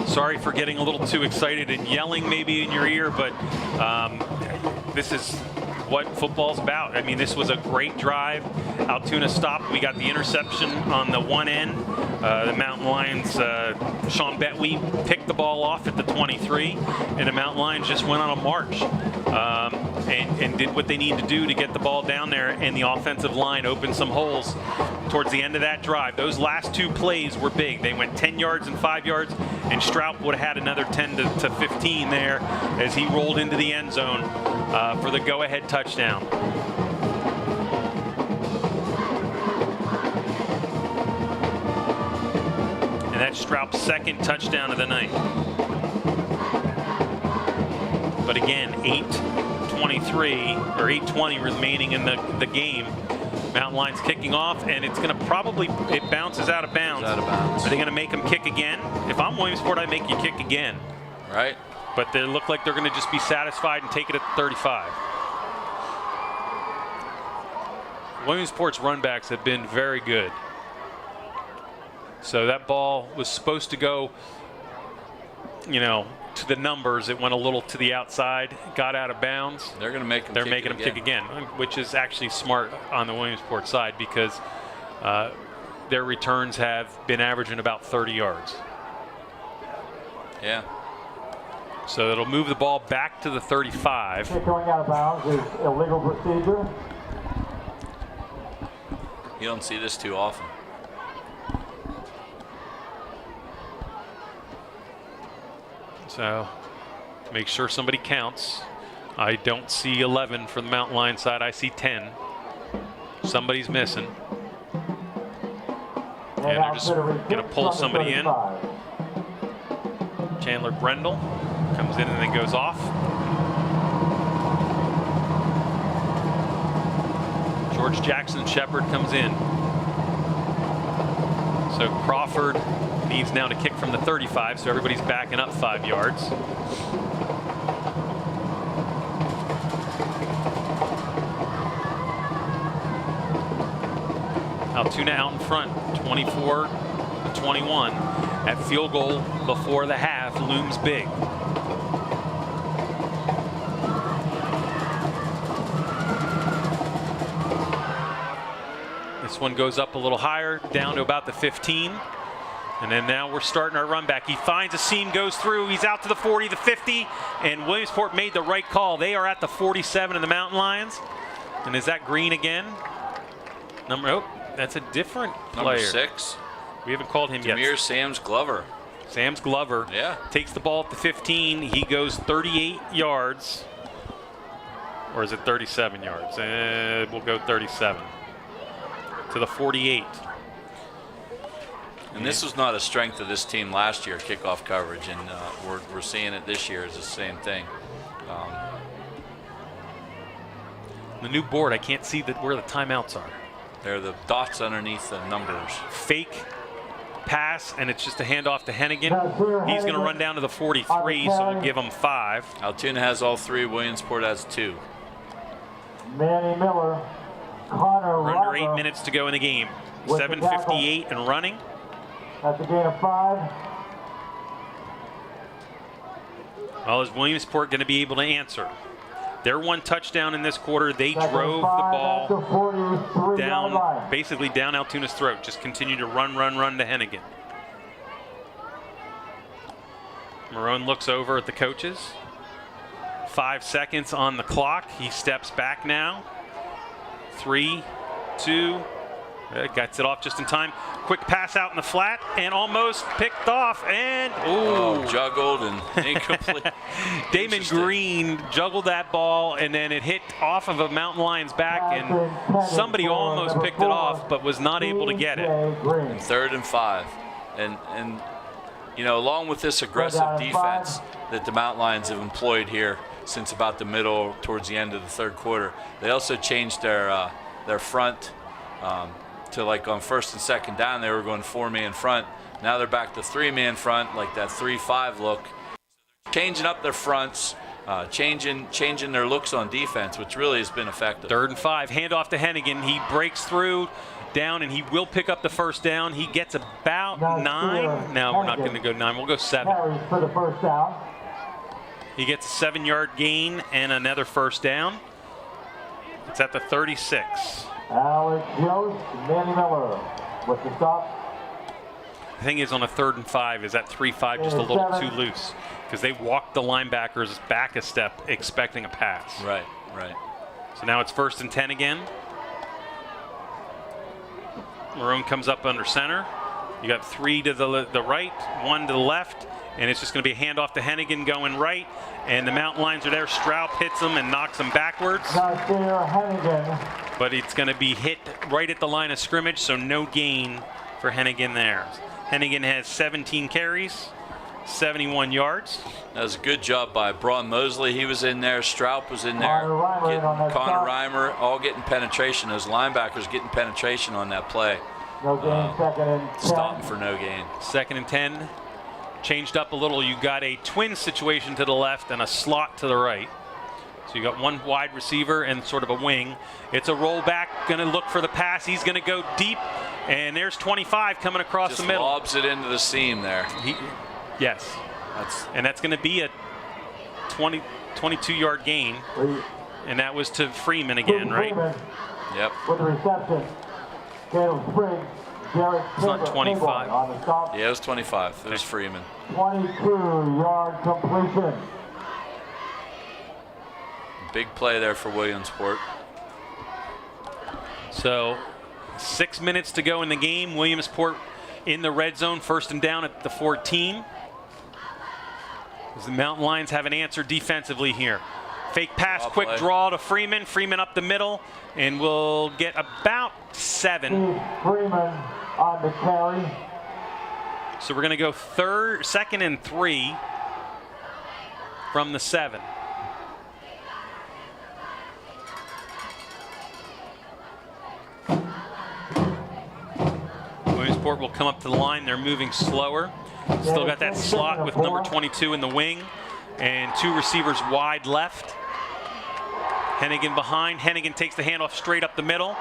[SPEAKER 2] Sorry for getting a little too excited and yelling maybe in your ear, but this is what football's about. I mean, this was a great drive. Altoona stopped. We got the interception on the one end. The Mountain Lions, Sean Betwee picked the ball off at the 23, and the Mountain Lions just went on a march and did what they need to do to get the ball down there, and the offensive line opened some holes towards the end of that drive. Those last two plays were big. They went 10 yards and 5 yards, and Strout would have had another 10 to 15 there as he rolled into the end zone for the go-ahead touchdown. And that's Strout's second touchdown of the night. But again, 8:23 or 8:20 remaining in the game. Mountain Lions kicking off, and it's going to probably, it bounces out of bounds.
[SPEAKER 3] Out of bounds.
[SPEAKER 2] Are they going to make him kick again? If I'm Williamsport, I'd make you kick again.
[SPEAKER 3] Right.
[SPEAKER 2] But they look like they're going to just be satisfied and take it at the 35. Williamsport's run backs have been very good. So that ball was supposed to go, you know, to the numbers. It went a little to the outside, got out of bounds.
[SPEAKER 3] They're going to make him
[SPEAKER 2] They're
[SPEAKER 3] kick
[SPEAKER 2] making him kick again, which is actually smart on the Williamsport side because their returns have been averaging about 30 yards.
[SPEAKER 3] Yeah.
[SPEAKER 2] So it'll move the ball back to the 35.
[SPEAKER 1] Kick going out of bounds is illegal procedure.
[SPEAKER 3] You don't see this too often.
[SPEAKER 2] So make sure somebody counts. I don't see 11 for the Mountain Lion side. I see 10. Somebody's missing. And they're just going to pull somebody in. Chandler Brendel comes in and then goes off. George Jackson Shepard comes in. So Crawford needs now to kick from the 35, so everybody's backing up 5 yards. Altoona out in front, 24-21. That field goal before the half looms big. This one goes up a little higher, down to about the 15. And then now we're starting our run back. He finds a seam, goes through. He's out to the 40, the 50, and Williamsport made the right call. They are at the 47 of the Mountain Lions. And is that Green again? Oh, that's a different player.
[SPEAKER 3] Number 6.
[SPEAKER 2] We haven't called him yet.
[SPEAKER 3] Demir Sam's Glover.
[SPEAKER 2] Sam's Glover.
[SPEAKER 3] Yeah.
[SPEAKER 2] Takes the ball at the 15. He goes 38 yards. Or is it 37 yards? We'll go 37. To the 48.
[SPEAKER 3] And this was not a strength of this team last year, kickoff coverage, and we're seeing it this year as the same thing.
[SPEAKER 2] The new board, I can't see where the timeouts are.
[SPEAKER 3] They're the dots underneath the numbers.
[SPEAKER 2] Fake pass, and it's just a handoff to Hennigan. He's going to run down to the 43, so we'll give him 5.
[SPEAKER 3] Altoona has all 3. Williamsport has 2.
[SPEAKER 1] Manny Miller, Connor
[SPEAKER 2] We're under 8
[SPEAKER 1] Robber
[SPEAKER 2] minutes to go in the game.
[SPEAKER 1] with the
[SPEAKER 2] 7:58 and running.
[SPEAKER 1] That's a gain of 5.
[SPEAKER 2] Well, is Williamsport going to be able to answer? Their one touchdown in this quarter, they
[SPEAKER 1] Second
[SPEAKER 2] drove the
[SPEAKER 1] 5
[SPEAKER 2] ball
[SPEAKER 1] at the 43-yard
[SPEAKER 2] down,
[SPEAKER 1] line.
[SPEAKER 2] basically down Altoona's throat. Just continue to run to Hennigan. Marone looks over at the coaches. 5 seconds on the clock. He steps back now. 3, 2, Gets it off just in time. Quick pass out in the flat and almost picked off. And
[SPEAKER 3] juggled and incomplete.
[SPEAKER 2] Damon Green juggled that ball, and then it hit off of a Mountain Lion's back, and somebody almost picked it off, but was not able to get it.
[SPEAKER 3] 3rd and 5, and you know, along with this aggressive defense that the Mountain Lions have employed here since about the middle towards the end of the 3rd quarter, they also changed their front. To like on 1st and 2nd down, they were going 4-man front. Now they're back to 3-man front, like that 3-5 look. Changing up their fronts, changing their looks on defense, which really has been effective.
[SPEAKER 2] 3rd and 5, handoff to Hennigan. He breaks through down, and he will pick up the 1st down. He gets about 9. No, we're not going to go 9. We'll go 7.
[SPEAKER 1] For the 1st down.
[SPEAKER 2] He gets a 7-yard gain and another 1st down. It's at the 36.
[SPEAKER 1] Alex Yost, Manny Miller with the stop.
[SPEAKER 2] The thing is, on a 3rd and 5, is that 3-5 just a little too loose, because they walked the linebackers back a step expecting a pass.
[SPEAKER 3] Right.
[SPEAKER 2] So now it's 1st and 10 again. Marone comes up under center. You got 3 to the right, 1 to the left, and it's just going to be a handoff to Hennigan going right, and the Mountain Lions are there. Straub hits him and knocks him backwards. But it's going to be hit right at the line of scrimmage, so no gain for Hennigan there. Hennigan has 17 carries, 71 yards.
[SPEAKER 3] That was a good job by Braun Mosley. He was in there. Straub was in there. Connor Reimer all getting penetration. Those linebackers getting penetration on that play.
[SPEAKER 1] No gain, 2nd and 10.
[SPEAKER 3] Stopping for no gain.
[SPEAKER 2] 2nd and 10. Changed up a little. You got a twin situation to the left and a slot to the right. So you got 1 wide receiver and sort of a wing. It's a rollback, going to look for the pass. He's going to go deep, and there's 25 coming across the middle.
[SPEAKER 3] Lobs it into the seam there.
[SPEAKER 2] Yes. That's going to be a 22-yard gain, and that was to Freeman again, right?
[SPEAKER 3] Yep.
[SPEAKER 1] With the reception, Caleb Spriggs, Derek
[SPEAKER 2] It's not 25.
[SPEAKER 1] on the stop.
[SPEAKER 3] Yeah, it was 25. It was Freeman.
[SPEAKER 1] 22-yard completion.
[SPEAKER 3] Big play there for Williamsport.
[SPEAKER 2] So 6 minutes to go in the game. Williamsport in the red zone, 1st and down at the 14. As the Mountain Lions have an answer defensively here. Fake pass, quick draw to Freeman. Freeman up the middle, and we'll get about 7.
[SPEAKER 1] Freeman on the carry.
[SPEAKER 2] So we're going to go 2nd and 3 from the 7. Williamsport will come up to the line. They're moving slower. Still got that slot with number 22 in the wing and 2 receivers wide left. Hennigan behind. Hennigan takes the handoff straight up the middle,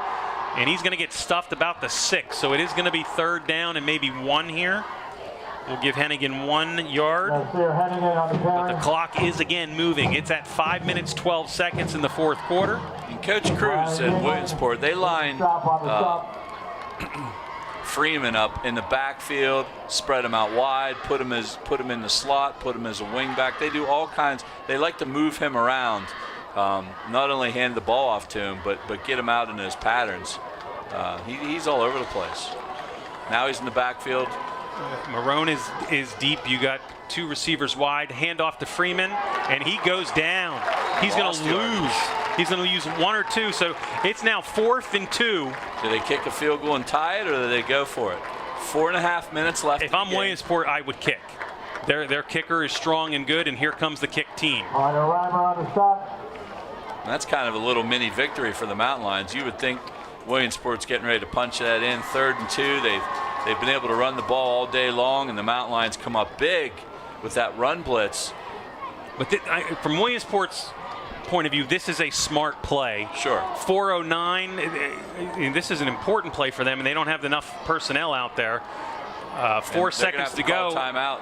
[SPEAKER 2] and he's going to get stuffed about the 6. So it is going to be 3rd down and maybe 1 here. We'll give Hennigan 1 yard. But the clock is again moving. It's at 5 minutes, 12 seconds in the 4th quarter.
[SPEAKER 3] And Coach Cruz at Williamsport, they line Freeman up in the backfield, spread him out wide, put him in the slot, put him as a wing back. They do all kinds. They like to move him around, not only hand the ball off to him, but get him out in his patterns. He's all over the place. Now he's in the backfield.
[SPEAKER 2] Marone is deep. You got 2 receivers wide. Handoff to Freeman, and he goes down. He's going to lose. He's going to use 1 or 2. So it's now 4th and 2.
[SPEAKER 3] Do they kick a field goal and tie it, or do they go for it? 4.5 minutes left.
[SPEAKER 2] If I'm Williamsport, I would kick. Their kicker is strong and good, and here comes the kick team.
[SPEAKER 1] On the stop.
[SPEAKER 3] And that's kind of a little mini victory for the Mountain Lions. You would think Williamsport's getting ready to punch that in. 3rd and 2. They've been able to run the ball all day long, and the Mountain Lions come up big with that run blitz.
[SPEAKER 2] But from Williamsport's point of view, this is a smart play.
[SPEAKER 3] Sure.
[SPEAKER 2] 4:09. This is an important play for them, and they don't have enough personnel out there. 4 seconds to go.
[SPEAKER 3] Timeout.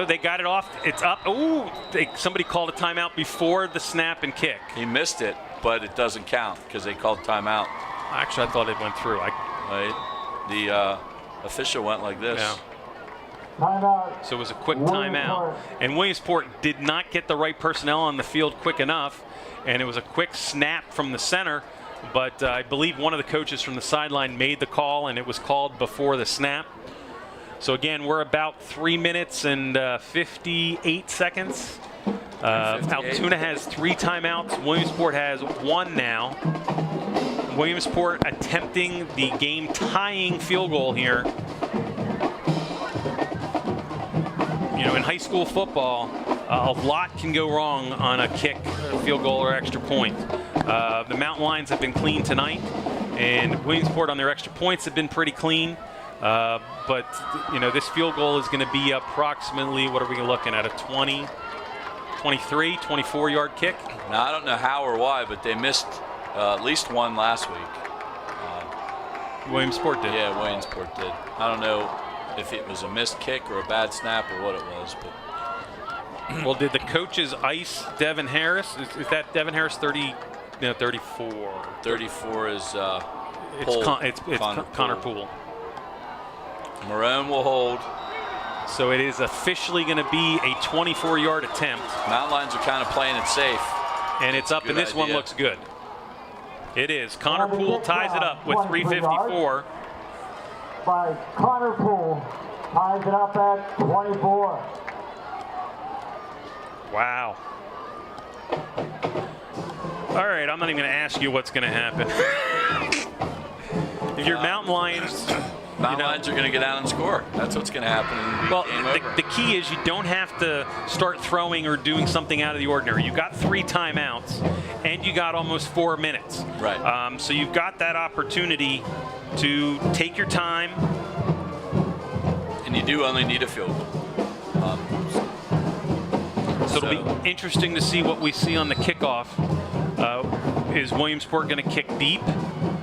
[SPEAKER 2] They got it off. It's up. Ooh! Somebody called a timeout before the snap and kick.
[SPEAKER 3] He missed it, but it doesn't count because they called timeout.
[SPEAKER 2] Actually, I thought it went through.
[SPEAKER 3] The official went like this.
[SPEAKER 2] Yeah.
[SPEAKER 1] Timeout.
[SPEAKER 2] So it was a quick timeout. And Williamsport did not get the right personnel on the field quick enough. And it was a quick snap from the center. but I believe one of the coaches from the sideline made the call, and it was called before the snap. So again, we're about 3 minutes and 58 seconds. Altoona has 3 timeouts. Williamsport has 1 now. Williamsport attempting the game-tying field goal here. You know, in high school football, a lot can go wrong on a kick, field goal, or extra point. The Mountain Lions have been clean tonight, and Williamsport on their extra points have been pretty clean. But, you know, this field goal is going to be approximately, what are we looking at, a 20, 23, 24-yard kick?
[SPEAKER 3] Now, I don't know how or why, but they missed at least one last week.
[SPEAKER 2] Williamsport did.
[SPEAKER 3] Yeah, Williamsport did. I don't know if it was a missed kick or a bad snap or what it was, but
[SPEAKER 2] well, did the coaches ice Devin Harris? Is that Devin Harris 30? No, 34.
[SPEAKER 3] 34 is
[SPEAKER 2] it's Connor Poole.
[SPEAKER 3] Marone will hold.
[SPEAKER 2] So it is officially going to be a 24-yard attempt.
[SPEAKER 3] Mountain Lions are kind of playing it safe.
[SPEAKER 2] And it's up, and this one looks good. It is. Connor Poole ties it up with 3:54.
[SPEAKER 1] By Connor Poole, ties it up at 24.
[SPEAKER 2] Wow. All right, I'm not even going to ask you what's going to happen. If you're Mountain Lions,
[SPEAKER 3] Mountain Lions are going to get out and score. That's what's going to happen.
[SPEAKER 2] Well, the key is you don't have to start throwing or doing something out of the ordinary. You've got 3 timeouts, and you got almost 4 minutes.
[SPEAKER 3] Right.
[SPEAKER 2] So you've got that opportunity to take your time.
[SPEAKER 3] And you do only need a field goal.
[SPEAKER 2] So it'll be interesting to see what we see on the kickoff. Is Williamsport going to kick deep?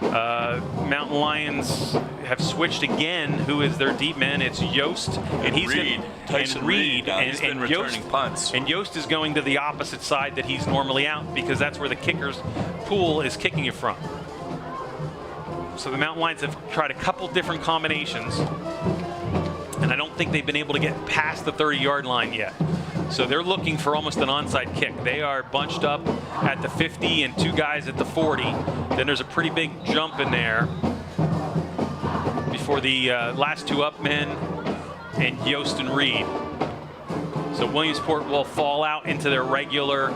[SPEAKER 2] Mountain Lions have switched again. Who is their deep man? It's Yost, and he's
[SPEAKER 3] Reed.
[SPEAKER 2] and Reed,
[SPEAKER 3] he's been returning punts.
[SPEAKER 2] And Yost is going to the opposite side that he's normally out, because that's where the kicker's pool is kicking it from. So the Mountain Lions have tried a couple different combinations, and I don't think they've been able to get past the 30-yard line yet. So they're looking for almost an onside kick. They are bunched up at the 50 and 2 guys at the 40. Then there's a pretty big jump in there before the last 2 up men and Yost and Reed. So Williamsport will fall out into their regular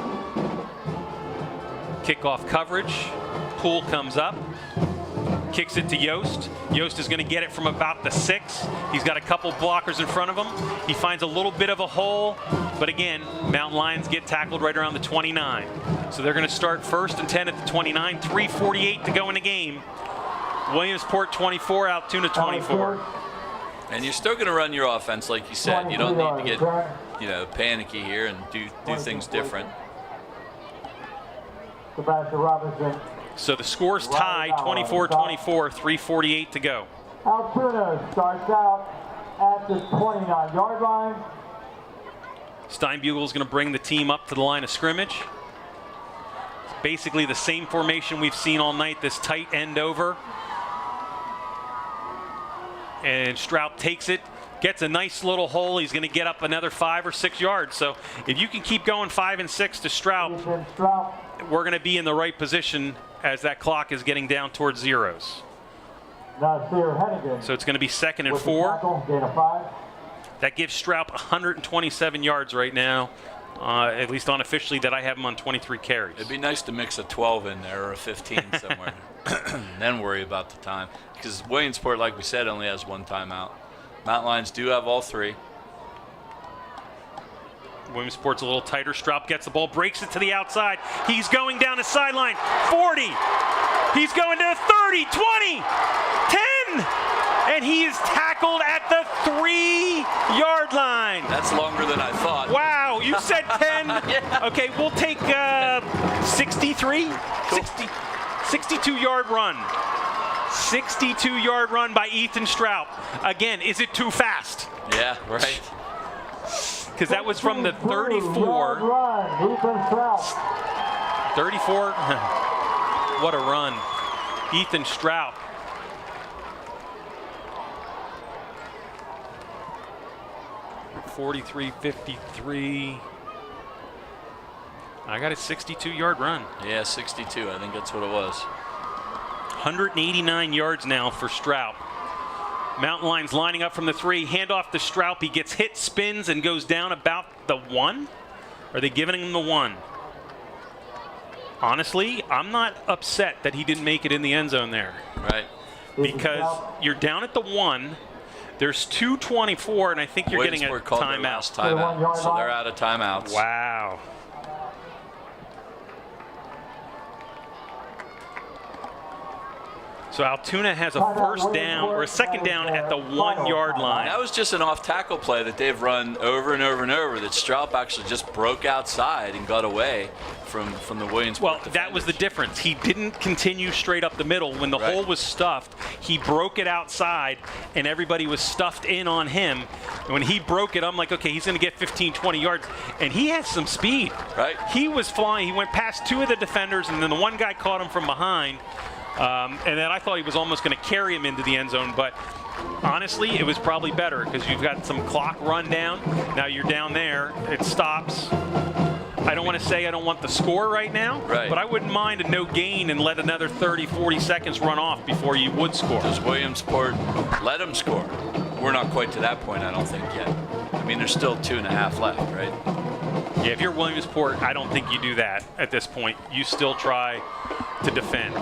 [SPEAKER 2] kickoff coverage. Poole comes up, kicks it to Yost. Yost is going to get it from about the 6. He's got a couple blockers in front of him. He finds a little bit of a hole, but again, Mountain Lions get tackled right around the 29. So they're going to start 1st and 10 at the 29. 3:48 to go in the game. Williamsport 24, Altoona 24.
[SPEAKER 3] And you're still going to run your offense like you said. You don't need to get, you know, panicky here and do things different.
[SPEAKER 1] Sebastian Robinson.
[SPEAKER 2] So the score's tied, 24-24, 3:48 to go.
[SPEAKER 1] Altoona starts out at the 29-yard line.
[SPEAKER 2] Steinbugel is going to bring the team up to the line of scrimmage. It's basically the same formation we've seen all night, this tight end over. And Strout takes it, gets a nice little hole. He's going to get up another 5 or 6 yards. So if you can keep going 5 and 6 to Strout, we're going to be in the right position as that clock is getting down towards zeros. So it's going to be 2nd and 4. That gives Strout 127 yards right now, at least unofficially, that I have him on 23 carries.
[SPEAKER 3] It'd be nice to mix a 12 in there or a 15 somewhere, and then worry about the time. Because Williamsport, like we said, only has 1 timeout. Mountain Lions do have all 3.
[SPEAKER 2] Williamsport's a little tighter. Strout gets the ball, breaks it to the outside. He's going down the sideline. 40. He's going to 30, 20, 10. And he is tackled at the 3-yard line.
[SPEAKER 3] That's longer than I thought.
[SPEAKER 2] Wow, you said 10.
[SPEAKER 3] Yeah.
[SPEAKER 2] Okay, we'll take 63,
[SPEAKER 3] Cool.
[SPEAKER 2] 62-yard run. 62-yard run by Ethan Strout. Again, is it too fast?
[SPEAKER 3] Yeah, right.
[SPEAKER 2] Because that was from the 34. 34. What a run. Ethan Strout. .43.53. I got a 62-yard run.
[SPEAKER 3] Yeah, 62. I think that's what it was.
[SPEAKER 2] 189 yards now for Straub. Mountain Lions lining up from the 3. Handoff to Straub. He gets hit, spins, and goes down about the 1. Are they giving him the 1? Honestly, I'm not upset that he didn't make it in the end zone there.
[SPEAKER 3] Right.
[SPEAKER 2] Because you're down at the 1. There's 2:24, and I think you're getting a timeout.
[SPEAKER 3] So they're out of timeouts.
[SPEAKER 2] Wow. So Altoona has a first down or a second down at the 1-yard line.
[SPEAKER 3] That was just an off-tackle play that they've run over and over and over that Straub actually just broke outside and got away from the Williamsport
[SPEAKER 2] Well, that was the difference. He didn't continue straight up the middle. When the hole was stuffed, he broke it outside, and everybody was stuffed in on him. And when he broke it, I'm like, okay, he's going to get 15, 20 yards. And he has some speed.
[SPEAKER 3] Right.
[SPEAKER 2] He was flying. He went past 2 of the defenders, and then the one guy caught him from behind. And then I thought he was almost going to carry him into the end zone, but honestly, it was probably better because you've got some clock run down. Now you're down there. It stops. I don't want to say I don't want the score right now, but I wouldn't mind a no gain and let another 30, 40 seconds run off before you would score.
[SPEAKER 3] Does Williamsport let him score? We're not quite to that point, I don't think, yet. I mean, there's still 2.5 left, right?
[SPEAKER 2] Yeah, if you're Williamsport, I don't think you do that at this point. You still try to defend.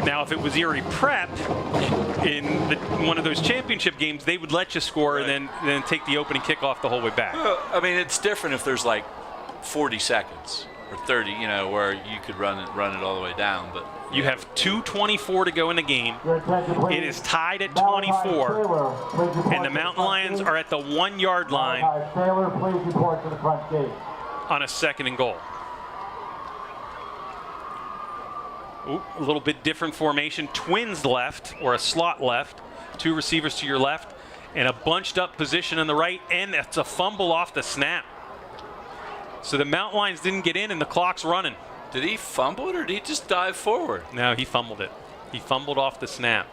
[SPEAKER 2] Now, if it was Erie Prep in one of those championship games, they would let you score and then take the opening kickoff the whole way back.
[SPEAKER 3] Well, I mean, it's different if there's like 40 seconds or 30, you know, where you could run it all the way down. But
[SPEAKER 2] you have 2:24 to go in the game. It is tied at 24, and the Mountain Lions are at the 1-yard line on a 2nd and goal. Ooh, a little bit different formation. Twins left, or a slot left. 2 receivers to your left, and a bunched up position on the right, and it's a fumble off the snap. So the Mountain Lions didn't get in, and the clock's running.
[SPEAKER 3] Did he fumble it, or did he just dive forward?
[SPEAKER 2] No, he fumbled it. He fumbled off the snap.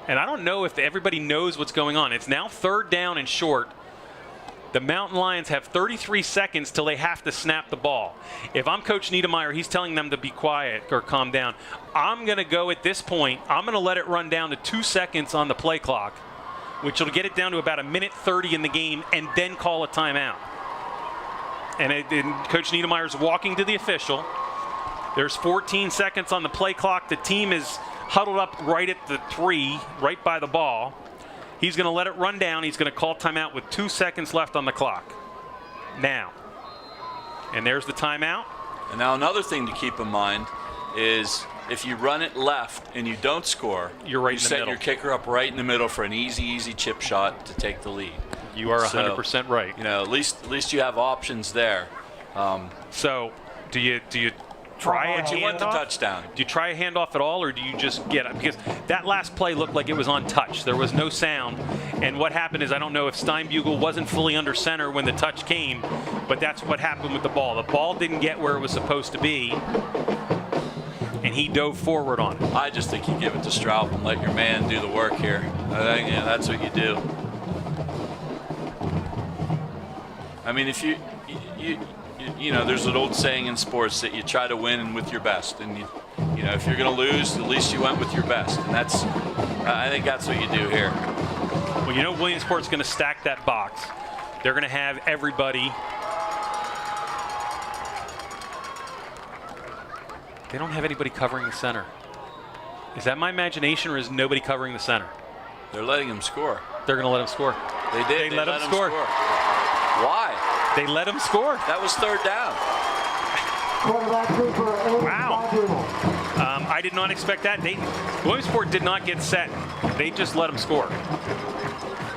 [SPEAKER 2] And I don't know if everybody knows what's going on. It's now 3rd down and short. The Mountain Lions have 33 seconds till they have to snap the ball. If I'm Coach Niedermeyer, he's telling them to be quiet or calm down. I'm going to go at this point, I'm going to let it run down to 2 seconds on the play clock, which will get it down to about 1:30 in the game, and then call a timeout. And Coach Niedermeyer's walking to the official. There's 14 seconds on the play clock. The team is huddled up right at the 3, right by the ball. He's going to let it run down. He's going to call timeout with 2 seconds left on the clock. Now. And there's the timeout.
[SPEAKER 3] And now another thing to keep in mind is if you run it left and you don't score,
[SPEAKER 2] you're right in the
[SPEAKER 3] set
[SPEAKER 2] middle.
[SPEAKER 3] Your kicker up right in the middle for an easy chip shot to take the lead.
[SPEAKER 2] You are 100% right.
[SPEAKER 3] You know, at least you have options there.
[SPEAKER 2] So do you try a handoff?
[SPEAKER 3] You want the touchdown.
[SPEAKER 2] Do you try a handoff at all, or do you just get it? Because that last play looked like it was on touch. There was no sound. And what happened is, I don't know if Steinbugle wasn't fully under center when the touch came, but that's what happened with the ball. The ball didn't get where it was supposed to be, and he dove forward on it.
[SPEAKER 3] I just think you give it to Straub and let your man do the work here. I think that's what you do. I mean, if you know, there's an old saying in sports that you try to win with your best, and you know, if you're going to lose, at least you went with your best, and that's, I think that's what you do here.
[SPEAKER 2] Well, you know, Williamsport's going to stack that box. They're going to have everybody. They don't have anybody covering the center. Is that my imagination, or is nobody covering the center?
[SPEAKER 3] They're letting him score.
[SPEAKER 2] They're going to let him score.
[SPEAKER 3] They did.
[SPEAKER 2] They let him score.
[SPEAKER 3] Why?
[SPEAKER 2] They let him score.
[SPEAKER 3] That was 3rd down.
[SPEAKER 2] Wow. I did not expect that. Williamsport did not get set. They just let him score.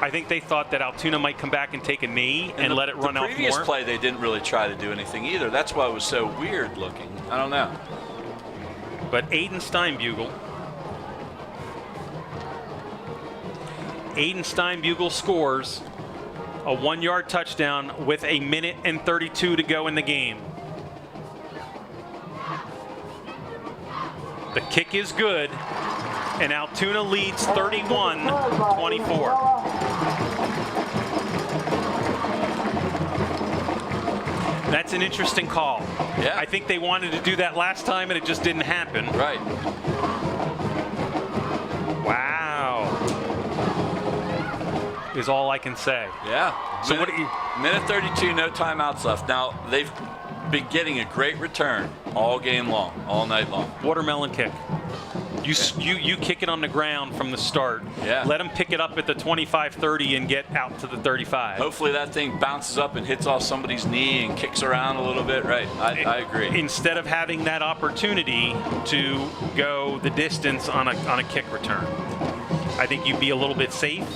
[SPEAKER 2] I think they thought that Altoona might come back and take a knee and let it run out more.
[SPEAKER 3] The previous play, they didn't really try to do anything either. That's why it was so weird looking. I don't know.
[SPEAKER 2] But Aiden Steinbugle scores a 1-yard touchdown with 1:32 to go in the game. The kick is good, and Altoona leads 31-24. That's an interesting call.
[SPEAKER 3] Yeah.
[SPEAKER 2] I think they wanted to do that last time, and it just didn't happen.
[SPEAKER 3] Right.
[SPEAKER 2] is all I can say.
[SPEAKER 3] Yeah.
[SPEAKER 2] So what do you?
[SPEAKER 3] Minute 32, no timeouts left. Now, they've been getting a great return all game long, all night long.
[SPEAKER 2] Watermelon kick. You kick it on the ground from the start.
[SPEAKER 3] Yeah.
[SPEAKER 2] Let them pick it up at the 25-30 and get out to the 35.
[SPEAKER 3] Hopefully that thing bounces up and hits off somebody's knee and kicks around a little bit. Right. I agree.
[SPEAKER 2] Instead of having that opportunity to go the distance on a kick return, I think you'd be a little bit safe.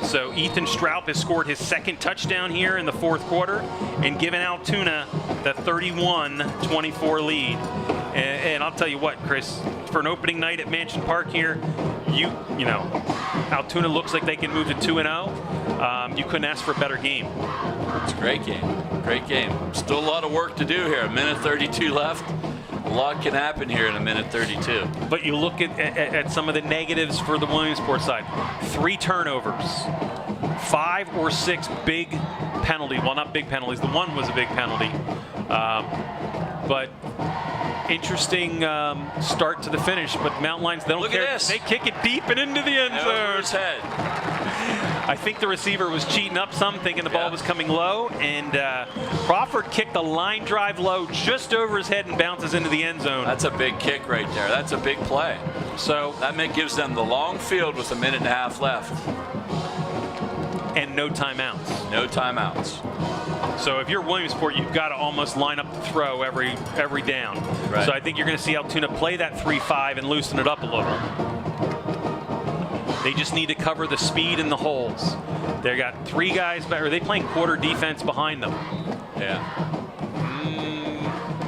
[SPEAKER 2] So Ethan Stroup has scored his second touchdown here in the fourth quarter and given Altoona the 31-24 lead. And I'll tell you what, Chris, for an opening night at Mansion Park here, you know, Altoona looks like they can move to 2-0. You couldn't ask for a better game.
[SPEAKER 3] It's a great game. Great game. Still a lot of work to do here. A minute 32 left. A lot can happen here in a minute 32.
[SPEAKER 2] But you look at some of the negatives for the Williamsport side. 3 turnovers, 5 or 6 big penalties. Well, not big penalties. The one was a big penalty. But interesting start to the finish. But Mountain Lions, they don't
[SPEAKER 3] Look
[SPEAKER 2] care.
[SPEAKER 3] at this.
[SPEAKER 2] They kick it deep and into the end zone.
[SPEAKER 3] Over his head.
[SPEAKER 2] I think the receiver was cheating up some, thinking the ball was coming low, and Crawford kicked a line drive low just over his head and bounces into the end zone.
[SPEAKER 3] That's a big kick right there. That's a big play.
[SPEAKER 2] So
[SPEAKER 3] that gives them the long field with a minute and a half left.
[SPEAKER 2] And no timeouts.
[SPEAKER 3] No timeouts.
[SPEAKER 2] So if you're Williamsport, you've got to almost line up the throw every down.
[SPEAKER 3] Right.
[SPEAKER 2] So I think you're going to see Altoona play that 3-5 and loosen it up a little. They just need to cover the speed and the holes. They got 3 guys back. Are they playing quarter defense behind them?
[SPEAKER 3] Yeah.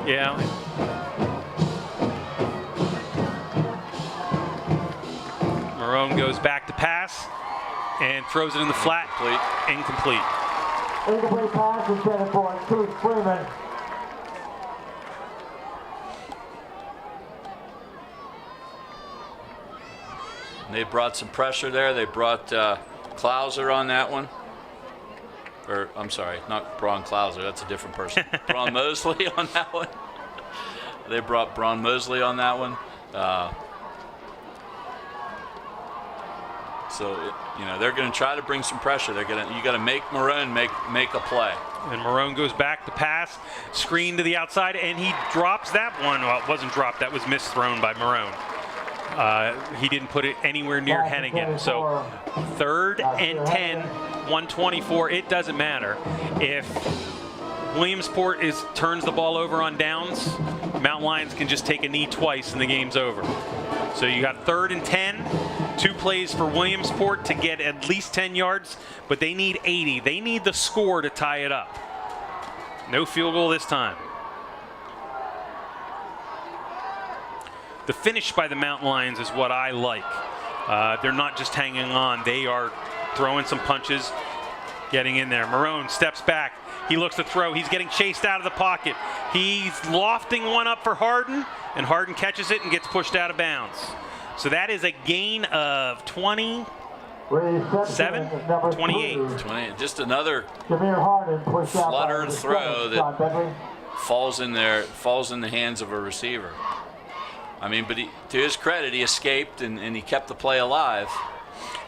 [SPEAKER 2] Yeah. Marone goes back to pass and throws it in the flat. Incomplete.
[SPEAKER 1] Incomplete pass intended for Keith Freeman.
[SPEAKER 3] They brought some pressure there. They brought Klauser on that one. Or, I'm sorry, not Braun Klauser. That's a different person. Braun Mosley on that one. They brought Braun Mosley on that one. So, you know, they're going to try to bring some pressure. You got to make Marone make a play.
[SPEAKER 2] And Marone goes back to pass, screen to the outside, and he drops that one. Well, it wasn't dropped. That was misthrown by Marone. He didn't put it anywhere near Hennigan. So 3rd and 10, 124. It doesn't matter. If Williamsport turns the ball over on downs, Mountain Lions can just take a knee twice and the game's over. So you got 3rd and 10, 2 plays for Williamsport to get at least 10 yards, but they need 80. They need the score to tie it up. No field goal this time. The finish by the Mountain Lions is what I like. They're not just hanging on. They are throwing some punches, getting in there. Marone steps back. He looks to throw. He's getting chased out of the pocket. He's lofting one up for Harden, and Harden catches it and gets pushed out of bounds. So that is a gain of 27, 28.
[SPEAKER 3] 20. Just another
[SPEAKER 1] Harden
[SPEAKER 3] fluttered throw that falls in the hands of a receiver. I mean, but to his credit, he escaped and he kept the play alive.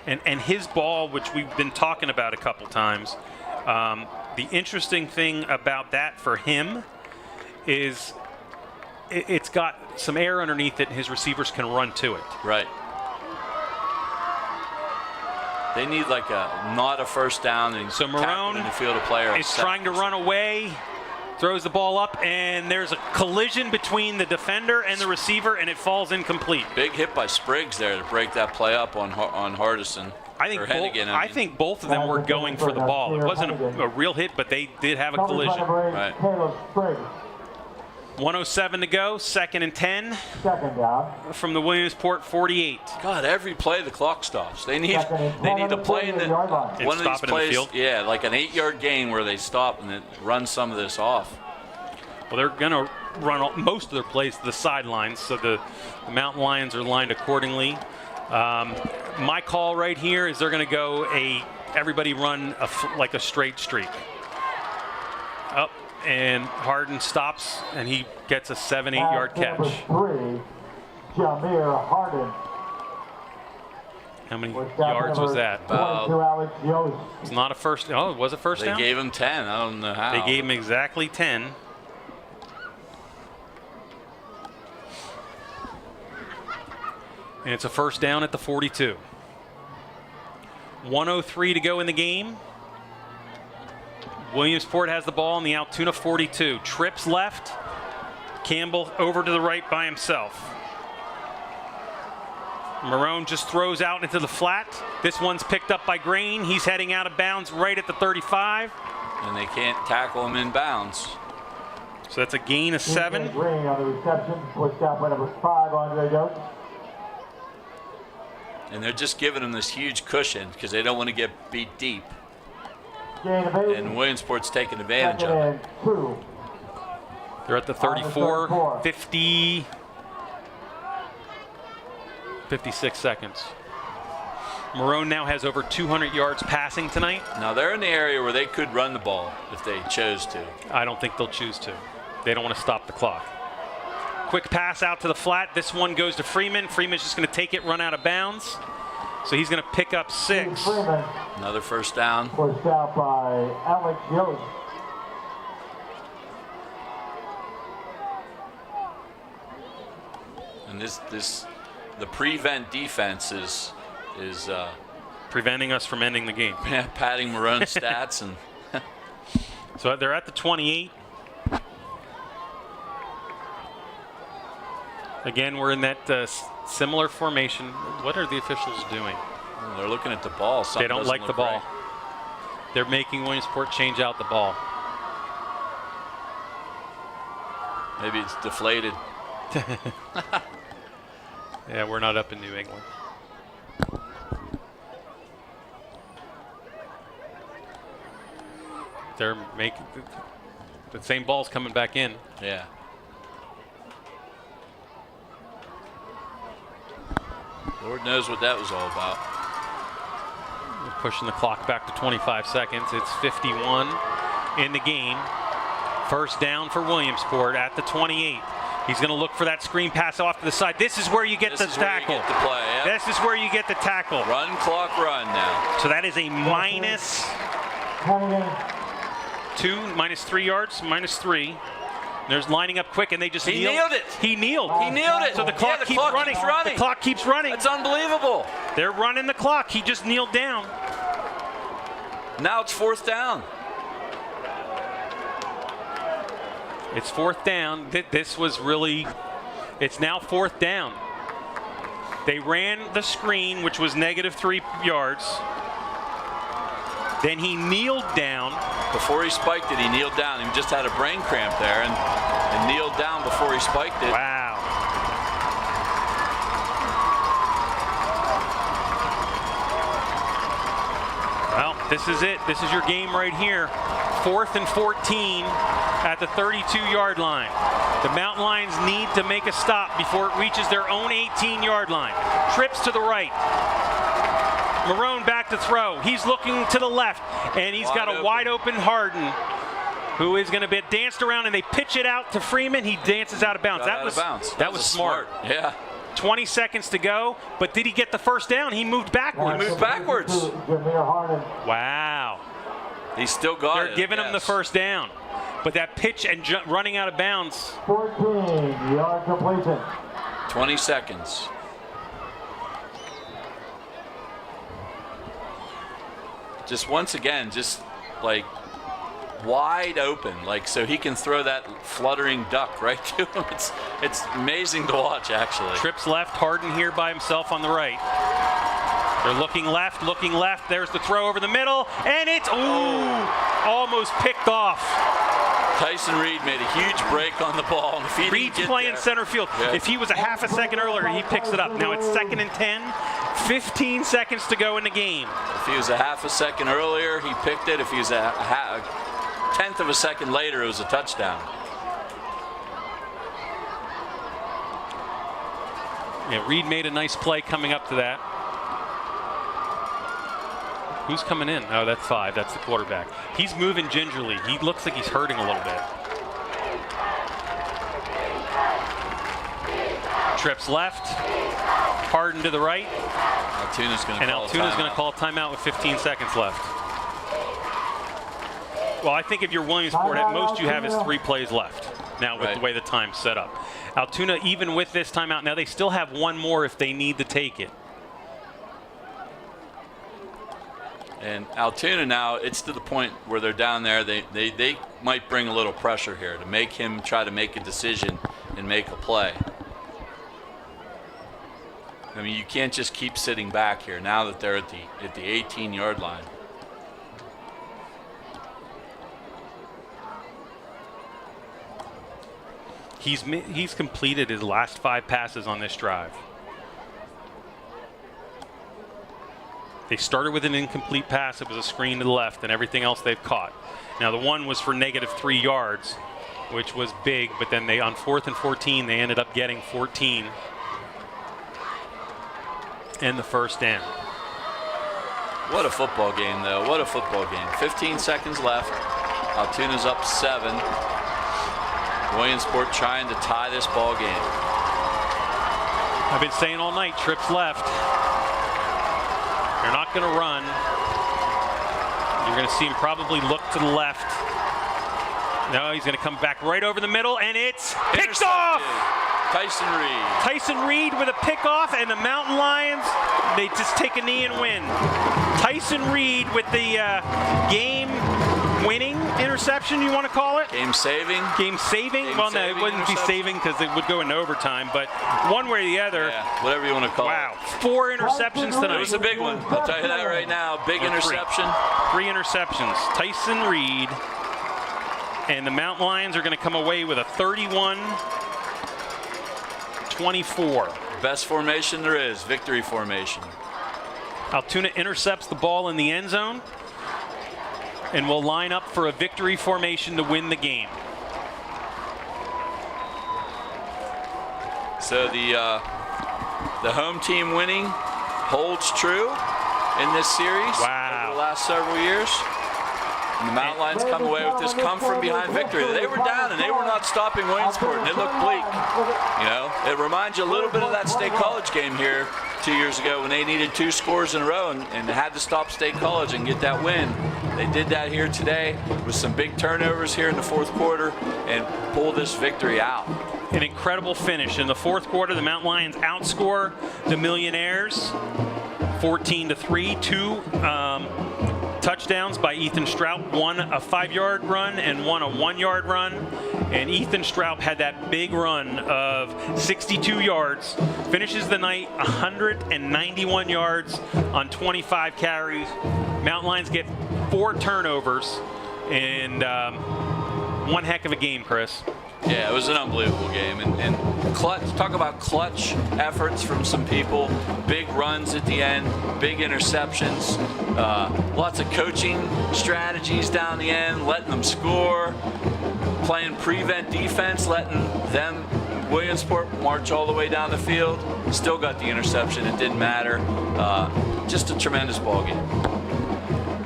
[SPEAKER 2] And his ball, which we've been talking about a couple times, the interesting thing about that for him is it's got some air underneath it, and his receivers can run to it.
[SPEAKER 3] Right. They need not a first down. And
[SPEAKER 2] so Marone
[SPEAKER 3] in the field of player
[SPEAKER 2] is trying to run away. Throws the ball up, and there's a collision between the defender and the receiver, and it falls incomplete.
[SPEAKER 3] Big hit by Spriggs there to break that play up on Hardison.
[SPEAKER 2] I think both of them were going for the ball. It wasn't a real hit, but they did have a collision.
[SPEAKER 3] Right.
[SPEAKER 2] 107 to go, 2nd and 10.
[SPEAKER 1] Second down.
[SPEAKER 2] From the Williamsport 48.
[SPEAKER 3] God, every play the clock stops. They need to play in one of these plays. Yeah, like an 8-yard gain where they stop and then run some of this off.
[SPEAKER 2] Well, they're going to run most of their plays to the sidelines, so the Mountain Lions are lined accordingly. My call right here is they're going to go everybody run like a straight streak. Up. And Harden stops, and he gets a 7-8 yard catch.
[SPEAKER 1] Jamir Harden.
[SPEAKER 2] How many
[SPEAKER 1] First down
[SPEAKER 2] yards was
[SPEAKER 1] number
[SPEAKER 2] that?
[SPEAKER 1] 22, Alex Yost.
[SPEAKER 2] It's not a first. Oh, it was a first
[SPEAKER 3] They
[SPEAKER 2] down?
[SPEAKER 3] gave him 10. I don't know how.
[SPEAKER 2] They gave him exactly 10. And it's a first down at the 42. 1:03 to go in the game. Williamsport has the ball in the Altoona 42. Trips left. Campbell over to the right by himself. Marone just throws out into the flat. This one's picked up by Grain. He's heading out of bounds right at the 35.
[SPEAKER 3] And they can't tackle him in bounds.
[SPEAKER 2] So that's a gain of 7.
[SPEAKER 1] Green on the reception, pushed out by number 5, Andre Yost.
[SPEAKER 3] And they're just giving him this huge cushion because they don't want to get beat deep.
[SPEAKER 1] Gain of 8.
[SPEAKER 3] And Williamsport's taking advantage
[SPEAKER 1] Second
[SPEAKER 3] of it.
[SPEAKER 1] and 2.
[SPEAKER 2] They're at the 34, 50, 56 seconds. Marone now has over 200 yards passing tonight.
[SPEAKER 3] Now they're in the area where they could run the ball if they chose to.
[SPEAKER 2] I don't think they'll choose to. They don't want to stop the clock. Quick pass out to the flat. This one goes to Freeman. Freeman's just going to take it, run out of bounds. So he's going to pick up 6.
[SPEAKER 1] Freeman,
[SPEAKER 3] Another first down.
[SPEAKER 1] pushed out by Alex Yost.
[SPEAKER 3] And the prevent defense is
[SPEAKER 2] Preventing us from ending the game.
[SPEAKER 3] padding Marone's stats. And
[SPEAKER 2] So they're at the 28. Again, we're in that similar formation. What are the officials doing?
[SPEAKER 3] they're looking at the ball. Something
[SPEAKER 2] They don't
[SPEAKER 3] doesn't
[SPEAKER 2] like the
[SPEAKER 3] look
[SPEAKER 2] ball.
[SPEAKER 3] right.
[SPEAKER 2] They're making Williamsport change out the ball.
[SPEAKER 3] Maybe it's deflated.
[SPEAKER 2] Yeah, we're not up in New England. They're making the same ball's coming back in.
[SPEAKER 3] Yeah. Lord knows what that was all about.
[SPEAKER 2] We're pushing the clock back to 25 seconds. It's 51 in the game. First down for Williamsport at the 28. He's going to look for that screen pass off to the side. This is where you get
[SPEAKER 3] This
[SPEAKER 2] the
[SPEAKER 3] is where you
[SPEAKER 2] tackle.
[SPEAKER 3] get the play, yep.
[SPEAKER 2] This is where you get the tackle.
[SPEAKER 3] Run, clock, run now.
[SPEAKER 2] So that is a minus 2, minus 3 yards, minus 3. There's lining up quick, and they just
[SPEAKER 3] He nailed it.
[SPEAKER 2] He kneeled.
[SPEAKER 3] He nailed it.
[SPEAKER 2] So the clock,
[SPEAKER 3] Yeah,
[SPEAKER 2] keeps running. The clock keeps running.
[SPEAKER 3] That's unbelievable.
[SPEAKER 2] They're running the clock. He just kneeled down.
[SPEAKER 3] Now it's fourth down.
[SPEAKER 2] It's fourth down. This was really, it's now fourth down. They ran the screen, which was negative 3 yards. Then he kneeled down.
[SPEAKER 3] Before he spiked it, he kneeled down. He just had a brain cramp there and kneeled down before he spiked it.
[SPEAKER 2] Wow. Well, this is it. This is your game right here. 4th and 14 at the 32-yard line. The Mountain Lions need to make a stop before it reaches their own 18-yard line. Trips to the right. Marone back to throw. He's looking to the left, and he's got a wide open Harden, who is going to be danced around, and they pitch it out to Freeman. He dances out of bounds. That was smart.
[SPEAKER 3] Yeah.
[SPEAKER 2] 20 seconds to go, but did he get the first down? He moved backwards.
[SPEAKER 3] He moved backwards.
[SPEAKER 2] Wow.
[SPEAKER 3] He still got it.
[SPEAKER 2] They're giving him the first down. But that pitch and running out of bounds.
[SPEAKER 1] 14-yard completion.
[SPEAKER 3] 20 seconds. Just once again, just like wide open, like so he can throw that fluttering duck right to him. It's amazing to watch, actually.
[SPEAKER 2] Trips left, Harden here by himself on the right. They're looking left, looking left. There's the throw over the middle, and it's almost picked off.
[SPEAKER 3] Tyson Reed made a huge break on the ball. And if he
[SPEAKER 2] Reed's
[SPEAKER 3] didn't get
[SPEAKER 2] playing
[SPEAKER 3] there,
[SPEAKER 2] center field.
[SPEAKER 3] Yeah.
[SPEAKER 2] If he was a half a second earlier, he picks it up. Now it's 2nd and 10. 15 seconds to go in the game.
[SPEAKER 3] If he was a half a second earlier, he picked it. If he was a tenth of a second later, it was a touchdown.
[SPEAKER 2] Yeah, Reed made a nice play coming up to that. Who's coming in? Oh, that's 5. That's the quarterback. He's moving gingerly. He looks like he's hurting a little bit. Trips left. Harden to the right.
[SPEAKER 3] Altoona's going to call
[SPEAKER 2] Altoona's going to call a timeout with 15 seconds left. Well, I think if you're Williamsport, at most you have is 3 plays left now with the way the time's set up. Altoona, even with this timeout, now they still have 1 more if they need to take it.
[SPEAKER 3] And Altoona now, it's to the point where they're down there. They might bring a little pressure here to make him try to make a decision and make a play. I mean, you can't just keep sitting back here now that they're at the 18-yard line.
[SPEAKER 2] He's completed his last 5 passes on this drive. They started with an incomplete pass. It was a screen to the left, and everything else they've caught. Now, the one was for -3 yards, which was big, but then on 4th and 14, they ended up getting 14 and the first down.
[SPEAKER 3] What a football game, though. What a football game. 15 seconds left. Altoona's up 7. Williamsport trying to tie this ball game.
[SPEAKER 2] I've been saying all night, trips left. They're not going to run. You're going to see him probably look to the left. No, he's going to come back right over the middle, and it's picked off!
[SPEAKER 3] Tyson Reed.
[SPEAKER 2] Tyson Reed with a pickoff, and the Mountain Lions, they just take a knee and win. Tyson Reed with the game-winning interception, you want to call it?
[SPEAKER 3] Game-saving.
[SPEAKER 2] Game-saving? Well, no, it wouldn't be saving because it would go into overtime, but one way or the other.
[SPEAKER 3] Yeah, whatever you want to call it.
[SPEAKER 2] Wow, 4 interceptions tonight.
[SPEAKER 3] It was a big one. I'll tell you that right now. Big interception.
[SPEAKER 2] 3 interceptions. Tyson Reed. And the Mountain Lions are going to come away with a 31-24.
[SPEAKER 3] Best formation there is, victory formation.
[SPEAKER 2] Altoona intercepts the ball in the end zone and will line up for a victory formation to win the game.
[SPEAKER 3] So the home team winning holds true in this series over the last several years. And the Mountain Lions come away with this come-from-behind victory. They were down, and they were not stopping Williamsport, and it looked bleak. You know, it reminds you a little bit of that State College game here 2 years ago when they needed 2 scores in a row and had to stop State College and get that win. They did that here today with some big turnovers here in the 4th quarter and pull this victory out.
[SPEAKER 2] An incredible finish. In the 4th quarter, the Mountain Lions outscore the Millionaires 14-3. 2 touchdowns by Ethan Straub, 1 a 5-yard run and 1 a 1-yard run. And Ethan Straub had that big run of 62 yards, finishes the night 191 yards on 25 carries. Mountain Lions get 4 turnovers, and one heck of a game, Chris.
[SPEAKER 3] Yeah, it was an unbelievable game, and clutch. Talk about clutch efforts from some people. Big runs at the end, big interceptions, lots of coaching strategies down the end, letting them score, playing prevent defense, letting them Williamsport march all the way down the field. Still got the interception. It didn't matter. Just a tremendous ball game.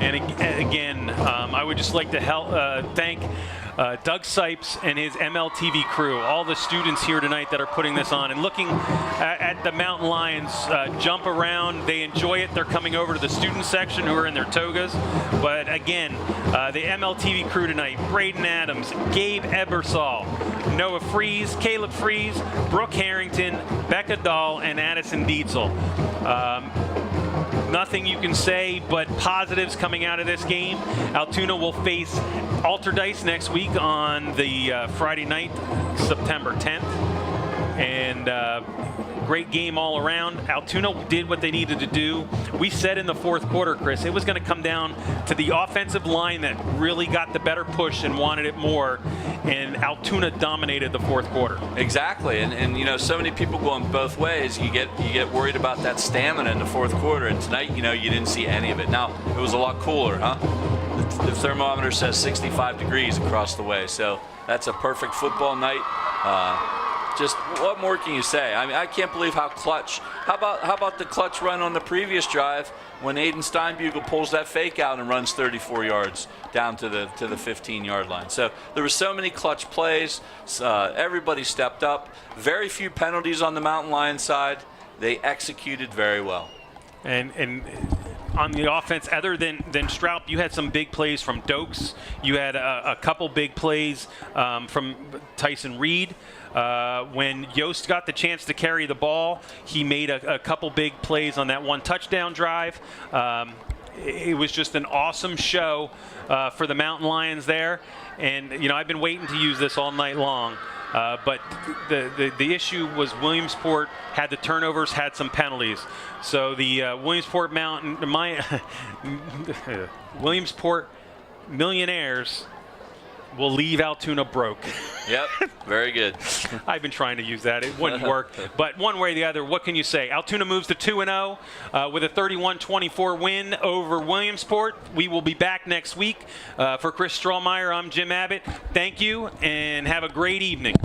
[SPEAKER 2] And again, I would just like to thank Doug Sipes and his MLTV crew, all the students here tonight that are putting this on and looking at the Mountain Lions jump around. They enjoy it. They're coming over to the student section who are in their togas. But again, the MLTV crew tonight, Braden Adams, Gabe Ebersol, Noah Fries, Caleb Fries, Brooke Harrington, Becca Dahl, and Addison Dietzel. Nothing you can say but positives coming out of this game. Altoona will face Alterdice next week on the Friday night, September 10th. And great game all around. Altoona did what they needed to do. We said in the 4th quarter, Chris, it was going to come down to the offensive line that really got the better push and wanted it more. And Altoona dominated the 4th quarter.
[SPEAKER 3] Exactly, and you know, so many people going both ways. You get worried about that stamina in the 4th quarter, and tonight, you know, you didn't see any of it. Now it was a lot cooler, huh? The thermometer says 65 degrees across the way, so that's a perfect football night. Just what more can you say? I mean, I can't believe how clutch. How about the clutch run on the previous drive when Aiden Steinbugle pulls that fake out and runs 34 yards down to the 15-yard line. So there were so many clutch plays. Everybody stepped up. Very few penalties on the Mountain Lions side. They executed very well.
[SPEAKER 2] And on the offense, other than Straub, you had some big plays from Dokes. You had a couple big plays from Tyson Reed. When Yost got the chance to carry the ball, he made a couple big plays on that one touchdown drive. It was just an awesome show for the Mountain Lions there. And, you know, I've been waiting to use this all night long. But the issue was Williamsport had the turnovers, had some penalties. So the Williamsport Millionaires will leave Altoona broke.
[SPEAKER 3] Yep, very good.
[SPEAKER 2] I've been trying to use that. It wouldn't work. But one way or the other, what can you say? Altoona moves to 2-0 with a 31-24 win over Williamsport. We will be back next week. For Chris Strahlmeyer, I'm Jim Abbott. Thank you, and have a great evening.